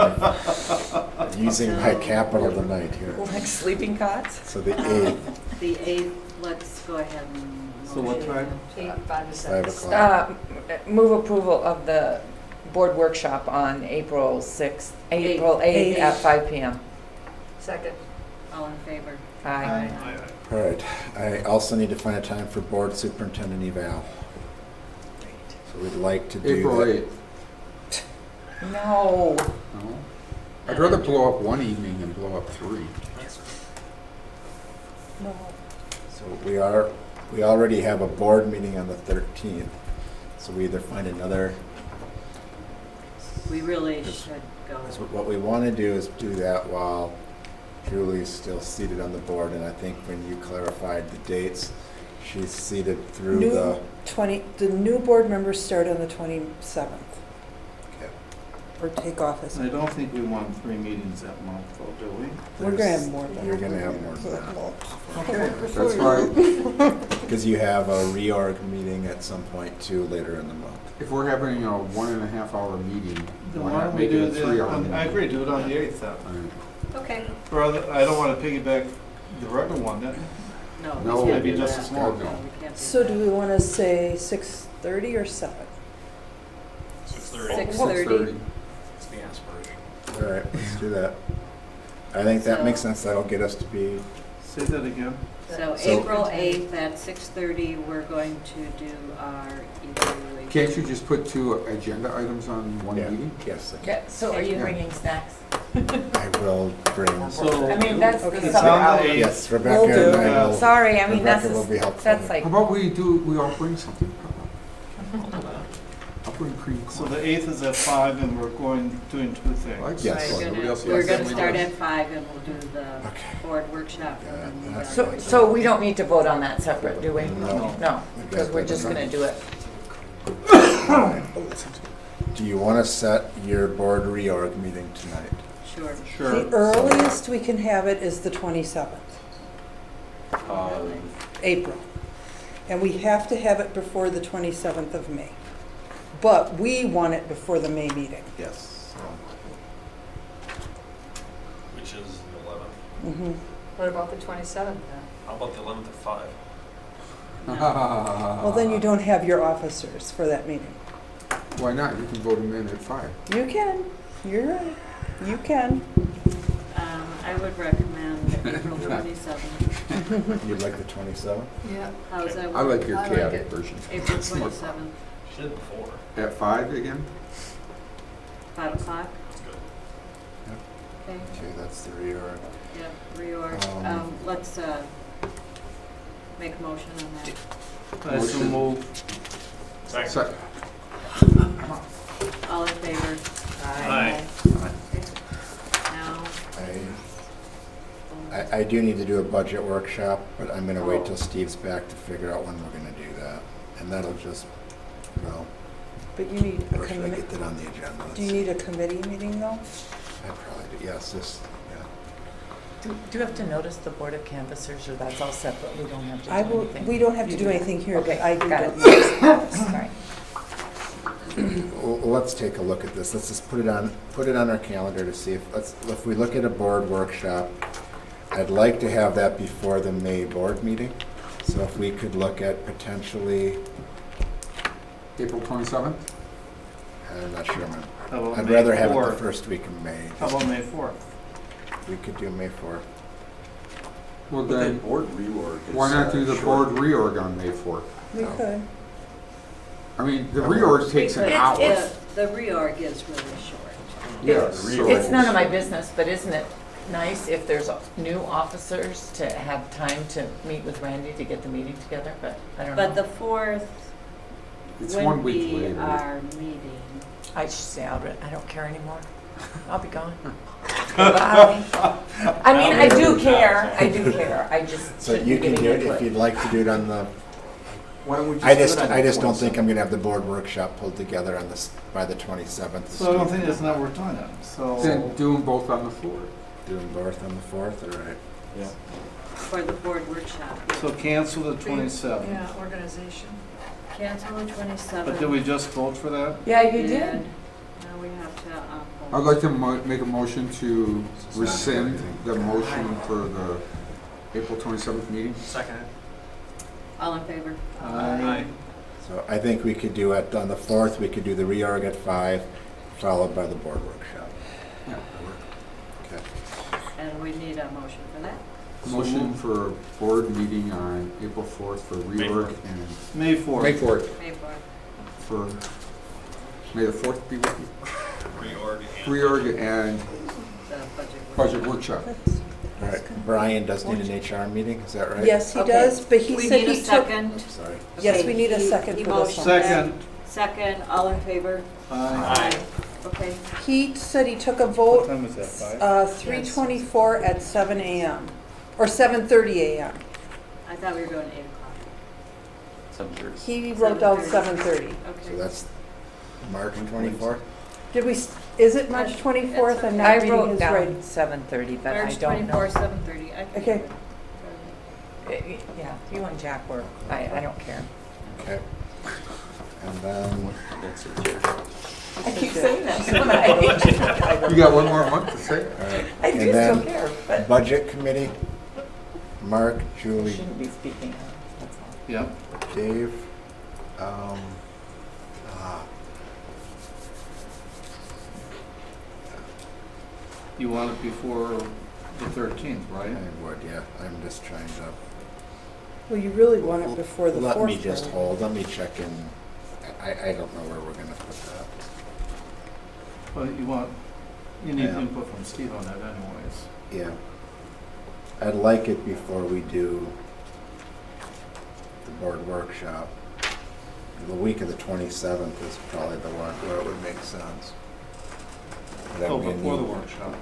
[SPEAKER 5] using my capital tonight here.
[SPEAKER 6] Like sleeping cots?
[SPEAKER 5] So the 8th,
[SPEAKER 2] The 8th, let's go ahead and.
[SPEAKER 3] So what
[SPEAKER 2] motion
[SPEAKER 3] time?
[SPEAKER 2] that.
[SPEAKER 12] 5 to
[SPEAKER 5] 5
[SPEAKER 12] 7.
[SPEAKER 5] o'clock.
[SPEAKER 6] Move approval of the board workshop on April 6th, April 8th at 5 p.m.
[SPEAKER 12] Second.
[SPEAKER 2] All in favor?
[SPEAKER 6] Aye.
[SPEAKER 5] All right. I also need to find a time for board superintendent eval. So we'd like to do
[SPEAKER 14] April
[SPEAKER 5] that.
[SPEAKER 14] 8th.
[SPEAKER 6] No.
[SPEAKER 14] No. I'd rather blow up one evening than blow up 3.
[SPEAKER 6] No.
[SPEAKER 5] So we already have a board meeting on the 13th. So we either find another,
[SPEAKER 2] We really should go.
[SPEAKER 5] what we want to do is do that while Julie's still seated on the board. And I think when you clarified the dates, she's seated through
[SPEAKER 4] New
[SPEAKER 5] the,
[SPEAKER 4] the new board members start on the 27th.
[SPEAKER 5] okay.
[SPEAKER 4] or take office.
[SPEAKER 3] I don't think we want 3 meetings that month, though, do we?
[SPEAKER 4] We're gonna have more than.
[SPEAKER 5] You're gonna have more than that.
[SPEAKER 3] Okay.
[SPEAKER 14] That's right.
[SPEAKER 5] Because you have a reorg meeting at some point too later in the month.
[SPEAKER 14] If we're having a 1.5 hour meeting,
[SPEAKER 3] Then
[SPEAKER 14] why
[SPEAKER 3] why
[SPEAKER 14] not
[SPEAKER 3] don't we
[SPEAKER 14] make
[SPEAKER 3] do
[SPEAKER 14] it a 3 hour
[SPEAKER 3] the,
[SPEAKER 14] meeting?
[SPEAKER 3] I agree, do it on the 8th then.
[SPEAKER 2] Okay.
[SPEAKER 3] Rather, I don't want to piggyback the regular one, then.
[SPEAKER 2] No,
[SPEAKER 14] No,
[SPEAKER 2] we can't
[SPEAKER 3] maybe
[SPEAKER 2] do
[SPEAKER 3] just
[SPEAKER 2] that.
[SPEAKER 3] as long.
[SPEAKER 14] No.
[SPEAKER 2] We can't do
[SPEAKER 4] So
[SPEAKER 2] that.
[SPEAKER 4] do we want to say 6:30 or 7?
[SPEAKER 13] 6:30.
[SPEAKER 2] 6:30.
[SPEAKER 13] It's the aspiration.
[SPEAKER 5] All right, let's do that. I think that
[SPEAKER 2] So-
[SPEAKER 5] makes sense. That'll get us to be,
[SPEAKER 3] Say that again.
[SPEAKER 2] So
[SPEAKER 5] So-
[SPEAKER 2] April 8th at 6:30, we're going to do our evaluation.
[SPEAKER 14] Can't you just put 2 agenda items on one
[SPEAKER 5] yeah,
[SPEAKER 14] meeting?
[SPEAKER 5] yes.
[SPEAKER 6] Yeah, so are you
[SPEAKER 14] Yeah.
[SPEAKER 6] bringing snacks?
[SPEAKER 5] I will bring,
[SPEAKER 3] So,
[SPEAKER 6] I mean, that's
[SPEAKER 4] Okay.
[SPEAKER 6] the
[SPEAKER 3] it's
[SPEAKER 6] summer
[SPEAKER 3] on the
[SPEAKER 6] hours.
[SPEAKER 3] 8th.
[SPEAKER 5] yes,
[SPEAKER 4] Will
[SPEAKER 5] Rebecca and
[SPEAKER 4] do.
[SPEAKER 5] I will.
[SPEAKER 6] Sorry, I mean, that's,
[SPEAKER 5] Rebecca will be helpful.
[SPEAKER 6] that's like,
[SPEAKER 14] How about we all bring something? I'll bring cream
[SPEAKER 3] So
[SPEAKER 14] corn.
[SPEAKER 3] the 8th is at 5, and we're doing 2 things.
[SPEAKER 5] Yes.
[SPEAKER 2] We're
[SPEAKER 14] Nobody
[SPEAKER 2] gonna,
[SPEAKER 14] else
[SPEAKER 2] we're
[SPEAKER 14] has
[SPEAKER 2] gonna
[SPEAKER 14] anything
[SPEAKER 2] start
[SPEAKER 14] else?
[SPEAKER 2] at 5 and we'll do the
[SPEAKER 5] Okay.
[SPEAKER 2] board workshop.
[SPEAKER 5] Yeah,
[SPEAKER 2] and then the
[SPEAKER 5] that's-
[SPEAKER 2] evaluation.
[SPEAKER 6] so we don't need to vote on that separate, do we?
[SPEAKER 5] No.
[SPEAKER 6] No, because we're just gonna do it.
[SPEAKER 5] Do you want to set your board reorg meeting tonight?
[SPEAKER 2] Sure.
[SPEAKER 3] Sure.
[SPEAKER 4] The earliest we can have it is the 27th, April. And we have to have it before the 27th of May. But we want it before the May meeting.
[SPEAKER 5] Yes.
[SPEAKER 13] Which is the 11th.
[SPEAKER 4] Mhm.
[SPEAKER 12] What about the 27th then?
[SPEAKER 13] How about the 11th at 5?
[SPEAKER 4] Well, then you don't have your officers for that meeting.
[SPEAKER 14] Why not? You can vote them in at 5.
[SPEAKER 4] You can, you're right, you can.
[SPEAKER 2] I would recommend April 27th.
[SPEAKER 5] You'd like the 27th?
[SPEAKER 12] Yeah.
[SPEAKER 2] How's that work?
[SPEAKER 14] I like your
[SPEAKER 12] I like
[SPEAKER 14] chaotic
[SPEAKER 12] it.
[SPEAKER 14] version.
[SPEAKER 2] April
[SPEAKER 14] It's more
[SPEAKER 2] 27th,
[SPEAKER 13] Should before.
[SPEAKER 14] At 5 again?
[SPEAKER 2] 5 o'clock,
[SPEAKER 13] That's good.
[SPEAKER 2] okay?
[SPEAKER 5] Okay, that's the reorg.
[SPEAKER 2] Yep, reorg. Let's make a motion on that.
[SPEAKER 3] I so
[SPEAKER 14] Motion.
[SPEAKER 3] move.
[SPEAKER 14] Second.
[SPEAKER 2] All in favor?
[SPEAKER 13] Aye.
[SPEAKER 2] Okay. Now,
[SPEAKER 5] I do need to do a budget workshop, but I'm gonna wait
[SPEAKER 2] Oh.
[SPEAKER 5] till Steve's back to figure out when we're gonna do that. And that'll just, well,
[SPEAKER 4] But you need a
[SPEAKER 5] or should I
[SPEAKER 4] committee,
[SPEAKER 5] get that on the agenda?
[SPEAKER 4] do you need a committee meeting though?
[SPEAKER 5] I probably do, yes, this, yeah.
[SPEAKER 6] Do you have to notice the Board of Canvassers, or that's all separate? We don't have to do
[SPEAKER 4] I will,
[SPEAKER 6] anything?
[SPEAKER 4] we don't have to
[SPEAKER 6] You
[SPEAKER 4] do anything here, but
[SPEAKER 6] Okay,
[SPEAKER 4] I do.
[SPEAKER 6] got it.
[SPEAKER 4] that.
[SPEAKER 6] Sorry.
[SPEAKER 5] Well, let's take a look at this. Let's just put it on our calendar to see if we look at a board workshop, I'd like to have that before the May board meeting. So if we could look at potentially,
[SPEAKER 14] April 27th?
[SPEAKER 5] I'm not sure, man.
[SPEAKER 3] How about
[SPEAKER 5] I'd
[SPEAKER 3] May
[SPEAKER 5] rather have it the
[SPEAKER 3] 4th?
[SPEAKER 5] first week of May.
[SPEAKER 3] How about May 4th?
[SPEAKER 5] We could do May 4th.
[SPEAKER 14] Well,
[SPEAKER 15] But
[SPEAKER 14] then,
[SPEAKER 15] that board reorg is.
[SPEAKER 14] why not do the
[SPEAKER 15] short.
[SPEAKER 14] board reorg on May 4th?
[SPEAKER 4] We could.
[SPEAKER 14] I mean, the reorg takes an hour.
[SPEAKER 2] the reorg is really short.
[SPEAKER 14] Yeah,
[SPEAKER 15] so-
[SPEAKER 6] It's none of my business, but isn't it nice if there's new officers to have time to meet with Randy to get the meeting together? But I don't know.
[SPEAKER 2] But the 4th
[SPEAKER 14] It's
[SPEAKER 2] wouldn't
[SPEAKER 14] 1 week
[SPEAKER 2] be
[SPEAKER 14] later.
[SPEAKER 2] our meeting.
[SPEAKER 6] I should say, Albert, I don't care anymore. I'll be gone. Bye. I mean, I do care. I do care. I just
[SPEAKER 5] So
[SPEAKER 6] shouldn't
[SPEAKER 5] you
[SPEAKER 6] be
[SPEAKER 5] can
[SPEAKER 6] giving
[SPEAKER 5] do it
[SPEAKER 6] input.
[SPEAKER 5] if you'd like to do it on the,
[SPEAKER 14] Why don't we just
[SPEAKER 5] I
[SPEAKER 14] do it
[SPEAKER 5] just
[SPEAKER 14] on the
[SPEAKER 5] don't think
[SPEAKER 14] 27th?
[SPEAKER 5] I'm gonna have the board workshop pulled together on this, by the 27th.
[SPEAKER 3] So I don't think that's not worth doing then. So.
[SPEAKER 14] Then do them both on the floor.
[SPEAKER 5] Doing both on the 4th, all right.
[SPEAKER 3] Yeah.
[SPEAKER 2] For the board workshop.
[SPEAKER 3] So cancel the 27th.
[SPEAKER 12] Yeah, organization.
[SPEAKER 2] Cancel the 27th.
[SPEAKER 3] But did we just vote for that?
[SPEAKER 6] Yeah, you did.
[SPEAKER 2] Now we have to,
[SPEAKER 14] I'd like to make a motion to rescind the motion for the April 27th meeting.
[SPEAKER 13] Second.
[SPEAKER 2] all in favor?
[SPEAKER 3] Aye.
[SPEAKER 5] So I think we could do it on the 4th, we could do the reorg at 5, followed by the board workshop.
[SPEAKER 14] Yeah.
[SPEAKER 5] Okay.
[SPEAKER 2] And we need a motion for that.
[SPEAKER 14] Motion for a board meeting on April 4th for reorg and
[SPEAKER 3] May 4th.
[SPEAKER 14] May 4th.
[SPEAKER 2] May 4th.
[SPEAKER 14] For, may the 4th be with you.
[SPEAKER 13] Reorg and.
[SPEAKER 14] Reorg and
[SPEAKER 2] The
[SPEAKER 14] budget workshop.
[SPEAKER 5] All right, Brian does need an HR meeting, is that right?
[SPEAKER 4] Yes, he
[SPEAKER 2] Okay.
[SPEAKER 4] does, but he
[SPEAKER 2] We
[SPEAKER 4] said
[SPEAKER 2] need a
[SPEAKER 4] he took.
[SPEAKER 2] second.
[SPEAKER 5] Sorry.
[SPEAKER 4] Yes,
[SPEAKER 2] Okay,
[SPEAKER 4] we need a
[SPEAKER 2] he-
[SPEAKER 4] second
[SPEAKER 2] he
[SPEAKER 4] for this
[SPEAKER 2] motioned
[SPEAKER 4] one.
[SPEAKER 3] Second.
[SPEAKER 2] Second, all in favor?
[SPEAKER 3] Aye.
[SPEAKER 2] Okay.
[SPEAKER 4] He said he took a
[SPEAKER 3] What
[SPEAKER 4] vote,
[SPEAKER 3] time is that, 5?
[SPEAKER 4] 3:24 at 7 a.m. or 7:30 a.m.
[SPEAKER 2] I thought we were going 8 o'clock.
[SPEAKER 15] 7:30.
[SPEAKER 4] He wrote down 7:30.
[SPEAKER 5] So
[SPEAKER 2] Okay.
[SPEAKER 5] that's March 24th?
[SPEAKER 4] Did we, Is it March 24th? I'm not
[SPEAKER 6] I
[SPEAKER 4] reading
[SPEAKER 6] wrote
[SPEAKER 4] his
[SPEAKER 6] down
[SPEAKER 4] writing.
[SPEAKER 6] 7:30, but I
[SPEAKER 2] March
[SPEAKER 6] don't know.
[SPEAKER 2] 24th, 7:30. I can
[SPEAKER 4] Okay.
[SPEAKER 2] do it.
[SPEAKER 6] Yeah, you and Jack work. I don't care.
[SPEAKER 5] Okay. And then,
[SPEAKER 15] That's it, Chair.
[SPEAKER 6] I keep saying that, don't I?
[SPEAKER 14] You got one more month to say?
[SPEAKER 5] all right.
[SPEAKER 6] I
[SPEAKER 5] And
[SPEAKER 6] just
[SPEAKER 5] then
[SPEAKER 6] don't care, but
[SPEAKER 5] Budget Committee, Mark,
[SPEAKER 6] you
[SPEAKER 5] Julie,
[SPEAKER 6] shouldn't be speaking out, that's all.
[SPEAKER 3] Yep.
[SPEAKER 5] Dave. ah,
[SPEAKER 3] You want it before the 13th, right?
[SPEAKER 5] I would, yeah. I'm just trying to.
[SPEAKER 4] Well, you really want it before the 4th.
[SPEAKER 5] Let me just
[SPEAKER 4] right?
[SPEAKER 5] hold, let me check in. I don't know where we're gonna put that.
[SPEAKER 3] Well, you need
[SPEAKER 5] Yeah.
[SPEAKER 3] input from Steve on that anyways.
[SPEAKER 5] Yeah. I'd like it before we do the board workshop. The week of the 27th is probably the one where it would make sense. That
[SPEAKER 3] Oh,
[SPEAKER 5] we
[SPEAKER 3] before the
[SPEAKER 5] need-
[SPEAKER 3] workshop.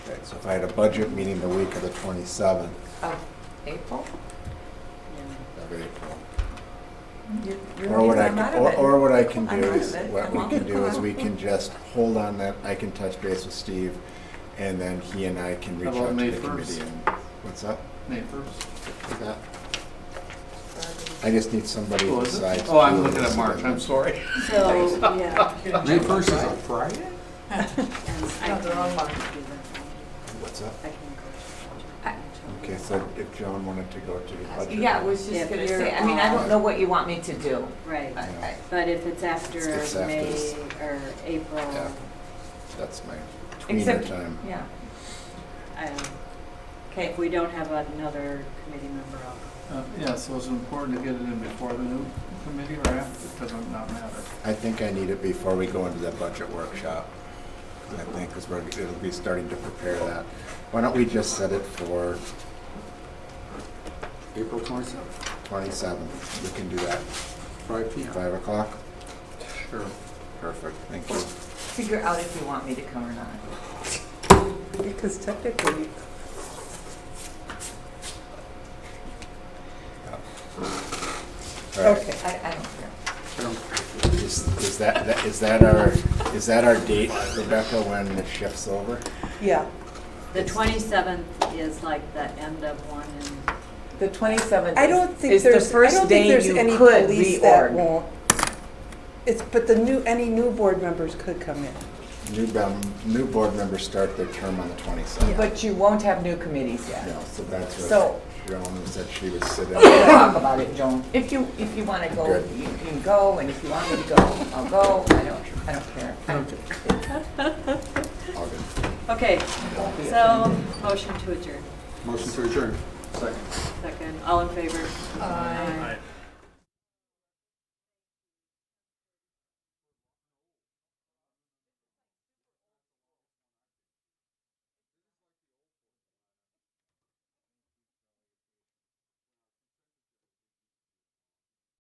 [SPEAKER 5] Okay, so if I had a budget meeting the week of the 27th
[SPEAKER 6] Of April?
[SPEAKER 5] of April.
[SPEAKER 6] You're
[SPEAKER 5] Or what I
[SPEAKER 6] I'm out
[SPEAKER 5] can,
[SPEAKER 6] of it.
[SPEAKER 5] or what I can
[SPEAKER 6] I'm
[SPEAKER 5] do
[SPEAKER 6] out
[SPEAKER 5] is,
[SPEAKER 6] of it.
[SPEAKER 5] what
[SPEAKER 6] Come
[SPEAKER 5] we
[SPEAKER 6] on,
[SPEAKER 5] can do
[SPEAKER 6] come
[SPEAKER 5] is
[SPEAKER 6] on.
[SPEAKER 5] we can just hold on that, I can touch base with Steve, and then he and I can reach
[SPEAKER 3] How about
[SPEAKER 5] out to
[SPEAKER 3] May
[SPEAKER 5] the
[SPEAKER 3] 1st?
[SPEAKER 5] committee and, what's up?
[SPEAKER 3] May 1st.
[SPEAKER 5] Is that? I just need somebody
[SPEAKER 3] Oh, is it?
[SPEAKER 5] besides.
[SPEAKER 3] Oh, I'm
[SPEAKER 5] Julie
[SPEAKER 3] looking at
[SPEAKER 5] to
[SPEAKER 3] March,
[SPEAKER 5] sit
[SPEAKER 3] I'm
[SPEAKER 5] in.
[SPEAKER 3] sorry.
[SPEAKER 2] So, yeah.
[SPEAKER 14] May 1st is a Friday?
[SPEAKER 2] And I
[SPEAKER 6] No, the wrong month.
[SPEAKER 2] can do
[SPEAKER 5] What's up?
[SPEAKER 2] that. I can go to
[SPEAKER 5] Okay, so if Joan wanted to go to the budget.
[SPEAKER 6] Yeah, I was just
[SPEAKER 2] If
[SPEAKER 6] gonna
[SPEAKER 2] you're
[SPEAKER 6] say, I mean, I don't know what you want me to do.
[SPEAKER 2] Right,
[SPEAKER 6] I-
[SPEAKER 2] but if it's after
[SPEAKER 5] It's after
[SPEAKER 2] May
[SPEAKER 5] this.
[SPEAKER 2] or April,
[SPEAKER 5] Yeah. That's my tweener
[SPEAKER 6] Except,
[SPEAKER 5] time.
[SPEAKER 6] yeah.
[SPEAKER 2] okay, if we don't have another committee member, I'll
[SPEAKER 3] Yeah, so it's important to get it in before the new committee or after, it doesn't not matter.
[SPEAKER 5] I think I need it before we go into that budget workshop. I think, because it'll be starting to prepare that. Why don't we just set it for
[SPEAKER 14] April 27th,
[SPEAKER 5] 27th? We can do that.
[SPEAKER 14] 5 p.m.
[SPEAKER 5] 5 o'clock?
[SPEAKER 3] Sure.
[SPEAKER 5] Perfect, thank you.
[SPEAKER 6] Figure out if you want me to come or not.
[SPEAKER 4] Because technically,
[SPEAKER 5] All right.
[SPEAKER 4] okay.
[SPEAKER 6] I don't care.
[SPEAKER 5] Is that our date, Rebecca, when it shifts over?
[SPEAKER 4] Yeah.
[SPEAKER 2] The 27th is like the end of one and,
[SPEAKER 6] The 27th
[SPEAKER 4] I don't think
[SPEAKER 6] is the
[SPEAKER 4] there's, I
[SPEAKER 6] first
[SPEAKER 4] don't think
[SPEAKER 6] day
[SPEAKER 4] there's
[SPEAKER 6] you
[SPEAKER 4] any
[SPEAKER 6] could
[SPEAKER 4] police that
[SPEAKER 6] reorg.
[SPEAKER 4] won't. But any new board members could come in.
[SPEAKER 5] New board members start their term on the 27th.
[SPEAKER 6] But you won't have new committees yet.
[SPEAKER 5] No, so that's
[SPEAKER 6] So-
[SPEAKER 5] what Joan said she would sit in.
[SPEAKER 6] We'll talk about it, Joan. If you want to go,
[SPEAKER 5] Good.
[SPEAKER 6] you can go, and if you want me to go, I'll go. I don't care.
[SPEAKER 5] All good.
[SPEAKER 2] okay, so motion to adjourn.
[SPEAKER 14] Motion to adjourn.
[SPEAKER 3] Second.
[SPEAKER 2] Second, all in favor?
[SPEAKER 6] Aye.
[SPEAKER 9] Aye.